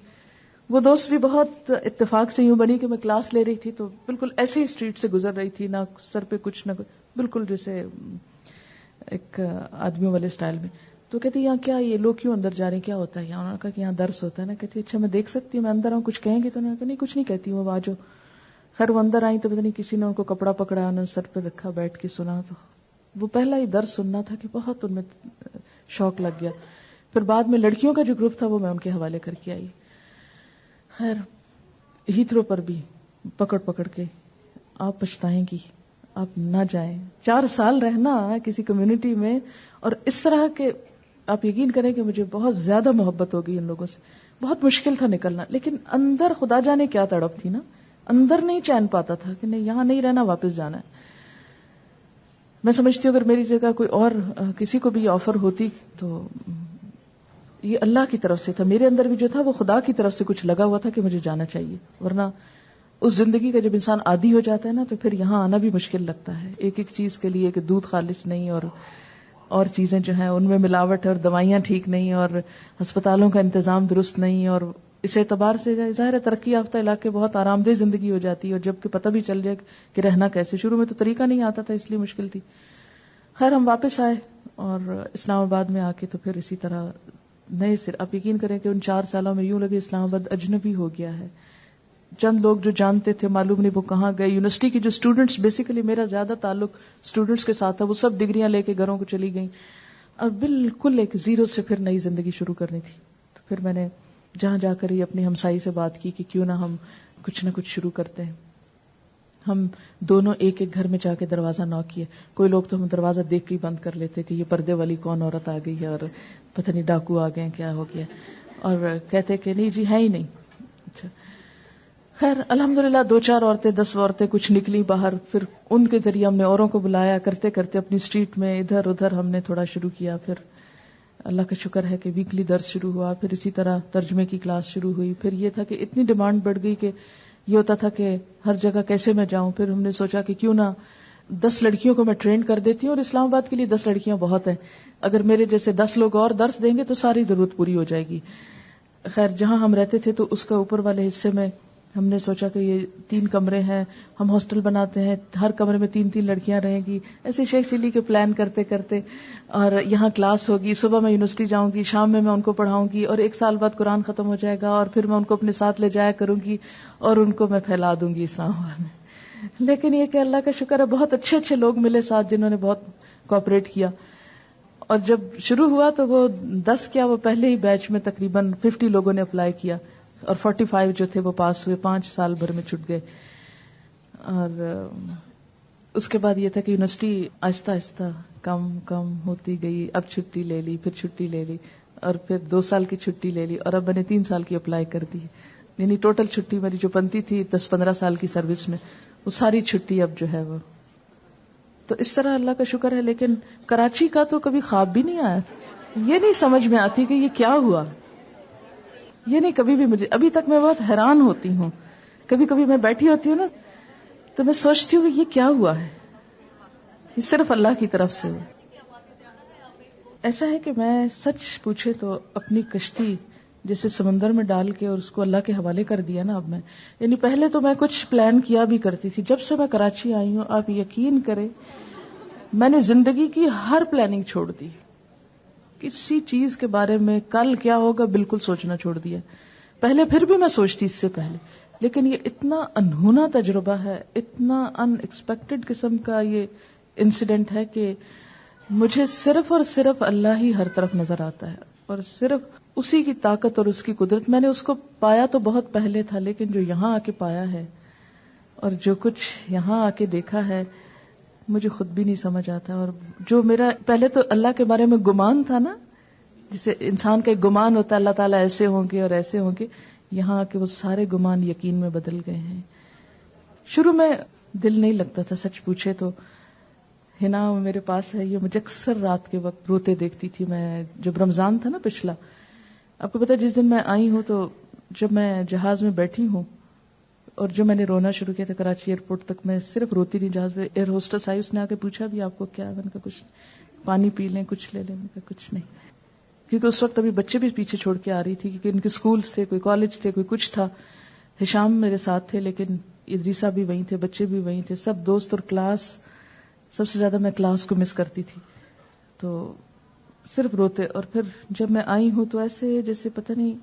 وہ دوست بھی بہت اتفاق سے یوں بنی کہ میں کلاس لے رہی تھی تو بالکل ایسی اسٹریٹ سے گزر رہی تھی, نہ سر پہ کچھ نہ بالکل جیسے ایک آدمیوں والے سٹائل میں. تو کہتی یہاں کیا یہ لوگ کیوں اندر جا رہے ہیں, کیا ہوتا ہے یہاں؟ انہوں نے کہا کہ یہاں درس ہوتا ہے نا. کہتی اچھا میں دیکھ سکتی ہوں, میں اندر آؤں, کچھ کہیں گے؟ تو انہوں نے کہا نہیں کچھ نہیں کہتی ہوں, وہ آجو. خیر وہ اندر آئی تو پتہ نہیں کسی نے ان کو کپڑا پکڑا, انہوں نے سر پہ رکھا, بیٹھ کے سنا. تو وہ پہلا ہی درس سننا تھا کہ بہت ان میں شوق لگ گیا. پھر بعد میں لڑکیوں کا جو گروپ تھا وہ میں ان کے حوالے کر کے آئی. خیر ہیتھرو پر بھی پکڑ پکڑ کے آپ پچھتائیں گی, آپ نہ جائیں. 4 سال رہنا کسی کمیونٹی میں, اور اس طرح کے آپ یقین کریں کہ مجھے بہت زیادہ محبت ہو گئی ان لوگوں سے. بہت مشکل تھا نکلنا, لیکن اندر خدا جانے کیا تڑپ تھی نا, اندر نہیں چین پاتا تھا کہ نہیں یہاں نہیں رہنا, واپس جانا ہے. میں سمجھتی ہوں اگر میری جگہ کوئی اور کسی کو بھی یہ آفر ہوتی تو یہ اللہ کی طرف سے تھا. میرے اندر بھی جو تھا وہ خدا کی طرف سے کچھ لگا ہوا تھا کہ مجھے جانا چاہیے, ورنہ اس زندگی کا جب انسان عادی ہو جاتا ہے نا تو پھر یہاں آنا بھی مشکل لگتا ہے. ایک ایک چیز کے لیے کہ دودھ خالص نہیں, اور چیزیں جو ہیں ان میں ملاوٹ ہے, اور دوائیاں ٹھیک نہیں, اور ہسپتالوں کا انتظام درست نہیں, اور اس اعتبار سے ظاہر ہے ترقی یافتہ علاقے بہت آرام دہ زندگی ہو جاتی ہے, اور جب کہ پتہ بھی چل جائے کہ رہنا کیسے. شروع میں تو طریقہ نہیں آتا تھا اس لیے مشکل تھی. خیر ہم واپس آئے اور اسلام آباد میں آ کے تو پھر اسی طرح نئے سے آپ یقین کریں کہ ان 4 سالوں میں یوں لگے اسلام آباد اجنبی ہو گیا ہے. چند لوگ جو جانتے تھے معلوم نہیں وہ کہاں گئے. یونیورسٹی کی جو اسٹوڈنٹس, بیسیکلی میرا زیادہ تعلق اسٹوڈنٹس کے ساتھ تھا, وہ سب ڈگریاں لے کے گھروں کو چلی گئیں. اب بالکل ایک زیرو سے پھر نئی زندگی شروع کرنی تھی. تو پھر میں نے جہاں جا کر ہی اپنی ہمسائی سے بات کی کہ کیوں نہ ہم کچھ نہ کچھ شروع کرتے ہیں. ہم دونوں ایک ایک گھر میں جا کے دروازہ نوک کیے. کوئی لوگ تو ہم دروازہ دیکھ کے ہی بند کر لیتے کہ یہ پردے والی کون عورت آ گئی ہے, اور پتہ نہیں ڈاکو آ گئے کیا ہو گیا, اور کہتے کہ نہیں جی ہے ہی نہیں. اچھا خیر الحمدللہ 2-4 عورتیں 10 عورتیں کچھ نکلی باہر. پھر ان کے ذریعے ہم نے اوروں کو بلایا, کرتے کرتے اپنی اسٹریٹ میں ادھر ادھر ہم نے تھوڑا شروع کیا. پھر اللہ کا شکر ہے کہ ویکلی درس شروع ہوا, پھر اسی طرح ترجمے کی کلاس شروع ہوئی. پھر یہ تھا کہ اتنی ڈیمانڈ بڑھ گئی کہ یہ ہوتا تھا کہ ہر جگہ کیسے میں جاؤں. پھر ہم نے سوچا کہ کیوں نہ 10 لڑکیوں کو میں ٹرین کر دیتی ہوں, اور اسلام آباد کے لیے 10 لڑکیاں بہت ہیں. اگر میرے جیسے 10 لوگ اور درس دیں گے تو ساری ضرورت پوری ہو جائے گی. خیر جہاں ہم رہتے تھے تو اس کا اوپر والے حصے میں ہم نے سوچا کہ یہ 3 کمرے ہیں, ہم ہاسٹل بناتے ہیں, ہر کمرے میں 3 لڑکیاں رہیں گی. ایسے شیخ چلی کے پلان کرتے کرتے, اور یہاں کلاس ہوگی, صبح میں یونیورسٹی جاؤں گی, شام میں ان کو پڑھاؤں گی, اور 1 سال بعد قرآن ختم ہو جائے گا, اور پھر میں ان کو اپنے ساتھ لے جایا کروں گی, اور ان کو میں پھیلا دوں گی اسلام آباد میں. لیکن یہ کہ اللہ کا شکر ہے بہت اچھے اچھے لوگ ملے ساتھ جنہوں نے بہت کوآپریٹ کیا. اور جب شروع ہوا تو وہ 10 کیا وہ پہلے ہی بیچ میں تقریباً 50 لوگوں نے اپلائی کیا, اور 45 جو تھے وہ پاس ہوئے. 5 سال بھر میں چھٹ گئے. اور اس کے بعد یہ تھا کہ یونیورسٹی آہستہ آہستہ کم ہوتی گئی. اب چھٹی لے لی, پھر چھٹی لے لی, اور پھر 2 سال کی چھٹی لے لی, اور اب میں نے 3 سال کی اپلائی کر دی. یعنی ٹوٹل چھٹی میری جو بنتی تھی 10-15 سال کی سروس میں, وہ ساری چھٹی اب جو ہے وہ. تو اس طرح اللہ کا شکر ہے. لیکن کراچی کا تو کبھی خواب بھی نہیں آیا تھا. یہ نہیں سمجھ میں آتی کہ یہ کیا ہوا, یہ نہیں کبھی بھی مجھے ابھی تک. میں بہت حیران ہوتی ہوں, کبھی کبھی میں بیٹھی ہوتی ہوں نا تو میں سوچتی ہوں کہ یہ کیا ہوا ہے, یہ صرف اللہ کی طرف سے. ایسا ہے کہ میں سچ پوچھے تو اپنی کشتی جیسے سمندر میں ڈال کے اور اس کو اللہ کے حوالے کر دیا نا اب میں. یعنی پہلے تو میں کچھ پلان کیا بھی کرتی تھی. جب سے میں کراچی آئی ہوں آپ یقین کریں میں نے زندگی کی ہر پلاننگ چھوڑ دی. کسی چیز کے بارے میں کل کیا ہوگا بالکل سوچنا چھوڑ دیا. پہلے پھر بھی میں سوچتی اس سے پہلے, لیکن یہ اتنا انہونا تجربہ ہے, اتنا ان ایکسپیکٹڈ قسم کا یہ انسیڈنٹ ہے کہ مجھے صرف اور صرف اللہ ہی ہر طرف نظر آتا ہے, اور صرف اسی کی طاقت اور اس کی قدرت. میں نے اس کو پایا تو بہت پہلے تھا, لیکن جو یہاں آ کے پایا ہے اور جو کچھ یہاں آ کے دیکھا ہے مجھے خود بھی نہیں سمجھ آتا. اور جو میرا پہلے تو اللہ کے بارے میں گمان تھا نا, جسے انسان کا ایک گمان ہوتا ہے اللہ تعالیٰ ایسے ہوں گے اور ایسے ہوں گے, یہاں آ کے وہ سارے گمان یقین میں بدل گئے ہیں. شروع میں دل نہیں لگتا تھا سچ پوچھے تو. ہنا میرے پاس ہے, یہ مجھے اکثر رات کے وقت روتے دیکھتی تھی. میں جب رمضان تھا نا پچھلا, آپ کو پتا جس دن میں آئی ہوں تو جب میں جہاز میں بیٹھی ہوں اور جو میں نے رونا شروع کیا تھا کراچی ایئرپورٹ تک، میں صرف روتی نہیں. جہاز پہ ایئر ہوسٹس آئی، اس نے آ کے پوچھا بھی آپ کو کیا ہے؟ میں نے کہا کچھ پانی پی لیں، کچھ لے لیں. میں نے کہا کچھ نہیں، کیونکہ اس وقت ابھی بچے بھی پیچھے چھوڑ کے آ رہی تھی، کیونکہ ان کے سکولز تھے، کوئی کالج تھے، کوئی کچھ تھا. ہشام میرے ساتھ تھے لیکن ادریسہ بھی وہیں تھے، بچے بھی وہیں تھے، سب دوست اور کلاس. سب سے زیادہ میں کلاس کو مس کرتی تھی، تو صرف روتے. اور پھر جب میں آئی ہوں تو ایسے جیسے پتہ نہیں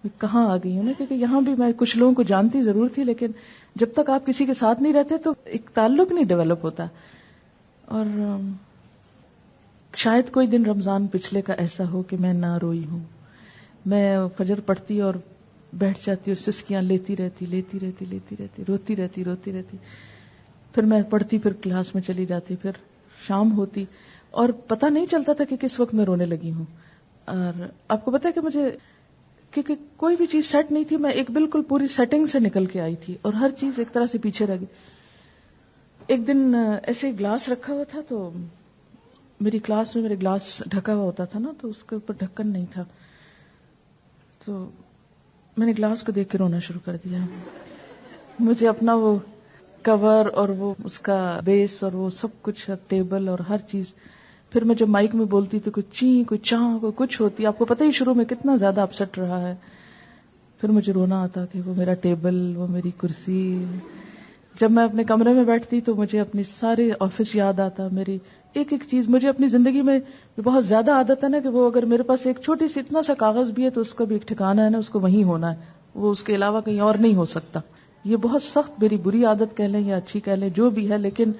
میں کہاں آ گئی ہوں نا، کیونکہ یہاں بھی میں کچھ لوگوں کو جانتی ضرور تھی، لیکن جب تک آپ کسی کے ساتھ نہیں رہتے تو ایک تعلق نہیں ڈیولپ ہوتا. اور شاید کوئی دن رمضان پچھلے کا ایسا ہو کہ میں نہ روئی ہوں. میں فجر پڑھتی اور بیٹھ جاتی اور سسکیاں لیتی رہتی، روتی رہتی. پھر میں پڑھتی، پھر کلاس میں چلی جاتی، پھر شام ہوتی اور پتہ نہیں چلتا تھا کہ کس وقت میں رونے لگی ہوں. اور آپ کو پتا ہے کہ مجھے کیونکہ کوئی بھی چیز سیٹ نہیں تھی، میں ایک بالکل پوری سیٹنگ سے نکل کے آئی تھی اور ہر چیز ایک طرح سے پیچھے رہ گئی. ایک دن ایسے گلاس رکھا ہوا تھا، تو میری کلاس میں میرے گلاس ڈھکا ہوا ہوتا تھا نا، تو اس کے اوپر ڈھکن نہیں تھا، تو میں نے گلاس کو دیکھ کے رونا شروع کر دیا. مجھے اپنا وہ کور اور وہ اس کا بیس اور وہ سب کچھ، ٹیبل اور ہر چیز. پھر میں جب مائک میں بولتی تو کوئی چین، کوئی چاں، کوئی کچھ ہوتی. آپ کو پتہ ہی شروع میں کتنا زیادہ اپسٹ رہا ہے. پھر مجھے رونا آتا کہ وہ میرا ٹیبل، وہ میری کرسی. جب میں اپنے کمرے میں بیٹھتی تو مجھے اپنی سارے آفس یاد آتا، میری ایک ایک چیز. مجھے اپنی زندگی میں بہت زیادہ عادت ہے نا کہ وہ اگر میرے پاس ایک چھوٹی سی اتنا سا کاغذ بھی ہے تو اس کا بھی ایک ٹھکانہ ہے نا، اس کو وہیں ہونا ہے، وہ اس کے علاوہ کہیں اور نہیں ہو سکتا. یہ بہت سخت میری بری عادت کہہ لیں یا اچھی کہہ لیں، جو بھی ہے، لیکن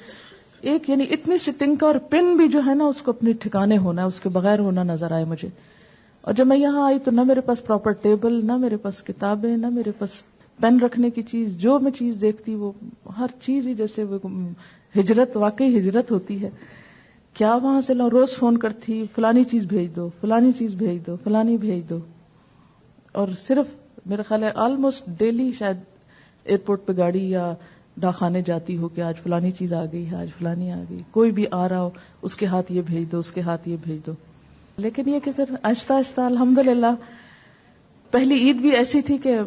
ایک یعنی اتنی سی تنکا اور پن بھی جو ہے نا اس کو اپنے ٹھکانے ہونا ہے، اس کے بغیر ہونا نظر آئے مجھے. اور جب میں یہاں آئی تو نہ میرے پاس پراپر ٹیبل، نہ میرے پاس کتابیں، نہ میرے پاس پین رکھنے کی چیز. جو میں چیز دیکھتی وہ ہر چیز ہی جیسے وہ ہجرت، واقعی ہجرت ہوتی ہے. کیا وہاں سے روز فون کرتی، فلانی چیز بھیج دو، فلانی چیز بھیج دو، فلانی بھیج دو. اور صرف میرا خیال ہے آلموسٹ ڈیلی شاید ایئرپورٹ پہ گاڑی یا ڈاکخانے جاتی ہو کہ آج فلانی چیز آ گئی ہے، آج فلانی آ گئی. کوئی بھی آ رہا ہو اس کے ہاتھ یہ بھیج دو، اس کے ہاتھ یہ بھیج دو. لیکن یہ کہ پھر آہستہ آہستہ الحمدللہ پہلی عید بھی ایسی تھی کہ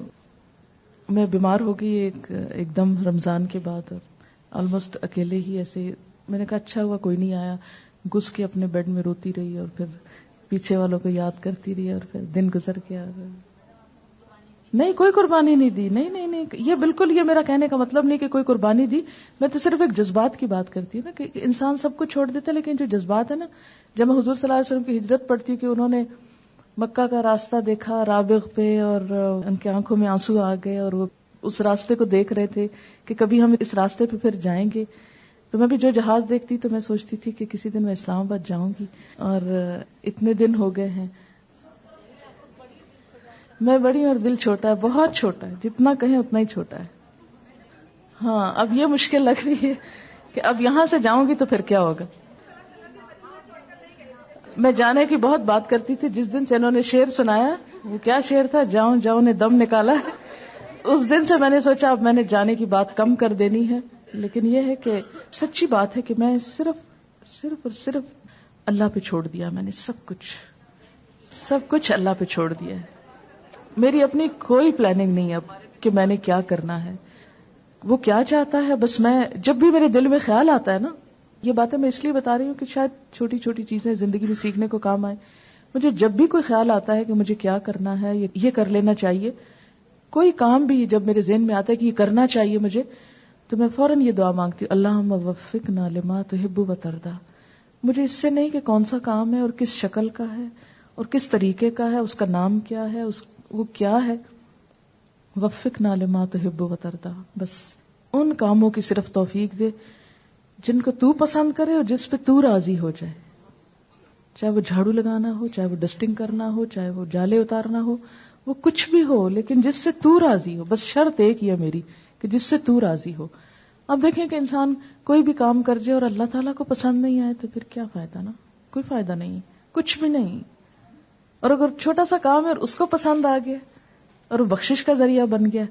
میں بیمار ہو گئی ایک دم رمضان کے بعد، اور آلموسٹ اکیلے ہی ایسے. میں نے کہا اچھا ہوا کوئی نہیں آیا. گھس کے اپنے بیڈ میں روتی رہی اور پھر پیچھے والوں کو یاد کرتی رہی اور پھر دن گزر گیا. نہیں، کوئی قربانی نہیں دی. نہیں، یہ بالکل، یہ میرا کہنے کا مطلب نہیں کہ کوئی قربانی دی. میں تو صرف ایک جذبات کی بات کرتی ہوں نا کہ انسان سب کچھ چھوڑ دیتا ہے، لیکن جو جذبات ہے نا، جب میں حضور صلی اللہ علیہ وسلم کی ہجرت پڑھتی ہوں کہ انہوں نے مکہ کا راستہ دیکھا رابغ پہ اور ان کی آنکھوں میں آنسو آ گئے اور وہ اس راستے کو دیکھ رہے تھے کہ کبھی ہم اس راستے پہ پھر جائیں گے. تو میں بھی جو جہاز دیکھتی تو میں سوچتی تھی کہ کسی دن میں اسلام آباد جاؤں گی. اور اتنے دن ہو گئے ہیں. میں بڑی اور دل چھوٹا ہے، بہت چھوٹا ہے، جتنا کہیں اتنا ہی چھوٹا ہے. ہاں، اب یہ مشکل لگ رہی ہے کہ اب یہاں سے جاؤں گی تو پھر کیا ہوگا. میں جانے کی بہت بات کرتی تھی. جس دن سے انہوں نے شعر سنایا، وہ کیا شعر تھا، جاؤں جاؤں نے دم نکالا، اس دن سے میں نے سوچا اب میں نے جانے کی بات کم کر دینی ہے. لیکن یہ ہے کہ سچی بات ہے کہ میں صرف اللہ پہ چھوڑ دیا. میں نے سب کچھ اللہ پہ چھوڑ دیا ہے. میری اپنی کوئی پلاننگ نہیں اب کہ میں نے کیا کرنا ہے. وہ کیا چاہتا ہے بس میں، جب بھی میرے دل میں خیال آتا ہے نا، یہ باتیں میں اس لیے بتا رہی ہوں کہ شاید چھوٹی چھوٹی چیزیں زندگی میں سیکھنے کو کام آئے. مجھے جب بھی کوئی خیال آتا ہے کہ مجھے کیا کرنا ہے، یہ کر لینا چاہیے، کوئی کام بھی جب میرے ذہن میں آتا ہے کہ یہ کرنا چاہیے مجھے، تو میں فوراً یہ دعا مانگتی ہوں، اللہم وفقنا لما تحب وترضی. مجھے اس سے نہیں کہ کون سا کام ہے اور کس شکل کا ہے اور کس طریقے کا ہے، اس کا نام کیا ہے، وہ کیا ہے. وفقنا لما تحب وترضی. بس ان کاموں کی صرف توفیق دے جن کو تو پسند کرے اور جس پہ تو راضی ہو جائے. چاہے وہ جھاڑو لگانا ہو، چاہے وہ ڈسٹنگ کرنا ہو، چاہے وہ جالے اتارنا ہو، وہ کچھ بھی ہو، لیکن جس سے تو راضی ہو. بس شرط ایک ہی ہے میری کہ جس سے تو راضی ہو. اب دیکھیں کہ انسان کوئی بھی کام کر جائے اور اللہ تعالیٰ کو پسند نہیں آئے تو پھر کیا فائدہ نا، کوئی فائدہ نہیں، کچھ بھی نہیں. اور اگر چھوٹا سا کام ہے اور اس کو پسند آ گیا اور وہ بخشش کا ذریعہ بن گیا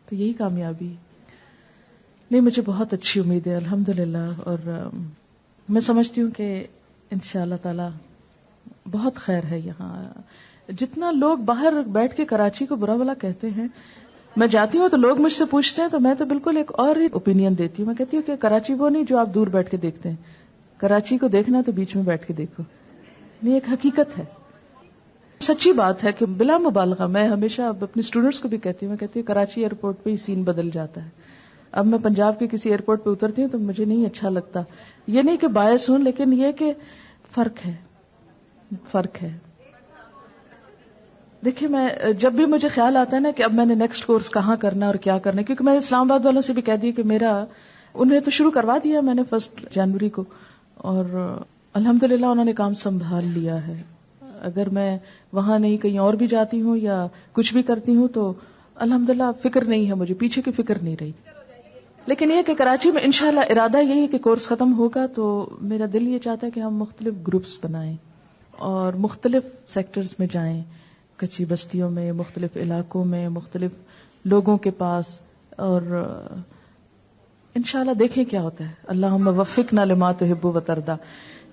تو یہی کامیابی ہے. نہیں، مجھے بہت اچھی امید ہے الحمدللہ. اور میں سمجھتی ہوں کہ انشاءاللہ تعالی بہت خیر ہے یہاں. جتنا لوگ باہر بیٹھ کے کراچی کو برا بھلا کہتے ہیں، میں جاتی ہوں تو لوگ مجھ سے پوچھتے ہیں تو میں تو بالکل ایک اور ہی اوپینین دیتی ہوں. میں کہتی ہوں کہ کراچی وہ نہیں جو آپ دور بیٹھ کے دیکھتے ہیں. کراچی کو دیکھنا تو بیچ میں بیٹھ کے دیکھو. یہ ایک حقیقت ہے, سچی بات ہے کہ بلا مبالغہ میں ہمیشہ اپنے اسٹوڈنٹس کو بھی کہتی ہوں کراچی ایئرپورٹ پہ ہی سین بدل جاتا ہے. اب میں پنجاب کے کسی ایئرپورٹ پہ اترتی ہوں تو مجھے نہیں اچھا لگتا. یہ نہیں کہ باعث ہوں, لیکن یہ کہ فرق ہے. دیکھیے میں جب بھی مجھے خیال آتا ہے نا کہ اب میں نے نیکسٹ کورس کہاں کرنا اور کیا کرنا, کیونکہ میں اسلام آباد والوں سے بھی کہہ دی کہ انہیں تو شروع کروا دیا میں نے 1 جنوری کو, اور الحمدللہ انہوں نے کام سنبھال لیا ہے. اگر میں وہاں نہیں کہیں اور بھی جاتی ہوں یا کچھ بھی کرتی ہوں تو الحمدللہ فکر نہیں ہے, مجھے پیچھے کی فکر نہیں رہی. لیکن یہ کہ کراچی میں انشاءاللہ ارادہ یہی ہے کہ کورس ختم ہوگا تو میرا دل یہ چاہتا ہے کہ ہم مختلف گروپس بنائیں اور مختلف سیکٹرز میں جائیں, کچی بستیوں میں, مختلف علاقوں میں, مختلف لوگوں کے پاس, اور انشاءاللہ دیکھیں کیا ہوتا ہے. اللہم وفقنا لما تحب و ترضی.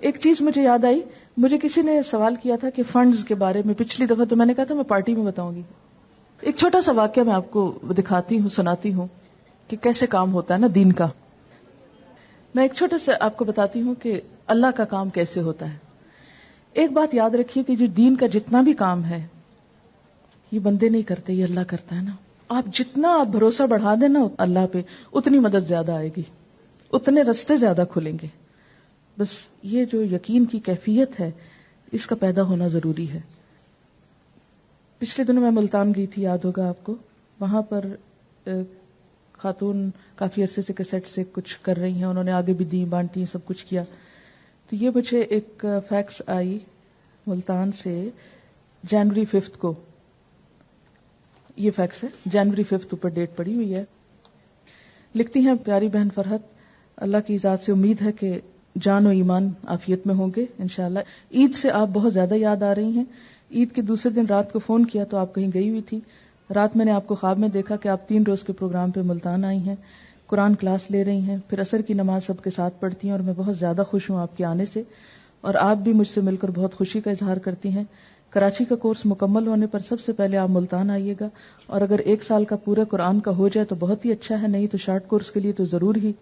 ایک چیز مجھے یاد آئی, مجھے کسی نے سوال کیا تھا کہ فنڈز کے بارے میں پچھلی دفعہ, تو میں نے کہا تھا میں پارٹی میں بتاؤں گی. ایک چھوٹا سا واقعہ میں آپ کو دکھاتی ہوں, سناتی ہوں کہ کیسے کام ہوتا ہے نا دین کا. میں ایک چھوٹا سا آپ کو بتاتی ہوں کہ اللہ کا کام کیسے ہوتا ہے. ایک بات یاد رکھیے کہ جو دین کا جتنا بھی کام ہے یہ بندے نہیں کرتے, یہ اللہ کرتا ہے نا. آپ جتنا بھروسہ بڑھا دیں نا اللہ پہ, اتنی مدد زیادہ آئے گی, اتنے رستے زیادہ کھلیں گے. بس یہ جو یقین کی کیفیت ہے اس کا پیدا ہونا ضروری ہے. پچھلے دنوں میں ملتان گئی تھی, یاد ہوگا آپ کو. وہاں پر خاتون کافی عرصے سے کیسٹ سے کچھ کر رہی ہیں, انہوں نے آگے بھی دی, بانٹی, سب کچھ کیا. تو یہ مجھے ایک فیکس آئی ملتان سے جنوری 5 کو. یہ فیکس ہے, جنوری 5 اوپر ڈیٹ پڑی ہوئی ہے. لکھتی ہیں پیاری بہن فرحت, اللہ کی ذات سے امید ہے کہ جان و ایمان عافیت میں ہوں گے انشاءاللہ. عید سے آپ بہت زیادہ یاد آ رہی ہیں. عید کے دوسرے دن رات کو فون کیا تو آپ کہیں گئی ہوئی تھی. رات میں نے آپ کو خواب میں دیکھا کہ آپ 3 روز کے پروگرام پہ ملتان آئی ہیں, قرآن کلاس لے رہی ہیں, پھر عصر کی نماز سب کے ساتھ پڑھتی ہیں, اور میں بہت زیادہ خوش ہوں آپ کے آنے سے, اور آپ بھی مجھ سے مل کر بہت خوشی کا اظہار کرتی ہیں. کراچی کا کورس مکمل ہونے پر سب سے پہلے آپ ملتان آئیے گا, اور اگر 1 سال کا پورا قرآن کا ہو جائے تو بہت ہی اچھا ہے, نہیں تو شارٹ کورس کے لیے تو ضرور ہی.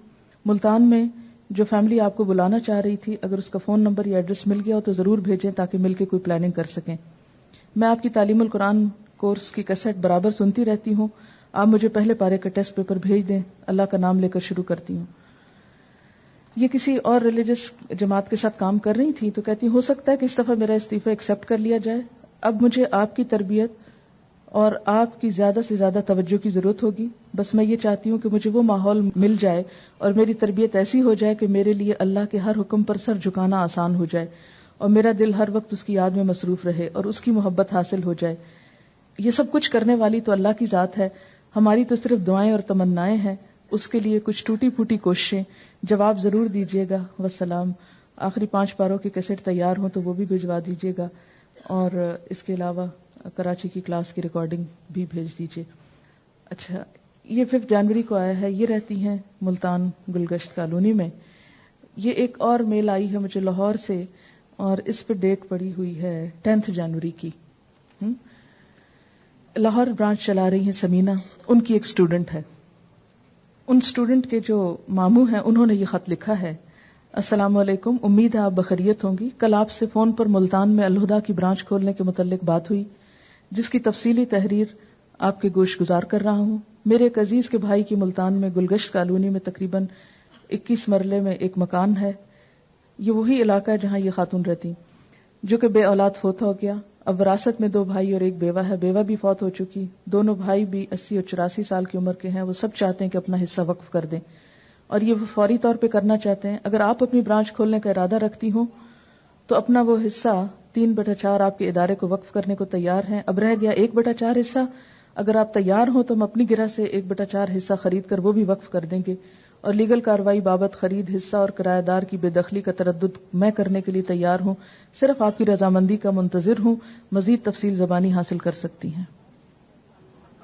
ملتان میں جو فیملی آپ کو بلانا چاہ رہی تھی, اگر اس کا فون نمبر یا ایڈریس مل گیا ہو تو ضرور بھیجیں تاکہ مل کے کوئی پلاننگ کر سکیں. میں آپ کی تعلیم القرآن کورس کی کیسٹ برابر سنتی رہتی ہوں. آپ مجھے پہلے پارے کا ٹیسٹ پیپر بھیج دیں, اللہ کا نام لے کر شروع کرتی ہوں. یہ کسی اور ریلیجس جماعت کے ساتھ کام کر رہی تھی تو کہتی ہو سکتا ہے کہ اس دفعہ میرا استعفی ایکسپٹ کر لیا جائے. اب مجھے آپ کی تربیت اور آپ کی زیادہ سے زیادہ توجہ کی ضرورت ہوگی. بس میں یہ چاہتی ہوں کہ مجھے وہ ماحول مل جائے اور میری تربیت ایسی ہو جائے کہ میرے لیے اللہ کے ہر حکم پر سر جھکانا آسان ہو جائے, اور میرا دل ہر وقت اس کی یاد میں مصروف رہے اور اس کی محبت حاصل ہو جائے. یہ سب کچھ کرنے والی تو اللہ کی ذات ہے, ہماری تو صرف دعائیں اور تمنائیں ہیں. اس کے لیے کچھ ٹوٹی پھوٹی کوششیں. جواب ضرور دیجیے گا. والسلام. آخری 5 پاروں کی کیسٹ تیار ہوں تو وہ بھی بھجوا دیجیے گا, اور اس کے علاوہ کراچی کی کلاس کی ریکارڈنگ بھی بھیج دیجیے. اچھا, یہ 5 جنوری کو آیا ہے. یہ رہتی ہیں ملتان گلگشت کالونی میں. یہ ایک اور میل آئی ہے مجھے لاہور سے, اور اس پہ ڈیٹ پڑی ہوئی ہے 10 جنوری کی. لاہور برانچ چلا رہی ہیں سمینہ, ان کی ایک اسٹوڈنٹ ہے. ان اسٹوڈنٹ کے جو ماموں ہیں انہوں نے یہ خط لکھا ہے. السلام علیکم, امید ہے آپ بخیریت ہوں گی. کل آپ سے فون پر ملتان میں الہدیٰ کی برانچ کھولنے کے متعلق بات ہوئی, جس کی تفصیلی تحریر آپ کے گوش گزار کر رہا ہوں. میرے ایک عزیز کے بھائی کی ملتان میں گلگشت کالونی میں تقریباً 21 مرلے میں ایک مکان ہے. یہ وہی علاقہ ہے جہاں یہ خاتون رہتی, جو کہ بے اولاد فوت ہو گیا. اب وراثت میں 2 بھائی اور ایک بیوہ ہے. بیوہ بھی فوت ہو چکی. دونوں بھائی بھی 80 اور 84 سال کی عمر کے ہیں. وہ سب چاہتے ہیں کہ اپنا حصہ وقف کر دیں, اور یہ وہ فوری طور پہ کرنا چاہتے ہیں. اگر آپ اپنی برانچ کھولنے کا ارادہ رکھتی ہوں تو اپنا وہ حصہ 3/4 آپ کے ادارے کو وقف کرنے کو تیار ہیں. اب رہ گیا 1/4 حصہ. اگر آپ تیار ہوں تو ہم اپنی گرہ سے 1/4 حصہ خرید کر وہ بھی وقف کر دیں گے, اور لیگل کارروائی بابت خرید, حصہ اور کرایہ دار کی بے دخلی کا تردد میں کرنے کے لیے تیار ہوں. صرف آپ کی رضامندی کا منتظر ہوں. مزید تفصیل زبانی حاصل کر سکتی ہیں.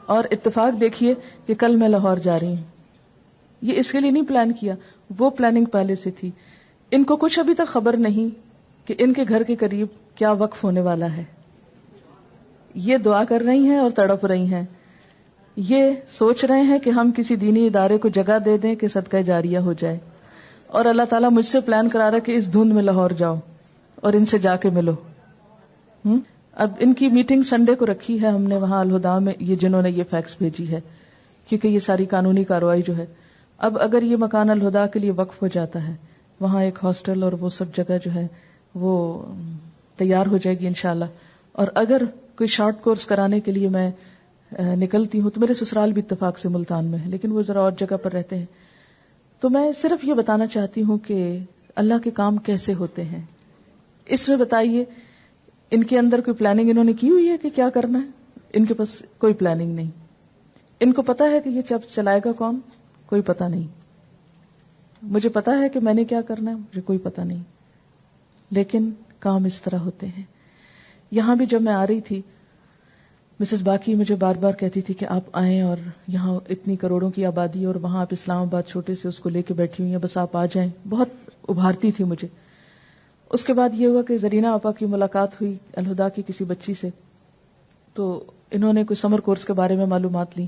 اور اتفاق دیکھیے کہ کل میں لاہور جا رہی ہوں. یہ اس کے لیے نہیں پلان کیا, وہ پلاننگ پہلے سے تھی. ان کو کچھ ابھی تک خبر نہیں کہ ان کے گھر کے قریب کیا وقف ہونے والا ہے. یہ دعا کر رہی ہیں اور تڑپ رہی ہیں. یہ سوچ رہے ہیں کہ ہم کسی دینی ادارے کو جگہ دے دیں کہ صدقہ جاریہ ہو جائے، اور اللہ تعالیٰ مجھ سے پلان کرا رہا ہے کہ اس دھند میں لاہور جاؤ اور ان سے جا کے ملو۔ اب ان کی میٹنگ سنڈے کو رکھی ہے ہم نے وہاں الہدا میں، یہ جنہوں نے یہ فیکس بھیجی ہے، کیونکہ یہ ساری قانونی کارروائی جو ہے، اب اگر یہ مکان الہدا کے لیے وقف ہو جاتا ہے، وہاں ایک ہاسٹل اور وہ سب جگہ جو ہے وہ تیار ہو جائے گی انشاءاللہ۔ اور اگر کوئی شارٹ کورس کرانے کے لیے میں نکلتی ہوں تو میرے سسرال بھی اتفاق سے ملتان میں ہے، لیکن وہ ذرا اور جگہ پر رہتے ہیں، تو میں صرف یہ بتانا چاہتی ہوں کہ اللہ کے کام کیسے ہوتے ہیں۔ اس میں بتائیے ان کے اندر کوئی پلاننگ انہوں نے کی ہوئی ہے کہ کیا کرنا ہے؟ ان کے پاس کوئی پلاننگ نہیں۔ ان کو پتا ہے کہ یہ چلائے گا کون؟ کوئی پتا نہیں۔ مجھے پتا ہے کہ میں نے کیا کرنا ہے، مجھے کوئی پتا نہیں، لیکن کام اس طرح ہوتے ہیں۔ یہاں بھی جب میں آ رہی تھی، مسز باقی مجھے بار بار کہتی تھی کہ آپ آئیں، اور یہاں اتنی کروڑوں کی آبادی اور وہاں آپ اسلام آباد چھوٹے سے اس کو لے کے بیٹھی ہوئی ہیں، بس آپ آ جائیں، بہت ابھارتی تھی مجھے۔ اس کے بعد یہ ہوا کہ زرینہ آپا کی ملاقات ہوئی الہدا کی کسی بچی سے، تو انہوں نے کوئی سمر کورس کے بارے میں معلومات لی،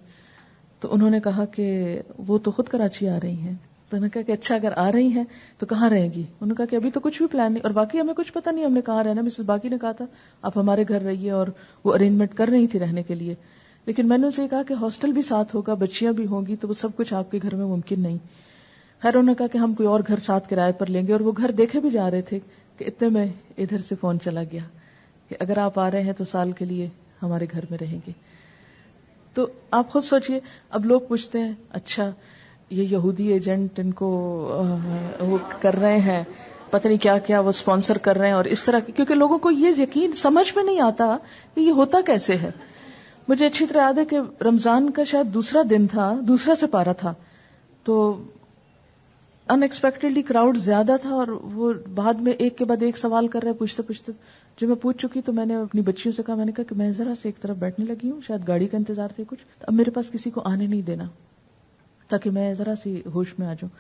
تو انہوں نے کہا کہ وہ تو خود کراچی آ رہی ہیں، تو انہوں نے کہا کہ اچھا اگر آ رہی ہیں تو کہاں رہیں گی؟ انہوں نے کہا کہ ابھی تو کچھ بھی پلان نہیں، اور باقی ہمیں کچھ پتہ نہیں ہم نے کہاں رہنا۔ مسز باقی نے کہا تھا آپ ہمارے گھر رہیے، اور وہ ارینجمنٹ کر رہی تھی رہنے کے لیے، لیکن میں نے اسے کہا کہ ہاسٹل بھی ساتھ ہوگا، بچیاں بھی ہوں گی، تو وہ سب کچھ آپ کے گھر میں ممکن نہیں۔ خیر انہوں نے کہا کہ ہم کوئی اور گھر ساتھ کرائے پر لیں گے، اور وہ گھر دیکھے بھی جا رہے تھے کہ اتنے میں ادھر سے فون چلا گیا کہ اگر آپ آ رہے ہیں تو سال کے لیے ہمارے گھر میں رہیں گے۔ تو آپ خود سوچئے، اب لوگ پوچھتے ہیں اچھا یہ یہودی ایجنٹ ان کو وہ کر رہے ہیں، پتہ نہیں کیا کیا وہ اسپانسر کر رہے ہیں، اور اس طرح کی، کیونکہ لوگوں کو یہ یقین سمجھ میں نہیں آتا کہ یہ ہوتا کیسے ہے۔ مجھے اچھی طرح یاد ہے کہ رمضان کا شاید دوسرا دن تھا، دوسرا سپارہ تھا، تو ان ایکسپیکٹڈلی کراؤڈ زیادہ تھا، اور وہ بعد میں ایک کے بعد ایک سوال کر رہے پوچھتے پوچھتے جو میں پوچھ چکی، تو میں نے اپنی بچیوں سے کہا، میں نے کہا کہ میں ذرا سے ایک طرف بیٹھنے لگی ہوں، شاید گاڑی کا انتظار تھے کچھ، اب میرے پاس کسی کو آنے نہیں دینا تاکہ میں ذرا سی ہوش میں آ جاؤں۔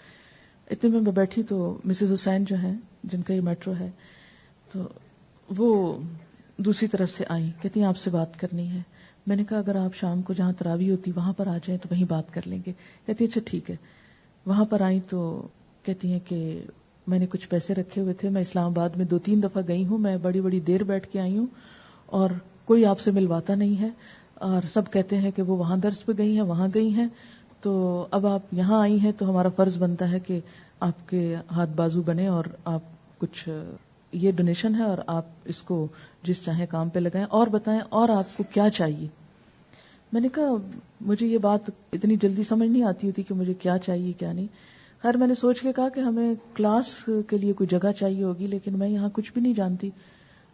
اتنے میں بیٹھی تو مسز حسین جو ہیں جن کا یہ میٹرو ہے، تو وہ دوسری طرف سے آئیں، کہتی ہیں آپ سے بات کرنی ہے۔ میں نے کہا اگر آپ شام کو جہاں تراویح ہوتی وہاں پر آ جائیں تو وہیں بات کر لیں گے۔ کہتی اچھا ٹھیک ہے۔ وہاں پر آئیں تو کہتی ہیں کہ میں نے کچھ پیسے رکھے ہوئے تھے، میں اسلام آباد میں 2-3 دفعہ گئی ہوں، میں بڑی بڑی دیر بیٹھ کے آئی ہوں اور کوئی آپ سے ملواتا نہیں ہے، اور سب کہتے ہیں کہ وہ وہاں درس پہ گئی ہیں، وہاں گئی ہیں، تو اب آپ یہاں آئی ہیں تو ہمارا فرض بنتا ہے کہ آپ کے ہاتھ بازو بنے، اور آپ کچھ یہ ڈونیشن ہے اور آپ اس کو جس چاہیں کام پہ لگائیں، اور بتائیں اور آپ کو کیا چاہیے۔ میں نے کہا مجھے یہ بات اتنی جلدی سمجھ نہیں آتی ہوتی کہ مجھے کیا چاہیے کیا نہیں۔ خیر میں نے سوچ کے کہا کہ ہمیں کلاس کے لیے کوئی جگہ چاہیے ہوگی، لیکن میں یہاں کچھ بھی نہیں جانتی،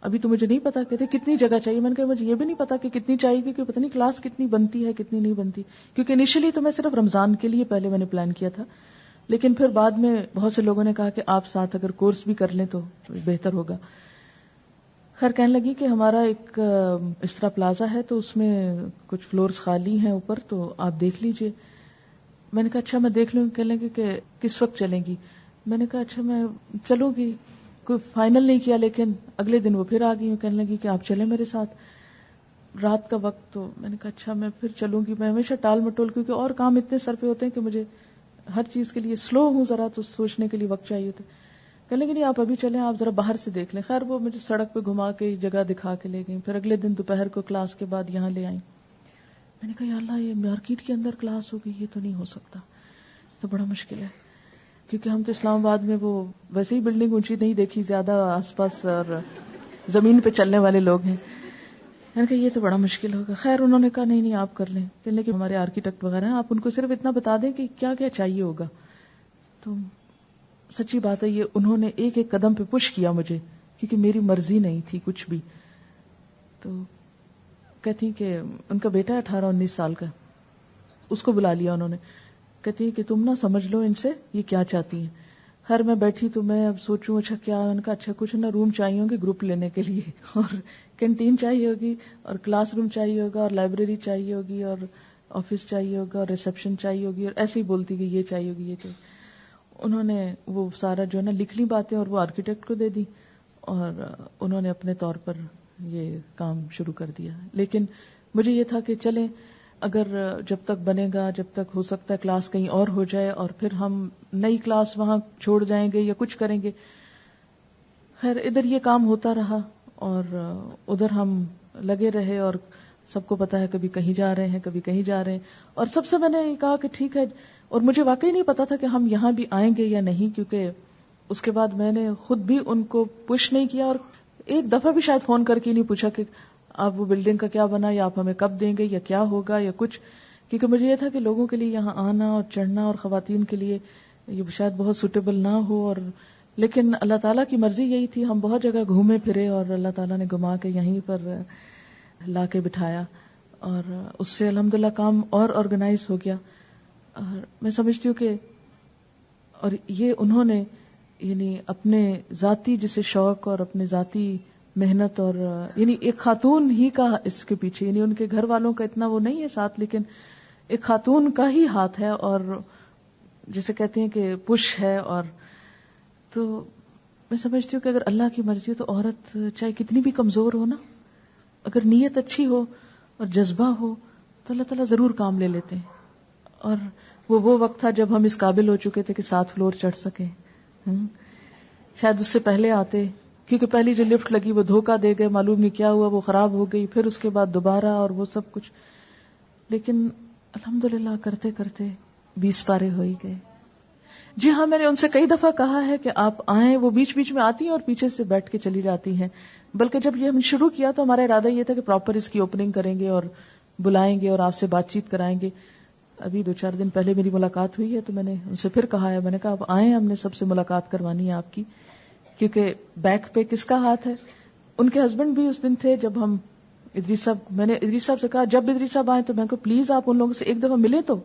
ابھی تو مجھے نہیں پتا کہتے کتنی جگہ چاہیے۔ میں نے کہا مجھے یہ بھی نہیں پتا کہ کتنی چاہیے، کیونکہ پتہ نہیں کلاس کتنی بنتی ہے کتنی نہیں بنتی، کیونکہ انیشلی تو میں صرف رمضان کے لیے پہلے میں نے پلان کیا تھا، لیکن پھر بعد میں بہت سے لوگوں نے کہا کہ آپ ساتھ اگر کورس بھی کر لیں تو بہتر ہوگا۔ خیر کہنے لگی کہ ہمارا ایک اس طرح پلازا ہے تو اس میں کچھ فلورز خالی ہیں اوپر، تو آپ دیکھ لیجئے۔ میں نے کہا اچھا میں دیکھ لوں گی۔ کہنے لگی کہ کس وقت چلیں گی؟ میں نے کہا اچھا میں چلوں گی، کوئی فائنل نہیں کیا، لیکن اگلے دن وہ پھر آ گئی، کہنے لگی کہ آپ چلیں میرے ساتھ رات کا وقت، تو میں نے کہا اچھا میں پھر چلوں گی۔ میں ہمیشہ ٹال مٹول، کیونکہ اور کام اتنے سر پہ ہوتے ہیں کہ مجھے ہر چیز کے لیے سلو ہوں ذرا، تو سوچنے کے لیے وقت چاہیے ہوتا ہے۔ کہنے لگی نہیں آپ ابھی چلیں، آپ ذرا باہر سے دیکھ لیں۔ خیر وہ مجھے سڑک پہ گھما کے جگہ دکھا کے لے گئی، پھر اگلے دن دوپہر کو کلاس کے بعد یہاں لے آئیں۔ میں نے کہا یا اللہ یہ مارکیٹ کے اندر کلاس ہوگی، یہ تو نہیں ہو سکتا، تو بڑا مشکل ہے، کیونکہ ہم تو اسلام آباد میں وہ ویسے ہی بلڈنگ اونچی نہیں دیکھی زیادہ، آس پاس اور زمین پہ چلنے والے لوگ ہیں۔ میں نے کہا یہ تو بڑا مشکل ہوگا۔ خیر انہوں نے کہا نہیں آپ کر لیں، کہنے کہ ہمارے آرکیٹیکٹ وغیرہ ہیں، آپ ان کو صرف اتنا بتا دیں کہ کیا کیا چاہیے ہوگا۔ تو سچی بات ہے یہ انہوں نے ایک ایک قدم پہ پش کیا مجھے، کیونکہ میری مرضی نہیں تھی کچھ بھی۔ تو کہتی کہ ان کا بیٹا 18-19 سال کا، اس کو بلا لیا انہوں نے، کہتی کہ تم نہ سمجھ لو ان سے یہ کیا چاہتی ہیں۔ خیر میں بیٹھی تو میں اب سوچوں اچھا کیا، ان کا اچھا کچھ نہ روم چاہیے ہوں گے گروپ لینے کے لیے، اور کینٹین چاہیے ہوگی، اور کلاس روم چاہیے ہوگا، اور لائبریری چاہیے ہوگی، اور آفس چاہیے ہوگا، اور ریسپشن چاہیے ہوگی، اور ایسے ہی بولتی کہ یہ چاہیے ہوگی یہ چاہیے۔ انہوں نے وہ سارا جو ہے نا لکھ لی باتیں، اور وہ آرکیٹیکٹ کو دے دی، اور انہوں نے اپنے طور پر یہ کام شروع کر دیا۔ لیکن مجھے یہ تھا کہ چلیں اگر جب تک بنے گا، جب تک ہو سکتا ہے کلاس کہیں اور ہو جائے اور پھر ہم نئی کلاس وہاں چھوڑ جائیں گے یا کچھ کریں گے. خیر ادھر یہ کام ہوتا رہا اور ادھر ہم لگے رہے اور سب کو پتا ہے کبھی کہیں جا رہے ہیں کبھی کہیں جا رہے ہیں. اور سب سے میں نے کہا کہ ٹھیک ہے، اور مجھے واقعی نہیں پتا تھا کہ ہم یہاں بھی آئیں گے یا نہیں، کیونکہ اس کے بعد میں نے خود بھی ان کو پش نہیں کیا اور ایک دفعہ بھی شاید فون کر کے نہیں پوچھا کہ آپ وہ بلڈنگ کا کیا بنا یا آپ ہمیں کب دیں گے یا کیا ہوگا یا کچھ، کیونکہ مجھے یہ تھا کہ لوگوں کے لیے یہاں آنا اور چڑھنا اور خواتین کے لیے یہ شاید بہت سوٹیبل نہ ہو. اور لیکن اللہ تعالیٰ کی مرضی یہی تھی. ہم بہت جگہ گھومے پھرے اور اللہ تعالیٰ نے گھما کے یہیں پر لا کے بٹھایا اور اس سے الحمدللہ کام اور آرگنائز ہو گیا. اور میں سمجھتی ہوں کہ اور یہ انہوں نے یعنی اپنے ذاتی جسے شوق اور اپنے ذاتی محنت اور یعنی ایک خاتون ہی کا اس کے پیچھے، یعنی ان کے گھر والوں کا اتنا وہ نہیں ہے ساتھ، لیکن ایک خاتون کا ہی ہاتھ ہے اور جسے کہتے ہیں کہ پش ہے. اور تو میں سمجھتی ہوں کہ اگر اللہ کی مرضی ہو تو عورت چاہے کتنی بھی کمزور ہو نا، اگر نیت اچھی ہو اور جذبہ ہو تو اللہ تعالیٰ ضرور کام لے لیتے ہیں. اور وہ وقت تھا جب ہم اس قابل ہو چکے تھے کہ 7 فلور چڑھ سکیں. شاید اس سے پہلے آتے، کیونکہ پہلی جو لفٹ لگی وہ دھوکہ دے گئے، معلوم نہیں کیا ہوا، وہ خراب ہو گئی، پھر اس کے بعد دوبارہ اور وہ سب کچھ. لیکن الحمدللہ کرتے کرتے 20 پارے ہو ہی گئے. جی ہاں، میں نے ان سے کئی دفعہ کہا ہے کہ آپ آئیں. وہ بیچ بیچ میں آتی ہیں اور پیچھے سے بیٹھ کے چلی جاتی ہیں. بلکہ جب یہ ہم شروع کیا تو ہمارا ارادہ یہ تھا کہ پراپر اس کی اوپننگ کریں گے اور بلائیں گے اور آپ سے بات چیت کرائیں گے. ابھی 2-4 دن پہلے میری ملاقات ہوئی ہے تو میں نے ان سے پھر کہا ہے، میں نے کہا آپ آئیں، ہم نے سب سے ملاقات کروانی ہے آپ کی، کیونکہ بیک پہ کس کا ہاتھ ہے. ان کے ہسبینڈ بھی اس دن تھے جب ہم ادریس صاحب، میں نے ادریس صاحب سے کہا جب ادریس صاحب آئے تو میں کو پلیز آپ ان لوگوں سے ایک دفعہ ملیں. تو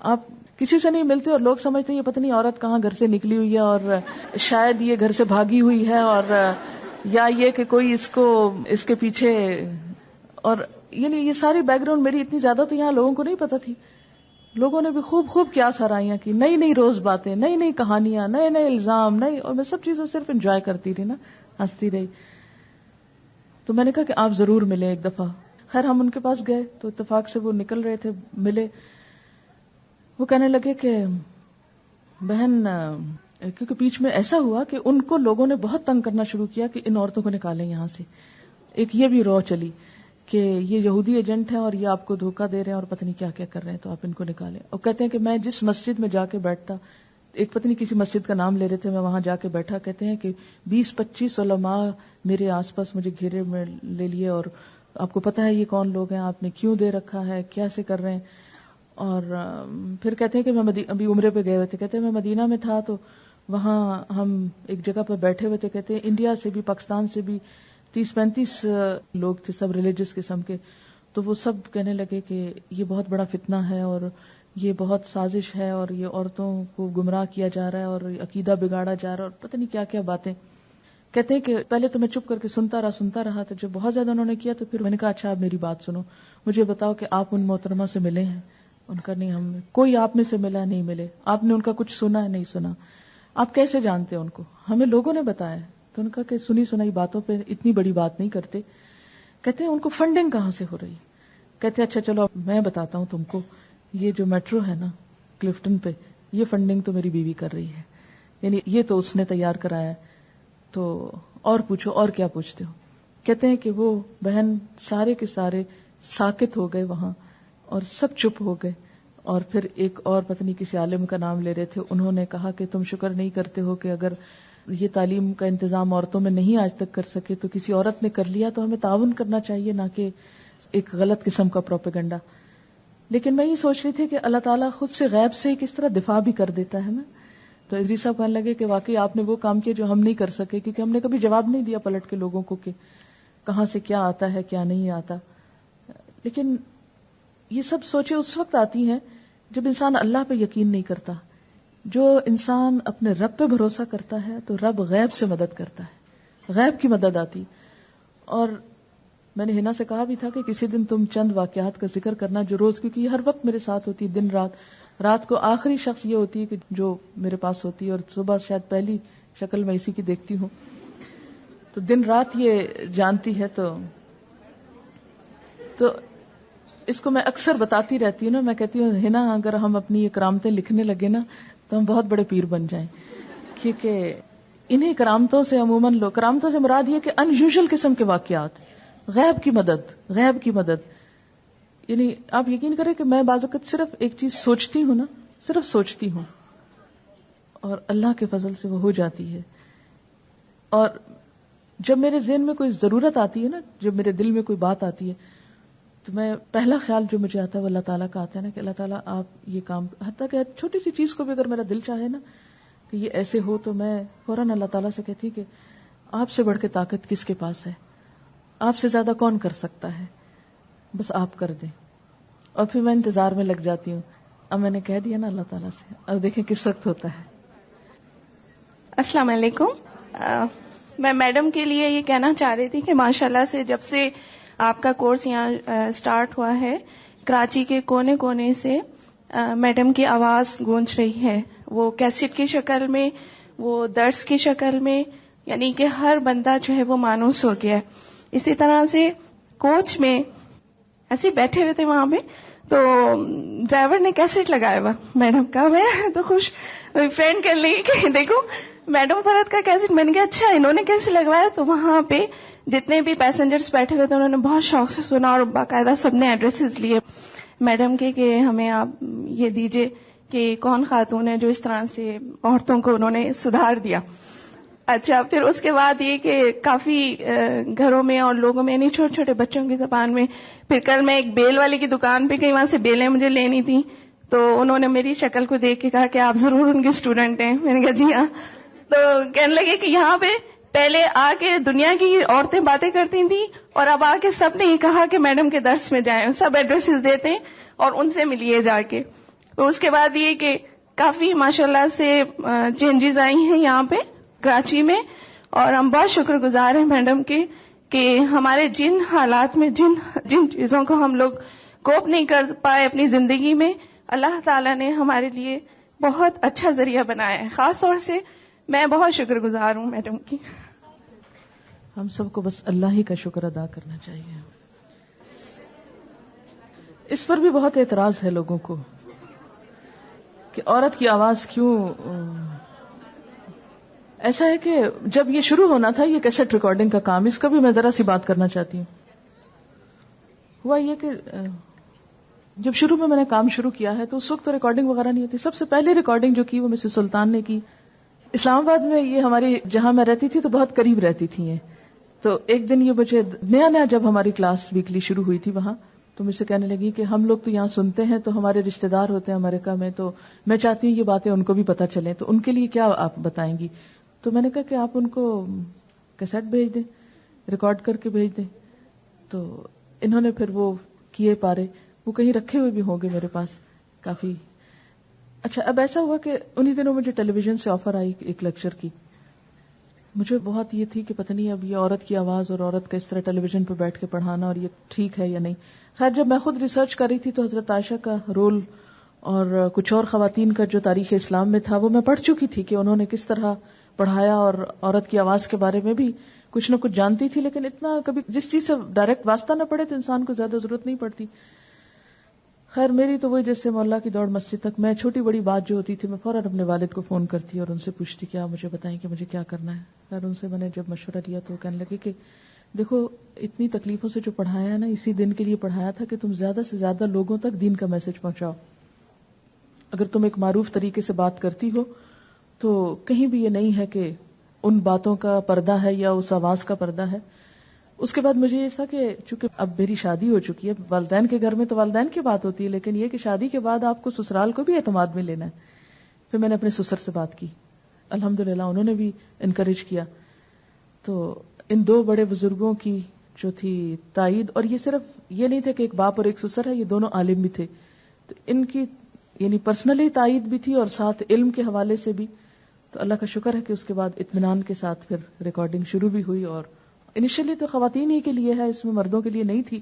آپ کسی سے نہیں ملتے اور لوگ سمجھتے ہیں یہ پتہ نہیں عورت کہاں گھر سے نکلی ہوئی ہے اور شاید یہ گھر سے بھاگی ہوئی ہے اور یا یہ کہ کوئی اس کے پیچھے. اور یعنی یہ ساری بیک گراؤنڈ میری اتنی زیادہ تو یہاں لوگوں کو نہیں پتا تھی. لوگوں نے بھی خوب کیا سرائیاں کی، نئی روز باتیں، نئی کہانیاں، نئے الزام، اور میں سب چیزوں صرف انجوائے کرتی رہی نا، ہنستی رہی. تو میں نے کہا کہ آپ ضرور ملیں ایک دفعہ. خیر ہم ان کے پاس گئے تو اتفاق سے وہ نکل رہے تھے، ملے. وہ کہنے لگے کہ بہن، کیونکہ بیچ میں ایسا ہوا کہ ان کو لوگوں نے بہت تنگ کرنا شروع کیا کہ ان عورتوں کو نکالیں یہاں سے. ایک یہ بھی رو چلی کہ یہ یہودی ایجنٹ ہیں اور یہ آپ کو دھوکہ دے رہے ہیں اور پتہ نہیں کیا کیا کر رہے ہیں، تو آپ ان کو نکالیں. اور کہتے ہیں کہ میں جس مسجد میں جا کے بیٹھتا، ایک پتہ نہیں کسی مسجد کا نام لے رہے تھے، میں وہاں جا کے بیٹھا. کہتے ہیں کہ 20-25 علماء میرے آس پاس مجھے گھیرے میں لے لیے اور آپ کو پتہ ہے یہ کون لوگ ہیں، آپ نے کیوں دے رکھا ہے، کیسے کر رہے ہیں. اور پھر کہتے ہیں کہ میں ابھی عمرے پہ گئے ہوئے تھے. کہتے ہیں میں مدینہ میں تھا تو وہاں ہم ایک جگہ پہ بیٹھے ہوئے تھے. کہتے ہیں انڈیا سے بھی، پاکستان سے بھی 30-35 لوگ تھے، سب ریلیجس قسم کے. تو وہ سب کہنے لگے کہ یہ بہت بڑا فتنہ ہے اور یہ بہت سازش ہے اور یہ عورتوں کو گمراہ کیا جا رہا ہے اور عقیدہ بگاڑا جا رہا ہے اور پتہ نہیں کیا کیا باتیں. کہتے ہیں کہ پہلے تو میں چپ کر کے سنتا رہا تو جب بہت زیادہ انہوں نے کیا تو پھر میں نے کہا اچھا آپ میری بات سنو، مجھے بتاؤ کہ آپ ان محترمہ سے ملے ہیں؟ ان کا نہیں، ہم کوئی آپ میں سے ملا نہیں ملے. آپ نے ان کا کچھ سنا ہے؟ نہیں سنا. آپ کیسے جانتے ہیں ان کو؟ ہمیں لوگوں نے بتایا. تو ان کا کہ سنی سنائی باتوں پہ اتنی بڑی بات نہیں کرتے. کہتے ہیں ان کو فنڈنگ کہاں سے ہو رہی ہے؟ کہتے ہیں اچھا چلو میں بتاتا ہوں تم کو، یہ جو میٹرو ہے نا کلفٹن پہ، یہ فنڈنگ تو میری بیوی کر رہی ہے، یعنی یہ تو اس نے تیار کرایا ہے. تو اور پوچھو، اور کیا پوچھتے ہو؟ کہتے ہیں کہ وہ بہن سارے کے سارے ساکت ہو گئے وہاں اور سب چپ ہو گئے. اور پھر ایک اور پتہ نہیں کسی عالم کا نام لے رہے تھے، انہوں نے کہا کہ تم شکر نہیں کرتے ہو کہ اگر یہ تعلیم کا انتظام عورتوں میں نہیں آج تک کر سکے تو کسی عورت نے کر لیا، تو ہمیں تعاون کرنا چاہیے، نہ کہ ایک غلط قسم کا پروپیگنڈا. لیکن میں یہ سوچ رہی تھی کہ اللہ تعالیٰ خود سے غیب سے کس طرح دفاع بھی کر دیتا ہے نا. تو ادریس صاحب کہنے لگے کہ واقعی آپ نے وہ کام کیا جو ہم نہیں کر سکے، کیونکہ ہم نے کبھی جواب نہیں دیا پلٹ کے لوگوں کو کہ کہاں سے کیا آتا ہے کیا نہیں آتا. لیکن یہ سب سوچیں اس وقت آتی ہیں جب انسان اللہ پہ یقین نہیں کرتا. جو انسان اپنے رب پہ بھروسہ کرتا ہے تو رب غیب سے مدد کرتا ہے، غیب کی مدد آتی. اور میں نے ہنا سے کہا بھی تھا کہ کسی دن تم چند واقعات کا ذکر کرنا جو روز، کیونکہ یہ ہر وقت میرے ساتھ ہوتی ہے، دن رات کو آخری شخص یہ ہوتی ہے کہ جو میرے پاس ہوتی ہے، اور صبح شاید پہلی شکل میں اسی کی دیکھتی ہوں، تو دن رات یہ جانتی ہے. تو اس کو میں اکثر بتاتی رہتی ہوں نا، میں کہتی ہوں ہنا اگر ہم اپنی یہ کرامتیں لکھنے لگے نا تو ہم بہت بڑے پیر بن جائیں، کیونکہ انہیں کرامتوں سے عموماً لوگ، کرامتوں سے مراد یہ کہ ان یوزول قسم کے واقعات، غیب کی مدد. یعنی آپ یقین کریں کہ میں بعض اوقات صرف ایک چیز سوچتی ہوں نا، صرف سوچتی ہوں اور اللہ کے فضل سے وہ ہو جاتی ہے. اور جب میرے ذہن میں کوئی ضرورت آتی ہے نا، جب میرے دل میں کوئی بات آتی ہے تو میں پہلا خیال جو مجھے آتا ہے وہ اللہ تعالیٰ کا آتا ہے نا، کہ اللہ تعالیٰ آپ یہ کام، حتیٰ کہ چھوٹی سی چیز کو بھی اگر میرا دل چاہے نا کہ یہ ایسے ہو تو میں فوراً اللہ تعالیٰ سے کہتی کہ آپ سے بڑھ کے طاقت کس کے پاس ہے، آپ سے زیادہ کون کر سکتا ہے، بس آپ کر دیں. اور پھر میں انتظار میں لگ جاتی ہوں. اب میں نے کہہ دیا نا اللہ تعالیٰ سے، اب دیکھیں کس وقت ہوتا ہے. السلام علیکم. میں میڈم کے لیے یہ کہنا چاہ رہی تھی کہ ماشاءاللہ سے جب سے آپ کا کورس یہاں سٹارٹ ہوا ہے، کراچی کے کونے کونے سے میڈم کی آواز گونج رہی ہے، وہ کیسٹ کی شکل میں، وہ درس کی شکل میں، یعنی کہ ہر بندہ جو ہے وہ مانوس ہو گیا ہے. اسی طرح سے کوچ میں ایسے بیٹھے ہوئے تھے وہاں پہ، تو ڈرائیور نے کیسٹ لگایا ہوا میڈم کا، میں تو خوش فرینڈ کر لی کہ دیکھو میڈم فرحت کا کیسٹ. میں نے کہا اچھا انہوں نے کیسے لگوایا، تو وہاں پہ جتنے بھی پیسنجرز بیٹھے ہوئے تھے انہوں نے بہت شوق سے سنا اور باقاعدہ سب نے ایڈریسز لیے میڈم کے کہ ہمیں آپ یہ دیجئے کہ کون خاتون ہے جو اس طرح سے عورتوں کو انہوں نے سدھار دیا. اچھا پھر اس کے بعد یہ کہ کافی گھروں میں اور لوگوں میں یعنی چھوٹے چھوٹے بچوں کی زبان میں. پھر کل میں ایک بیل والی کی دکان پہ گئی، وہاں سے بیلیں مجھے لینی تھیں، تو انہوں نے میری شکل کو دیکھ کے کہا کہ آپ ضرور ان کے اسٹوڈنٹ ہیں. میں نے کہا جی ہاں. تو کہنے لگے کہ یہاں پہ پہلے آ کے دنیا کی عورتیں باتیں کرتی تھیں اور اب آ کے سب نے یہ کہا کہ میڈم کے درس میں جائیں، سب ایڈریسز دیتے ہیں اور ان سے ملیے جا کے. تو اس کے بعد یہ کہ کافی ماشاءاللہ سے چینجز آئی ہیں یہاں پہ کراچی میں، اور ہم بہت شکر گزار ہیں میڈم کے کہ ہمارے جن حالات میں جن چیزوں کو ہم لوگ کوپ نہیں کر پائے اپنی زندگی میں، اللہ تعالیٰ نے ہمارے لیے بہت اچھا ذریعہ بنایا ہے. خاص طور سے میں بہت شکر گزار ہوں میڈم کی. ہم سب کو بس اللہ ہی کا شکر ادا کرنا چاہیے. اس پر بھی بہت اعتراض ہے لوگوں کو کہ عورت کی آواز کیوں. ایسا ہے کہ جب یہ شروع ہونا تھا یہ کیسٹ ریکارڈنگ کا کام، اس کا بھی میں ذرا سی بات کرنا چاہتی ہوں. ہوا یہ کہ جب شروع میں نے کام شروع کیا ہے تو اس وقت تو ریکارڈنگ وغیرہ نہیں ہوتی. سب سے پہلے ریکارڈنگ جو کی وہ مسز سلطان نے کی. اسلام آباد میں یہ ہماری جہاں میں رہتی تھی تو بہت قریب رہتی تھی یہ. تو ایک دن یہ مجھے نیا جب ہماری کلاس ویکلی شروع ہوئی تھی وہاں، تو مجھ سے کہنے لگی کہ ہم لوگ تو یہاں سنتے ہیں، تو ہمارے رشتہ دار ہوتے ہیں امریکہ میں، تو میں چاہتی ہوں یہ باتیں ان کو بھی پتہ چلیں، تو ان کے لیے کیا آپ بتائیں گی. تو میں نے کہا کہ آپ ان کو کیسٹ بھیج دیں، ریکارڈ کر کے بھیج دیں. تو انہوں نے پھر وہ کیے پارے، وہ کہیں رکھے ہوئے بھی ہوں گے میرے پاس کافی. اچھا اب ایسا ہوا کہ انہی دنوں مجھے ٹیلی ویژن سے آفر آئی ایک لیکچر کی. مجھے بہت یہ تھی کہ پتہ نہیں اب یہ عورت کی آواز اور عورت کا اس طرح ٹیلی ویژن پہ بیٹھ کے پڑھانا اور یہ ٹھیک ہے یا نہیں. خیر جب میں خود ریسرچ کر رہی تھی تو حضرت عائشہ کا رول اور کچھ اور خواتین کا جو تاریخ اسلام میں تھا وہ میں پڑھ چکی تھی کہ انہوں نے کس طرح پڑھایا، اور عورت کی آواز کے بارے میں بھی کچھ نہ کچھ جانتی تھی، لیکن اتنا کبھی جس چیز سے ڈائریکٹ واسطہ نہ پڑے تو انسان کو زیادہ ضرورت نہیں پڑتی. خیر میری تو وہی جیسے مولا کی دوڑ مسجد تک، میں چھوٹی بڑی بات جو ہوتی تھی میں فوراً اپنے والد کو فون کرتی اور ان سے پوچھتی کہ آپ مجھے بتائیں کہ مجھے کیا کرنا ہے. خیر ان سے میں نے جب مشورہ لیا تو کہنے لگے کہ دیکھو اتنی تکلیفوں سے جو پڑھایا ہے نا، اسی دن کے لیے پڑھایا تھا کہ تم زیادہ سے زیادہ لوگوں تک دین کا میسج پہنچاؤ. اگر تم ایک معروف طریقے سے بات کرتی ہو تو کہیں بھی یہ نہیں ہے کہ ان باتوں کا پردہ ہے یا اس آواز کا پردہ ہے. اس کے بعد مجھے یہ تھا کہ چونکہ اب میری شادی ہو چکی ہے، والدین کے گھر میں تو والدین کی بات ہوتی ہے، لیکن یہ کہ شادی کے بعد آپ کو سسرال کو بھی اعتماد میں لینا ہے. پھر میں نے اپنے سسر سے بات کی، الحمدللہ انہوں نے بھی انکریج کیا. تو ان دو بڑے بزرگوں کی جو تھی تائید، اور یہ صرف یہ نہیں تھے کہ ایک باپ اور ایک سسر ہے، یہ دونوں عالم بھی تھے، تو ان کی یعنی پرسنلی تائید بھی تھی اور ساتھ علم کے حوالے سے بھی. تو اللہ کا شکر ہے کہ اس کے بعد اطمینان کے ساتھ پھر ریکارڈنگ شروع بھی ہوئی. اور انیشلی تو خواتین ہی کے لیے ہے، اس میں مردوں کے لیے نہیں تھی،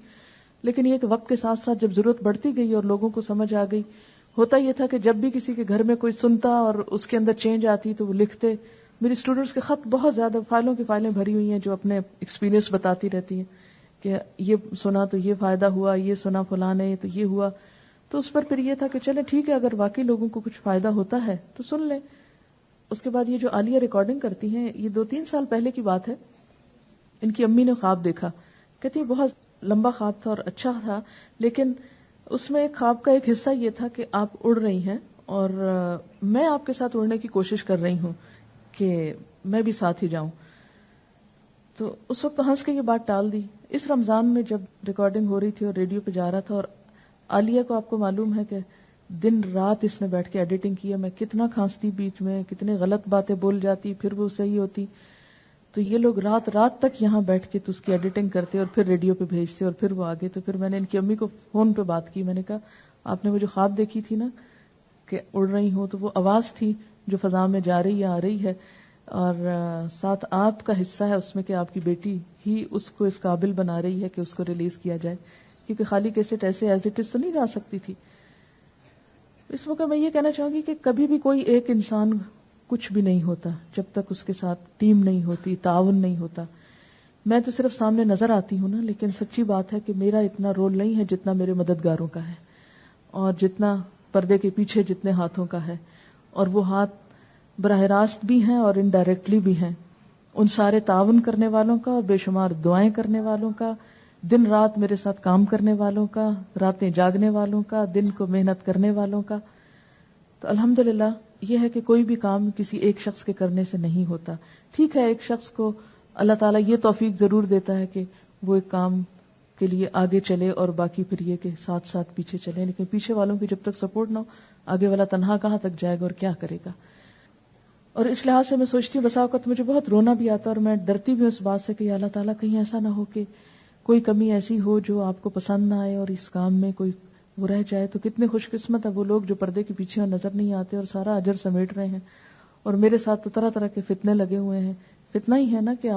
لیکن یہ کہ وقت کے ساتھ ساتھ جب ضرورت بڑھتی گئی اور لوگوں کو سمجھ آ گئی، ہوتا یہ تھا کہ جب بھی کسی کے گھر میں کوئی سنتا اور اس کے اندر چینج آتی تو وہ لکھتے. میری اسٹوڈنٹس کے خط بہت زیادہ، فائلوں کی فائلیں بھری ہوئی ہیں جو اپنے ایکسپیرینس بتاتی رہتی ہیں کہ یہ سنا تو یہ فائدہ ہوا، یہ سنا فلاں نے تو یہ ہوا. تو اس پر پھر یہ تھا کہ چلے ٹھیک ہے، اگر واقعی لوگوں کو کچھ فائدہ ہوتا ہے تو سن لیں. اس کے بعد یہ جو عالیہ ریکارڈنگ کرتی ہیں، یہ 2-3 سال پہلے کی بات ہے. ان کی امی نے خواب دیکھا، کہتی ہے بہت لمبا خواب تھا اور اچھا تھا، لیکن اس میں ایک خواب کا ایک حصہ یہ تھا کہ آپ اڑ رہی ہیں اور میں آپ کے ساتھ اڑنے کی کوشش کر رہی ہوں کہ میں بھی ساتھ ہی جاؤں. تو اس وقت ہنس کے یہ بات ٹال دی. اس رمضان میں جب ریکارڈنگ ہو رہی تھی اور ریڈیو پہ جا رہا تھا، اور عالیہ کو آپ کو معلوم ہے کہ دن رات اس نے بیٹھ کے ایڈیٹنگ کی ہے، میں کتنا کھانستی بیچ میں، کتنے غلط باتیں بول جاتی، پھر وہ صحیح ہوتی. تو یہ لوگ رات رات تک یہاں بیٹھ کے تو اس کی ایڈیٹنگ کرتے اور پھر ریڈیو پہ بھیجتے اور پھر وہ آگے. تو پھر میں نے ان کی امی کو فون پہ بات کی، میں نے کہا آپ نے وہ جو خواب دیکھی تھی نا کہ اڑ رہی ہوں، تو وہ آواز تھی جو فضا میں جا رہی ہے، آ رہی ہے، اور ساتھ آپ کا حصہ ہے اس میں کہ آپ کی بیٹی ہی اس کو اس قابل بنا رہی ہے کہ اس کو ریلیز کیا جائے، کیونکہ خالی کیسٹ ایسے ایز اٹ از تو نہیں جا سکتی تھی. اس موقع میں یہ کہنا چاہوں گی کہ کبھی بھی کوئی ایک انسان کچھ بھی نہیں ہوتا جب تک اس کے ساتھ ٹیم نہیں ہوتی، تعاون نہیں ہوتا. میں تو صرف سامنے نظر آتی ہوں نا، لیکن سچی بات ہے کہ میرا اتنا رول نہیں ہے جتنا میرے مددگاروں کا ہے، اور جتنا پردے کے پیچھے جتنے ہاتھوں کا ہے، اور وہ ہاتھ براہ راست بھی ہیں اور انڈائریکٹلی بھی ہیں. ان سارے تعاون کرنے والوں کا اور بے شمار دعائیں کرنے والوں کا، دن رات میرے ساتھ کام کرنے والوں کا، راتیں جاگنے والوں کا، دن کو محنت کرنے والوں کا. تو الحمدللہ یہ ہے کہ کوئی بھی کام کسی ایک شخص کے کرنے سے نہیں ہوتا. ٹھیک ہے ایک شخص کو اللہ تعالیٰ یہ توفیق ضرور دیتا ہے کہ وہ ایک کام کے لیے آگے چلے اور باقی پھر یہ کہ ساتھ ساتھ پیچھے چلے، لیکن پیچھے والوں کی جب تک سپورٹ نہ ہو آگے والا تنہا کہاں تک جائے گا اور کیا کرے گا. اور اس لحاظ سے میں سوچتی ہوں بسا اوقات مجھے بہت رونا بھی آتا ہے، اور میں ڈرتی بھی ہوں اس بات سے کہ اللہ تعالیٰ کہیں ایسا نہ ہو کہ کوئی کمی ایسی ہو جو آپ کو پسند نہ آئے اور اس کام میں کوئی وہ رہ جائے. تو کتنے خوش قسمت ہے وہ لوگ جو پردے کے پیچھے اور نظر نہیں آتے اور سارا اجر سمیٹ رہے ہیں. اور میرے ساتھ تو طرح طرح کے فتنے لگے ہوئے ہیں. فتنہ ہی ہے نا کہ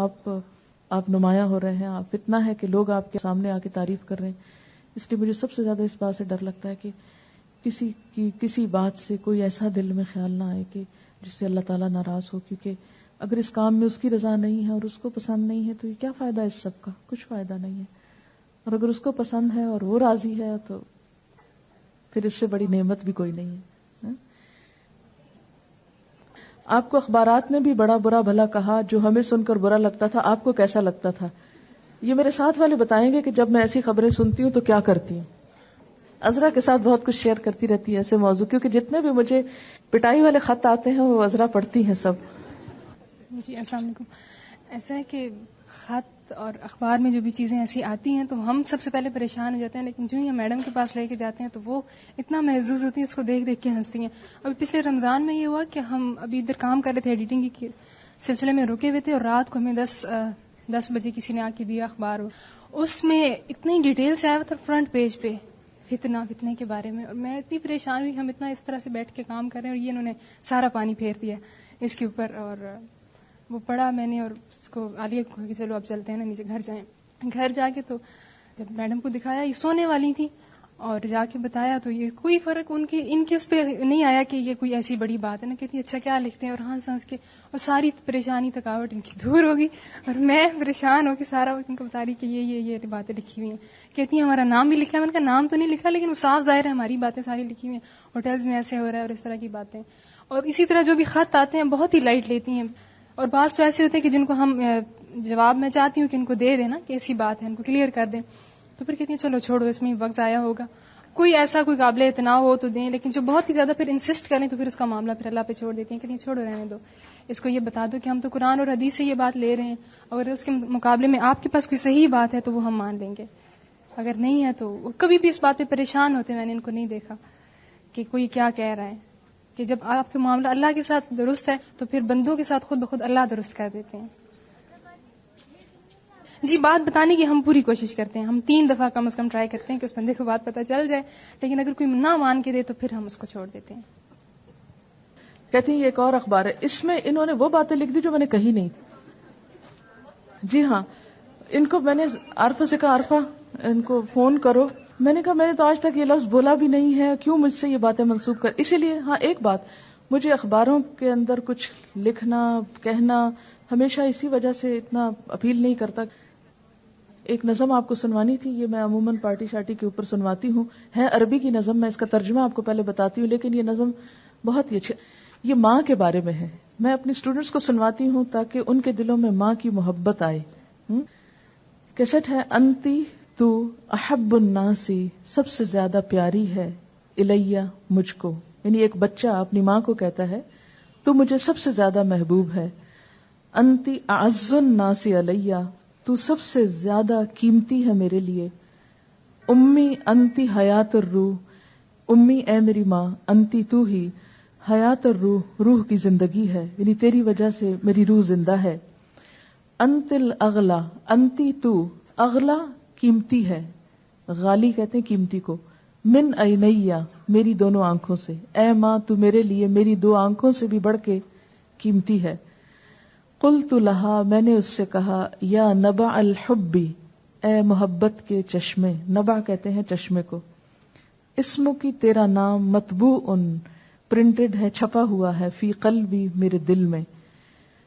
آپ نمایاں ہو رہے ہیں، آپ فتنہ ہے کہ لوگ آپ کے سامنے آ کے تعریف کر رہے ہیں. اس لیے مجھے سب سے زیادہ اس بات سے ڈر لگتا ہے کہ کسی کی کسی بات سے کوئی ایسا دل میں خیال نہ آئے کہ جس سے اللہ تعالیٰ ناراض ہو، کیونکہ اگر اس کام میں اس کی رضا نہیں ہے اور اس کو پسند نہیں ہے تو یہ کیا فائدہ اس سب کا؟ کچھ فائدہ نہیں ہے. اور اگر اس کو پسند ہے اور وہ راضی ہے تو پھر اس سے بڑی نعمت بھی کوئی نہیں ہے. آپ کو اخبارات نے بھی بڑا برا بھلا کہا، جو ہمیں سن کر برا لگتا تھا آپ کو کیسا لگتا تھا؟ یہ میرے ساتھ والے بتائیں گے کہ جب میں ایسی خبریں سنتی ہوں تو کیا کرتی ہوں. عذرا کے ساتھ بہت کچھ شیئر کرتی رہتی ہے ایسے موضوع، کیونکہ جتنے بھی مجھے پٹائی والے خط آتے ہیں وہ عذرا پڑھتی ہیں سب. جی السلام علیکم. ایسا ہے کہ خط اور اخبار میں جو بھی چیزیں ایسی آتی ہیں تو ہم سب سے پہلے پریشان ہو جاتے ہیں، لیکن جو ہی ہم میڈم کے پاس لے کے جاتے ہیں تو وہ اتنا محظوظ ہوتی ہیں، اس کو دیکھ دیکھ کے ہنستی ہیں. ابھی پچھلے رمضان میں یہ ہوا کہ ہم ابھی ادھر کام کر رہے تھے، ایڈیٹنگ کے سلسلے میں رکے ہوئے تھے، اور رات کو ہمیں 10 بجے کسی نے آ کے دیا اخبار. اس میں اتنی ڈیٹیل سے آیا ہوا تھا فرنٹ پیج پہ فتنے کے بارے میں، اور میں اتنی پریشان ہوئی. ہم اتنا اس طرح سے بیٹھ کے کام کر رہے ہیں اور یہ انہوں نے سارا پانی پھیر دیا اس کے اوپر. اور وہ پڑھا میں نے اور اس کو عالیہ کو کہ چلو اب چلتے ہیں نا نیچے گھر جائیں. گھر جا کے تو جب میڈم کو دکھایا یہ سونے والی تھی اور جا کے بتایا تو یہ کوئی فرق ان کے اس پہ نہیں آیا کہ یہ کوئی ایسی بڑی بات ہے نا. کہتی اچھا کیا لکھتے ہیں، اور ہنس کے اور ساری پریشانی تھکاوٹ ان کی دور ہوگی. اور میں پریشان ہو کے سارا وقت ان کو بتا رہی کہ یہ باتیں لکھی ہوئی ہیں. کہتی ہیں ہمارا نام بھی لکھا ہے. میں نے کہا نام تو نہیں لکھا لیکن وہ صاف ظاہر ہے ہماری باتیں ساری لکھی ہوئی ہیں، ہوٹلز میں ایسے ہو رہا ہے اور اس طرح کی باتیں. اور اسی طرح جو بھی خط آتے ہیں بہت ہی لائٹ لیتی ہیں. اور بعض تو ایسے ہوتے ہیں کہ جن کو ہم جواب میں چاہتی ہوں کہ ان کو دے دیں نا کہ ایسی بات ہے، ان کو کلیئر کر دیں، تو پھر کہتی ہیں چلو چھوڑو اس میں وقت ضائع ہوگا. کوئی ایسا کوئی قابل اعتنا ہو تو دیں، لیکن جو بہت ہی زیادہ پھر انسسٹ کریں تو پھر اس کا معاملہ پھر اللہ پہ چھوڑ دیتی ہیں. کہتی ہیں چھوڑو رہنے دو، اس کو یہ بتا دو کہ ہم تو قرآن اور حدیث سے یہ بات لے رہے ہیں، اگر اس کے مقابلے میں آپ کے پاس کوئی صحیح بات ہے تو وہ ہم مان لیں گے، اگر نہیں ہے تو. کبھی بھی اس بات پہ پریشان ہوتے میں نے ان کو نہیں دیکھا کہ کوئی کیا کہہ رہا ہے، کہ جب آپ کا معاملہ اللہ کے ساتھ درست ہے تو پھر بندوں کے ساتھ خود بخود اللہ درست کر دیتے ہیں. جی بات بتانے کی ہم پوری کوشش کرتے ہیں، ہم 3 دفعہ کم از کم ٹرائی کرتے ہیں کہ اس بندے کو بات پتہ چل جائے، لیکن اگر کوئی نہ مان کے دے تو پھر ہم اس کو چھوڑ دیتے ہیں. کہتی ہیں یہ ایک اور اخبار ہے، اس میں انہوں نے وہ باتیں لکھ دی جو میں نے کہی نہیں. جی ہاں، ان کو میں نے عارفہ سے کہا عارفہ ان کو فون کرو. میں نے کہا میں نے تو آج تک یہ لفظ بولا بھی نہیں ہے، کیوں مجھ سے یہ باتیں منسوخ کر. اسی لیے ہاں ایک بات، مجھے اخباروں کے اندر کچھ لکھنا کہنا ہمیشہ اسی وجہ سے اتنا اپیل نہیں کرتا. ایک نظم آپ کو سنوانی تھی، یہ میں عموماً پارٹی شارٹی کے اوپر سنواتی ہوں، ہے عربی کی نظم، میں اس کا ترجمہ آپ کو پہلے بتاتی ہوں، لیکن یہ نظم بہت ہی اچھی، یہ ماں کے بارے میں ہے. میں اپنی اسٹوڈنٹس کو سنواتی ہوں تاکہ ان کے دلوں میں ماں کی محبت آئے. کیسٹ ہے انتی تو احب الناسی، سب سے زیادہ پیاری ہے، الیہ مجھ کو، یعنی ایک بچہ اپنی ماں کو کہتا ہے تو مجھے سب سے زیادہ محبوب ہے. انتی اعز الناس علیہ، تو سب سے زیادہ قیمتی ہے میرے لیے. امی انتی حیات الروح، امی اے میری ماں، انتی تو ہی حیات الروح، روح کی زندگی ہے، یعنی تیری وجہ سے میری روح زندہ ہے. انت الاغلا، انتی تو، اغلا قیمتی ہے، غالی کہتے ہیں قیمتی کو، من عینیا میری دونوں آنکھوں سے، اے ماں تو میرے لیے میری دو آنکھوں سے بھی بڑھ کے قیمتی ہے. قلت لہا، میں نے اس سے کہا، یا نبع الحب، اے محبت کے چشمے، نبع کہتے ہیں چشمے کو، اسم کی تیرا نام، مطبوع پرنٹڈ ہے، چھپا ہوا ہے، فی قلبی میرے دل میں،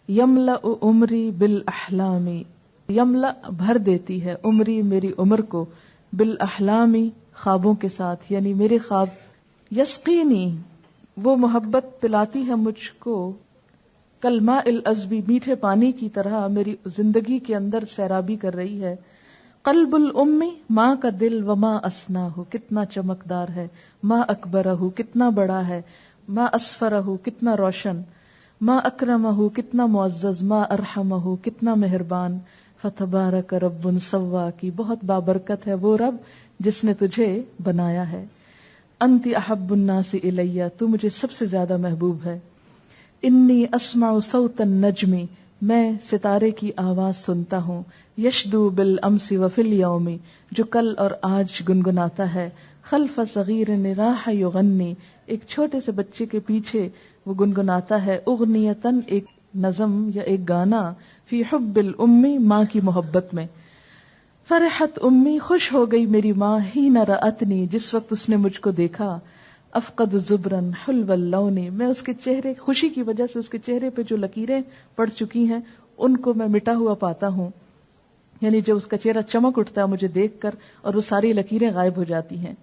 یملأ عمری بالاحلام، یملأ بھر دیتی ہے، عمری میری عمر کو، بالاحلامی خوابوں کے ساتھ، یعنی میرے خواب. یسقینی وہ محبت پلاتی ہے مجھ کو، کلماء العذبی میٹھے پانی کی طرح میری زندگی کے اندر سیرابی کر رہی ہے. قلب الام ماں کا دل، وما اسناہ کتنا چمکدار ہے، ما اکبرہ کتنا بڑا ہے، ما اسفرہ کتنا روشن، ما اکرمہ کتنا معزز، ما ارحمہ کتنا مہربان. فتبارک رب سوا کی بہت بابرکت ہے وہ رب جس نے تجھے بنایا ہے. انتی احب الناس الیہ، تو مجھے سب سے زیادہ محبوب ہے. انی اسمع صوت النجم، میں ستارے کی آواز سنتا ہوں. یشدو بالامس وفی الیوم، جو کل اور آج گنگناتا ہے. خلف صغیر راح یغنی، ایک چھوٹے سے بچے کے پیچھے وہ گنگناتا ہے. اغنیتن ایک نظم یا ایک گانا، فی حب الامی ماں کی محبت میں. فرحت امی خوش ہو گئی میری ماں، حین رأتنی جس وقت اس نے مجھ کو دیکھا. افقد زبرن حلو اللون، میں اس کے چہرے، خوشی کی وجہ سے اس کے چہرے پہ جو لکیریں پڑ چکی ہیں ان کو میں مٹا ہوا پاتا ہوں، یعنی جب اس کا چہرہ چمک اٹھتا ہے مجھے دیکھ کر اور وہ ساری لکیریں غائب ہو جاتی ہیں.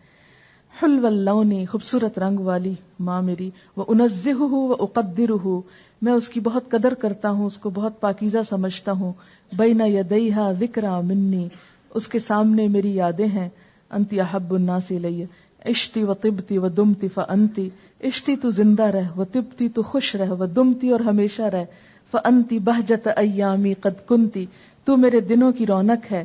حلو اللون خوبصورت رنگ والی ماں میری. وانزہہ واقدرہ میں اس کی بہت قدر کرتا ہوں، اس کو بہت پاکیزہ سمجھتا ہوں. بین یدیہا ذکرا منی، اس کے سامنے میری یادیں ہیں. انتی احب الناس الیہ، عشتی و طبتی و دمتی فانتی، عشتی تو زندہ رہ، و طبتی تو خوش رہ، و دمتی اور ہمیشہ رہ، فانتی بہجت ایامی قد کنتی، تو میرے دنوں کی رونق ہے،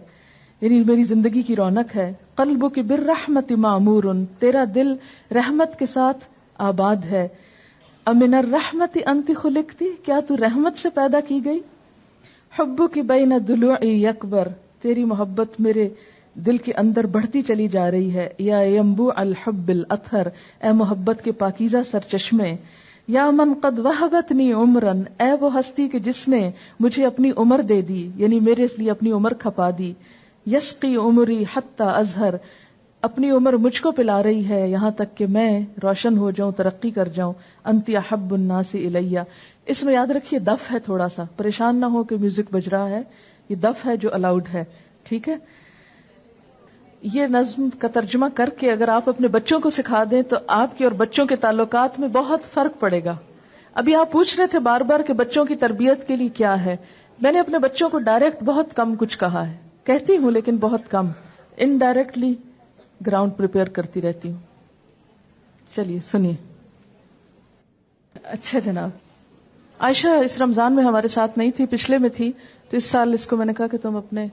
یعنی میری زندگی کی رونق ہے. قلبک بالرحمت معمور، تیرا دل رحمت کے ساتھ آباد ہے. امن الرحمت انت خلقتی، کیا تو رحمت سے پیدا کی گئی. حبک بین ضلوعی یکبر، تیری محبت میرے دل کے اندر بڑھتی چلی جا رہی ہے. یا ینبوع الحب الاطہر، اے محبت کے پاکیزہ سرچشمے. یا من قد وہبتنی عمرن، اے وہ ہستی کہ جس نے مجھے اپنی عمر دے دی، یعنی میرے لیے اپنی عمر کھپا دی. یسقی عمری حتی ازہر، اپنی عمر مجھ کو پلا رہی ہے یہاں تک کہ میں روشن ہو جاؤں، ترقی کر جاؤں. انتی احب الناس الیہ. اس میں یاد رکھیے دف ہے، تھوڑا سا پریشان نہ ہو کہ میوزک بج رہا ہے، یہ دف ہے جو الاؤڈ ہے، ٹھیک ہے. یہ نظم کا ترجمہ کر کے اگر آپ اپنے بچوں کو سکھا دیں تو آپ کے اور بچوں کے تعلقات میں بہت فرق پڑے گا. ابھی آپ پوچھ رہے تھے بار بار کہ بچوں کی تربیت کے لیے کیا ہے. میں نے اپنے بچوں کو ڈائریکٹ بہت کم کچھ کہا ہے، کہتی ہوں لیکن بہت کم، انڈائریکٹلی گراؤنڈ پریپیئر کرتی رہتی ہوں. چلیے سنیے. اچھا جناب، عائشہ اس رمضان میں ہمارے ساتھ نہیں تھی، پچھلے میں تھی، تو اس سال اس کو میں نے کہا کہ تم اپنے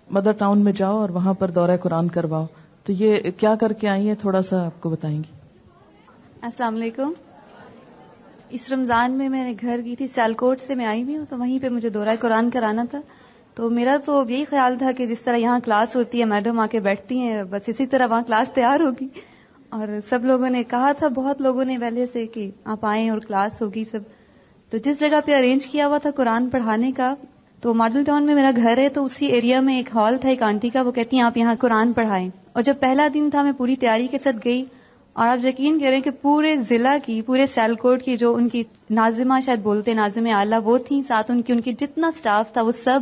مدر ٹاؤن میں جاؤ اور وہاں پر دورہ قرآن کرواؤ. تو یہ کیا کر کے آئی ہیں تھوڑا سا آپ کو بتائیں گی. السلام علیکم. اس رمضان میں نے گھر گئی تھی، سیالکوٹ سے میں آئی ہوئی ہوں، تو وہیں پہ مجھے دورہ قرآن کرانا تھا. تو میرا تو یہی خیال تھا کہ جس طرح یہاں کلاس ہوتی ہے، میڈم آ کے بیٹھتی ہیں، بس اسی طرح وہاں کلاس تیار ہوگی. اور سب لوگوں نے کہا تھا، بہت لوگوں نے پہلے سے کہ آپ آئیں اور کلاس ہوگی سب. تو جس جگہ پہ ارینج کیا ہوا تھا قرآن پڑھانے کا، تو ماڈل ٹاؤن میں میرا گھر ہے، تو اسی ایریا میں ایک ہال تھا ایک آنٹی کا، وہ کہتی ہیں آپ یہاں قرآن پڑھائیں. اور جب پہلا دن تھا میں پوری تیاری کے ساتھ گئی، اور آپ یقین کریں کہ پورے ضلع کی، پورے سیالکوٹ کی جو ان کی ناظمہ شاید بولتے ناظم اعلیٰ وہ تھیں، ساتھ ان کی جتنا سٹاف تھا وہ سب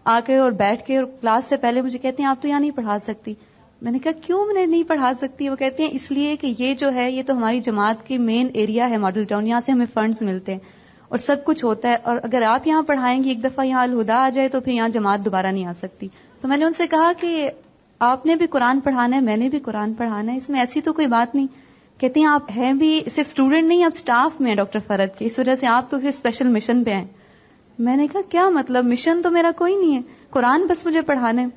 آ کر اور بیٹھ کے اور کلاس سے پہلے مجھے کہتے ہیں آپ تو یہاں نہیں پڑھا سکتی. میں نے کہا کیوں میں نہیں پڑھا سکتی؟ وہ کہتے ہیں اس لیے کہ یہ جو ہے یہ تو ہماری جماعت کی مین ایریا ہے ماڈل ٹاؤن, یہاں سے ہمیں فنڈز ملتے ہیں اور سب کچھ ہوتا ہے, اور اگر آپ یہاں پڑھائیں گی ایک دفعہ یہاں الہدا آ جائے تو پھر یہاں جماعت دوبارہ نہیں آ سکتی. تو میں نے ان سے کہا کہ آپ نے بھی قرآن پڑھانا ہے, میں نے بھی قرآن پڑھانا ہے, اس میں ایسی تو کوئی بات نہیں. کہتے ہیں آپ ہیں بھی صرف اسٹوڈنٹ نہیں, آپ اسٹاف میں ہیں ڈاکٹر فرد کے, اس وجہ سے آپ تو پھر اسپیشل مشن پہ ہیں. میں نے کہا کیا مطلب؟ مشن تو میرا کوئی نہیں ہے, قرآن بس مجھے پڑھانا ہے.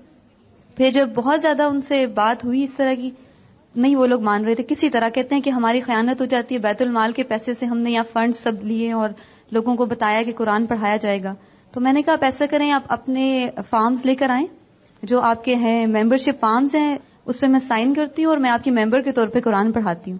پھر جب بہت زیادہ ان سے بات ہوئی اس طرح کی, نہیں وہ لوگ مان رہے تھے کسی طرح. کہتے ہیں کہ ہماری خیانت ہو جاتی ہے, بیت المال کے پیسے سے ہم نے یہاں فنڈ سب لیے اور لوگوں کو بتایا کہ قرآن پڑھایا جائے گا. تو میں نے کہا آپ ایسا کریں, آپ اپنے فارمز لے کر آئیں جو آپ کے ہیں, ممبرشپ فارمز ہیں, اس پہ میں سائن کرتی ہوں اور میں آپ کی ممبر کے طور پہ قرآن پڑھاتی ہوں.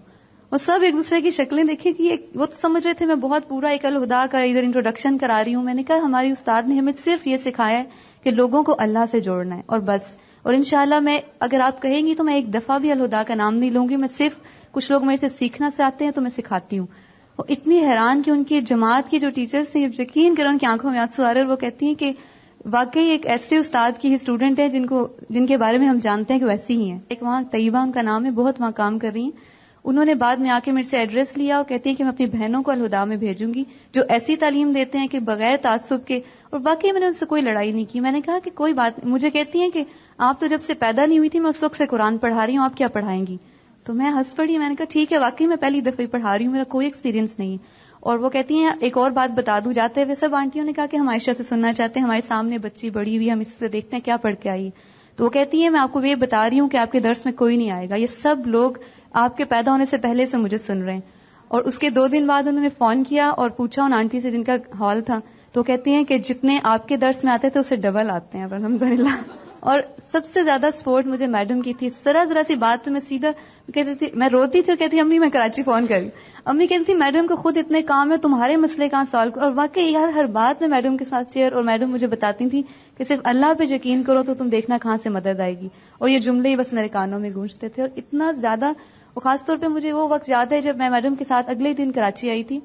وہ سب ایک دوسرے کی شکلیں دیکھیں کہ وہ تو سمجھ رہے تھے میں بہت پورا ایک الہدا کا ادھر انٹروڈکشن کرا رہی ہوں. میں نے کہا ہماری استاد نے ہمیں صرف یہ سکھایا ہے کہ لوگوں کو اللہ سے جوڑنا ہے اور بس. اور انشاءاللہ میں اگر آپ کہیں گی تو میں ایک دفعہ بھی الہدا کا نام نہیں لوں گی. میں صرف کچھ لوگ میرے سے سیکھنا چاہتے ہیں تو میں سکھاتی ہوں. وہ اتنی حیران کہ ان کی جماعت کی جو ٹیچرز ہیں, یقین کرو ان کی آنکھوں میں آنسو آ رہے, اور وہ کہتی ہیں کہ واقعی ایک ایسے استاد کی ہی اسٹوڈنٹ ہیں جن کے بارے میں ہم جانتے ہیں کہ ویسی ہی ہیں. ایک وہاں طیبہ ان کا نام ہے, بہت وہاں کام کر رہی ہیں. انہوں نے بعد میں آ کے میرے سے ایڈریس لیا اور کہتی ہیں کہ میں اپنی بہنوں کو الہدا میں بھیجوں گی جو ایسی تعلیم دیتے ہیں کہ بغیر تعصب کے. اور باقی میں نے ان سے کوئی لڑائی نہیں کی. میں نے کہا کہ کوئی بات نہیں. مجھے کہتی ہیں کہ آپ تو جب سے پیدا نہیں ہوئی تھی میں اس وقت سے قرآن پڑھا رہی ہوں, آپ کیا پڑھائیں گی؟ تو میں ہنس پڑی. میں نے کہا ٹھیک ہے, واقعی میں پہلی دفعہ ہی پڑھا رہی ہوں, میرا کوئی ایکسپیرینس نہیں ہے. اور وہ کہتی ہیں ایک اور بات بتا دوں جاتے ہوئے, سب آنٹیوں نے کہا کہ ہم عائشہ سے سننا چاہتے ہیں, ہمارے سامنے بچی بڑی ہوئی, ہم اس سے دیکھتے ہیں کیا پڑھ کے آئی. تو وہ کہتی ہے میں آپ کو یہ بتا رہی ہوں کہ آپ کے درس میں کوئی نہیں آئے گا, یہ سب لوگ آپ کے پیدا ہونے سے پہلے سے مجھے سن رہے ہیں. اور اس کے 2 دن بعد انہوں نے فون کیا اور پوچھا ان آنٹی سے جن کا ہال تھا, تو کہتی ہیں کہ جتنے آپ کے درس میں آتے تھے اسے ڈبل آتے ہیں الحمدللہ. اور سب سے زیادہ سپورٹ مجھے میڈم کی تھی. ذرا سی بات تو میں سیدھا کہتی تھی, میں روتی تھی اور کہتی امی میں کراچی فون کر رہی. امی کہتی تھی میڈم کو خود اتنے کام ہے, تمہارے مسئلے کہاں سالو کرو. اور واقعی ہر بات میں میڈم کے ساتھ شیئر, اور میڈم مجھے بتاتی تھی کہ صرف اللہ پہ یقین کرو تو تم دیکھنا کہاں سے مدد آئے گی. اور یہ جملے ہی بس میرے کانوں میں گونجتے تھے. اور اتنا زیادہ, اور خاص طور پہ مجھے وہ وقت یاد ہے جب میں میڈم کے ساتھ اگلے دن کراچی آئی تھی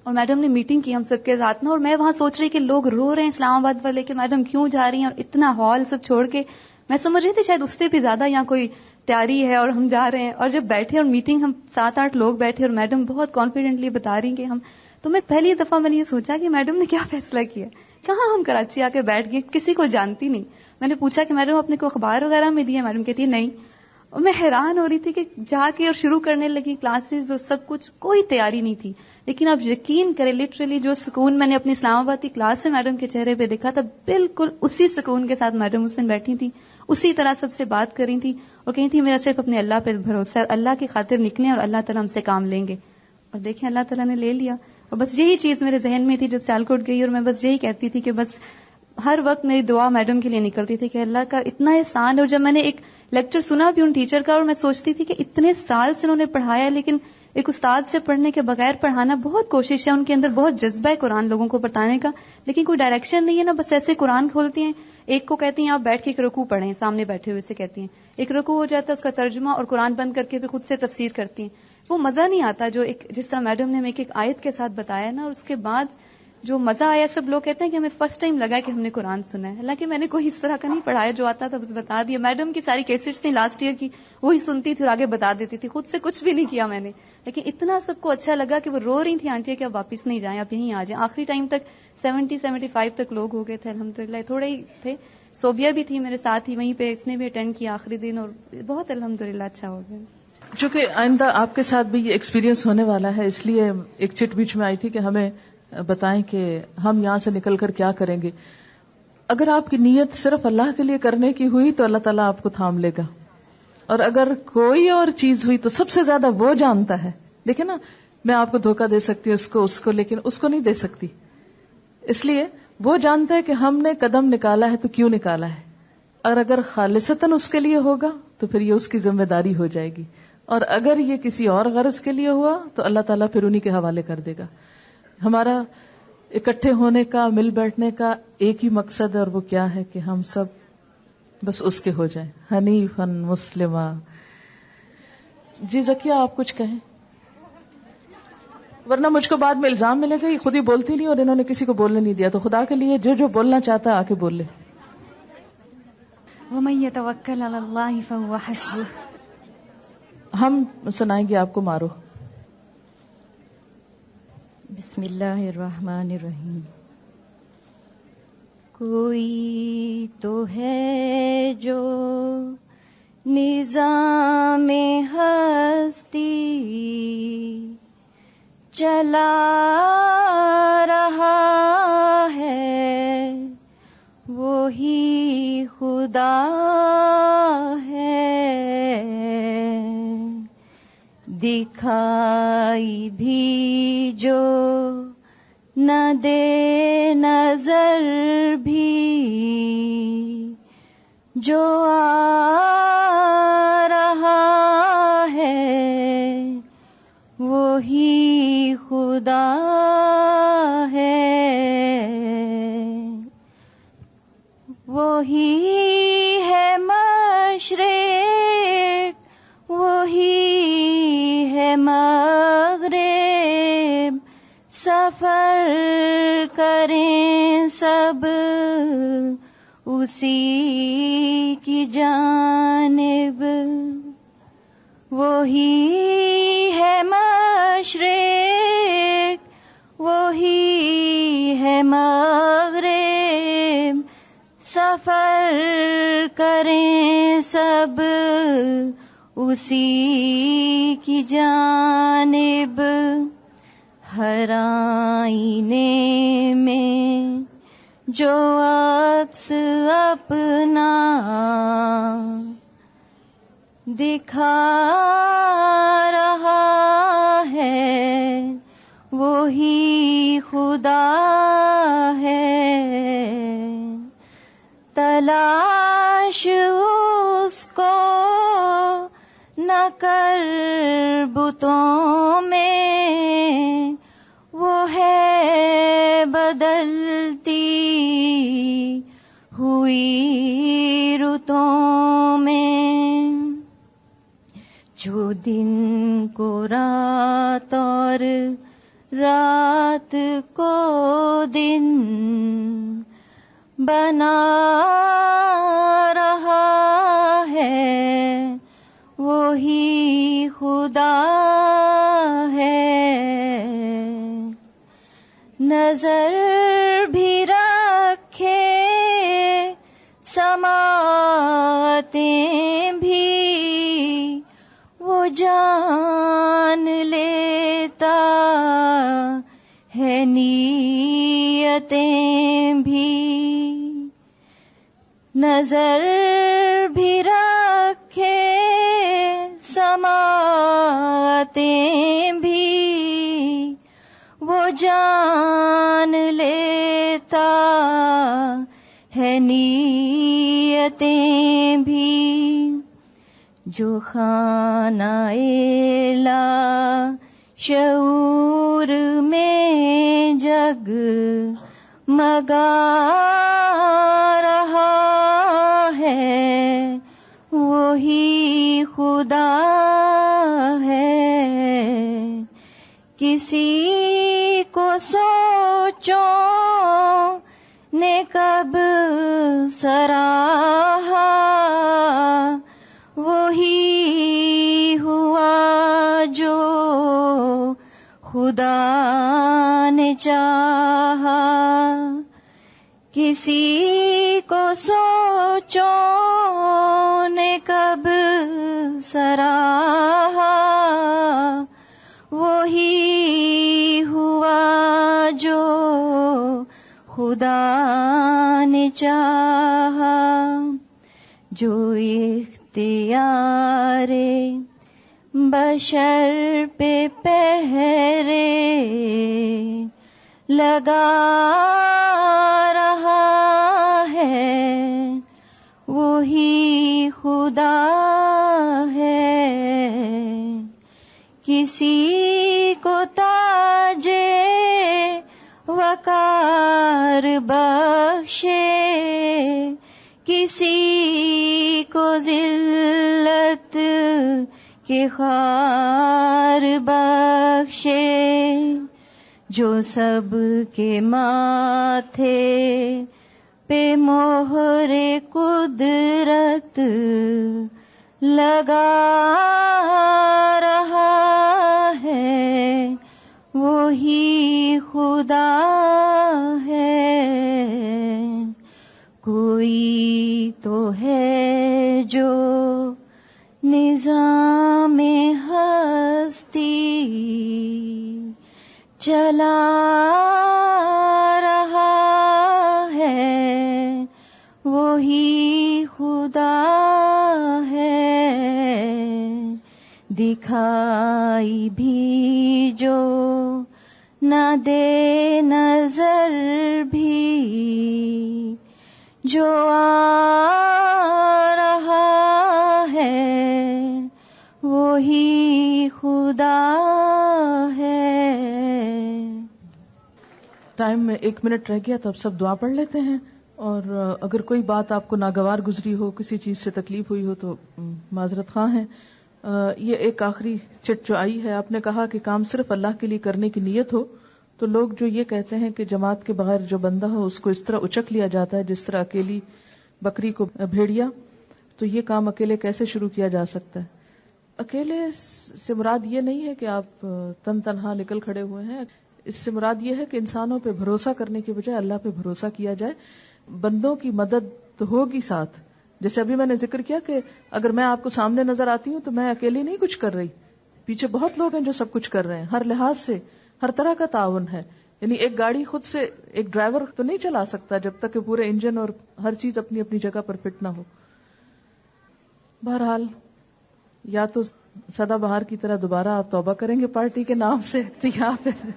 اور میڈم نے میٹنگ کی ہم سب کے ساتھ نا, اور میں وہاں سوچ رہی کہ لوگ رو رہے ہیں اسلام آباد والے کہ میڈم کیوں جا رہی ہیں, اور اتنا ہال سب چھوڑ کے. میں سمجھ رہی تھی شاید اس سے بھی زیادہ یہاں کوئی تیاری ہے اور ہم جا رہے ہیں. اور جب بیٹھے اور میٹنگ ہم 7-8 لوگ بیٹھے اور میڈم بہت کانفیڈنٹلی بتا رہی کہ ہم, تو میں پہلی دفعہ میں نے یہ سوچا کہ میڈم نے کیا فیصلہ کیا, کہاں ہم کراچی آ کے بیٹھ گئے, کسی کو جانتی نہیں. میں نے پوچھا کہ میڈم اپنے کو اخبار وغیرہ میں دیا؟ میڈم کہتی ہے نہیں. اور میں حیران ہو رہی تھی کہ جا کے اور شروع کرنے لگی کلاسز اور سب کچھ, کوئی تیاری نہیں تھی. لیکن آپ یقین کریں لٹرلی جو سکون میں نے اپنی اسلام آباد کی کلاس سے میڈم کے چہرے پہ دیکھا تھا, بالکل اسی سکون کے ساتھ میڈم اس دن بیٹھی تھی, اسی طرح سب سے بات کر رہی تھی اور کہی تھی میرا صرف اپنے اللہ پہ بھروسہ ہے, اللہ کی خاطر نکلیں اور اللہ تعالیٰ ہم سے کام لیں گے. اور دیکھیں اللہ تعالیٰ نے لے لیا. اور بس یہی چیز میرے ذہن میں تھی جب سیالکوٹ گئی, اور میں بس یہی کہتی تھی کہ بس ہر وقت میری دعا میڈم کے لیے نکلتی تھی کہ اللہ کا اتنا احسان ہے. اور جب میں نے ایک لیکچر سنا بھی ان ٹیچر کا, اور میں سوچتی تھی کہ اتنے سال سے انہوں نے پڑھایا, لیکن ایک استاد سے پڑھنے کے بغیر پڑھانا بہت کوشش ہے, ان کے اندر بہت جذبہ ہے قرآن لوگوں کو بتانے کا, لیکن کوئی ڈائریکشن نہیں ہے نا, بس ایسے قرآن کھولتی ہیں. ایک کو کہتی ہیں آپ بیٹھ کے ایک رکوع پڑھیں, سامنے بیٹھے ہوئے سے کہتی ہیں, ایک رکوع ہو جاتا ہے اس کا ترجمہ, اور قرآن بند کر کے پھر خود سے تفسیر کرتی ہیں. وہ مزہ نہیں آتا جو جس طرح میڈم نے ہمیں ایک آیت کے ساتھ بتایا نا, اور اس کے بعد جو مزہ آیا. سب لوگ کہتے ہیں کہ ہمیں فرسٹ ٹائم لگا کہ ہم نے قرآن سنا ہے, حالانکہ میں نے کوئی اس طرح کا نہیں پڑھایا, جو آتا تھا بس بتا دیا. میڈم کی ساری کیسٹس تھیں لاسٹ ایئر کی, وہی سنتی تھی اور آگے بتا دیتی تھی, خود سے کچھ بھی نہیں کیا میں نے. لیکن اتنا سب کو اچھا لگا کہ وہ رو رہی تھی آنٹی کہ اب واپس نہیں جائیں, آپ یہیں آ جائیں. آخری ٹائم تک 70-75 تک لوگ ہو گئے تھے الحمدللہ, تھوڑے ہی تھے. صوبیہ بھی تھی میرے ساتھ ہی وہیں پہ, اس نے بھی اٹینڈ کیا آخری دن, اور بہت الحمدللہ اچھا ہو گیا. چونکہ آئندہ آپ کے ساتھ بھی یہ ایکسپیرینس ہونے والا ہے, اس لیے ایک چٹ بیچ میں آئی تھی کہ ہمیں بتائیں کہ ہم یہاں سے نکل کر کیا کریں گے. اگر آپ کی نیت صرف اللہ کے لیے کرنے کی ہوئی تو اللہ تعالیٰ آپ کو تھام لے گا, اور اگر کوئی اور چیز ہوئی تو سب سے زیادہ وہ جانتا ہے. دیکھیں نا, میں آپ کو دھوکہ دے سکتی ہوں اس کو لیکن اس کو نہیں دے سکتی, اس لیے وہ جانتا ہے کہ ہم نے قدم نکالا ہے تو کیوں نکالا ہے, اور اگر خالصتاً اس کے لیے ہوگا تو پھر یہ اس کی ذمہ داری ہو جائے گی, اور اگر یہ کسی اور غرض کے لیے ہوا تو اللہ تعالیٰ پھر انہی کے حوالے کر دے گا. ہمارا اکٹھے ہونے کا, مل بیٹھنے کا ایک ہی مقصد ہے, اور وہ کیا ہے کہ ہم سب بس اس کے ہو جائیں, حنیفاً مسلمہ. جی زکیہ آپ کچھ کہیں, ورنہ مجھ کو بعد میں الزام ملے گا یہ خود ہی بولتی نہیں اور انہوں نے کسی کو بولنے نہیں دیا. تو خدا کے لیے جو بولنا چاہتا ہے آ کے بول لے. ومن يتوکل علی اللہ فهو حسبہ. ہم سنائیں گے آپ کو مارو. بسم اللہ الرحمن الرحیم. کوئی تو ہے جو نظام ہستی چلا رہا ہے، وہی خدا ہے. دکھائی بھی جو نہ دے نظر بھی، جو آ رہا ہے وہی خدا ہے. وہی ہے مشرق، وہی ہے مغرب، سفر کریں سب اسی کی جانب. وہی ہے مشرق، وہی ہے مغرب، سفر کریں سب اسی کی جانب. ہر آئینے میں جو عکس اپنا دکھا رہا ہے، وہی خدا ہے. تلاش اس کو نہ کر بتوں میں، وہ ہے بدلتی ہوئی رتوں میں. جو دن کو رات اور رات کو دن بنا رہا ہے، وہی خدا ہے. نظر بھی رکھے سماعتیں بھی، وہ جان لیتا ہے نیتیں بھی. نظر بھی رکھے سماعتیں بھی، وہ جان لیتا ہے نیتیں بھی. جو خانہ لا شعور میں جگ مگا رہا ہے، وہی خدا ہے. کسی کو سوچوں نے کب سراہا، وہی ہوا جو خدا نے چاہا. کسی کو سوچوں نے کب سراہا، وہی ہوا جو خدا نے چاہا. جو اختیار بشر پہ پہرے لگا رہا ہے، وہی خدا ہے. کسی کو تاج وقار بخشے، کسی کو ذلت کے خار بخشے. جو سب کے ماتھے پہ مہر قدرت لگا رہا ہے، وہی خدا ہے. کوئی تو ہے جو نظام ہستی چلا رہا ہے، وہی خدا ہے. دکھائی بھی جو نہ دے نظر بھی، جو آ رہا ہے وہی خدا ہے. ٹائم میں 1 منٹ رہ گیا تو اب سب دعا پڑھ لیتے ہیں، اور اگر کوئی بات آپ کو ناگوار گزری ہو، کسی چیز سے تکلیف ہوئی ہو تو معذرت خواہ ہیں. یہ ایک آخری چٹ جو آئی ہے، آپ نے کہا کہ کام صرف اللہ کے لیے کرنے کی نیت ہو، تو لوگ جو یہ کہتے ہیں کہ جماعت کے بغیر جو بندہ ہو اس کو اس طرح اچک لیا جاتا ہے جس طرح اکیلی بکری کو بھیڑیا، تو یہ کام اکیلے کیسے شروع کیا جا سکتا ہے؟ اکیلے سے مراد یہ نہیں ہے کہ آپ تن تنہا نکل کھڑے ہوئے ہیں، اس سے مراد یہ ہے کہ انسانوں پہ بھروسہ کرنے کے بجائے اللہ پہ بھروسہ کیا جائے. بندوں کی مدد تو ہوگی ساتھ، جیسے ابھی میں نے ذکر کیا کہ اگر میں آپ کو سامنے نظر آتی ہوں تو میں اکیلی نہیں کچھ کر رہی، پیچھے بہت لوگ ہیں جو سب کچھ کر رہے ہیں، ہر لحاظ سے ہر طرح کا تعاون ہے. یعنی ایک گاڑی خود سے ایک ڈرائیور تو نہیں چلا سکتا جب تک کہ پورے انجن اور ہر چیز اپنی اپنی جگہ پر فٹ نہ ہو. بہرحال یا تو سدا بہار کی طرح دوبارہ آپ توبہ کریں گے پارٹی کے نام سے، تو یا پھر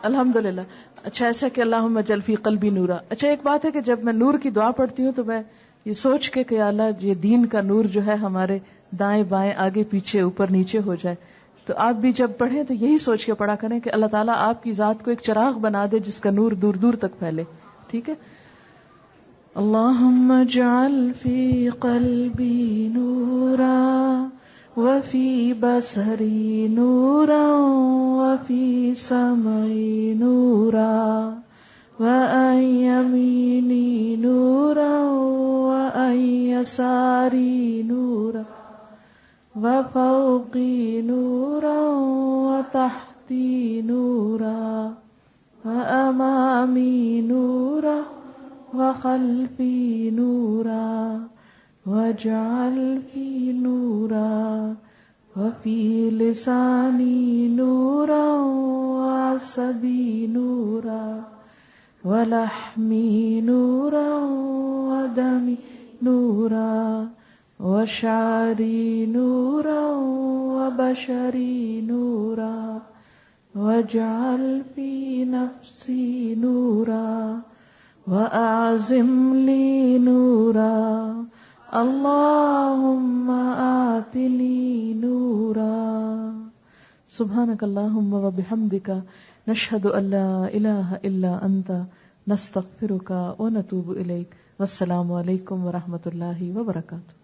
الحمدللہ. اچھا ایسا کہ اللہم اجعل فی قلبی نورا. اچھا ایک بات ہے کہ جب میں نور کی دعا پڑھتی ہوں تو میں یہ سوچ کے کہ اللہ یہ دین کا نور جو ہے ہمارے دائیں بائیں آگے پیچھے اوپر نیچے ہو جائے. تو آپ بھی جب پڑھیں تو یہی سوچ کے پڑھا کریں کہ اللہ تعالیٰ آپ کی ذات کو ایک چراغ بنا دے جس کا نور دور دور تک پھیلے. ٹھیک ہے. اللہم اجعل فی قلبی نورا وفی بصری نورا وفی سمعی نورا وعن یمینی نورا وعن یساری نورا وفوقی نورا وتحتی نورا وامامی نورا وخلفی نورا واجعل فی نورا وفی لسانی نورا وعصبی نورا ولحمی نورا ودمی نورا وشعری نورا وبشری نورا واجعل فی نفسی نورا وأعظم لي نورا اللهم آتني نورا. سبحانك اللهم وبحمدك نشهد أن لا إله إلا أنت نستغفرك ونتوب إليك. والسلام علیکم ورحمۃ اللہ وبرکاتہ.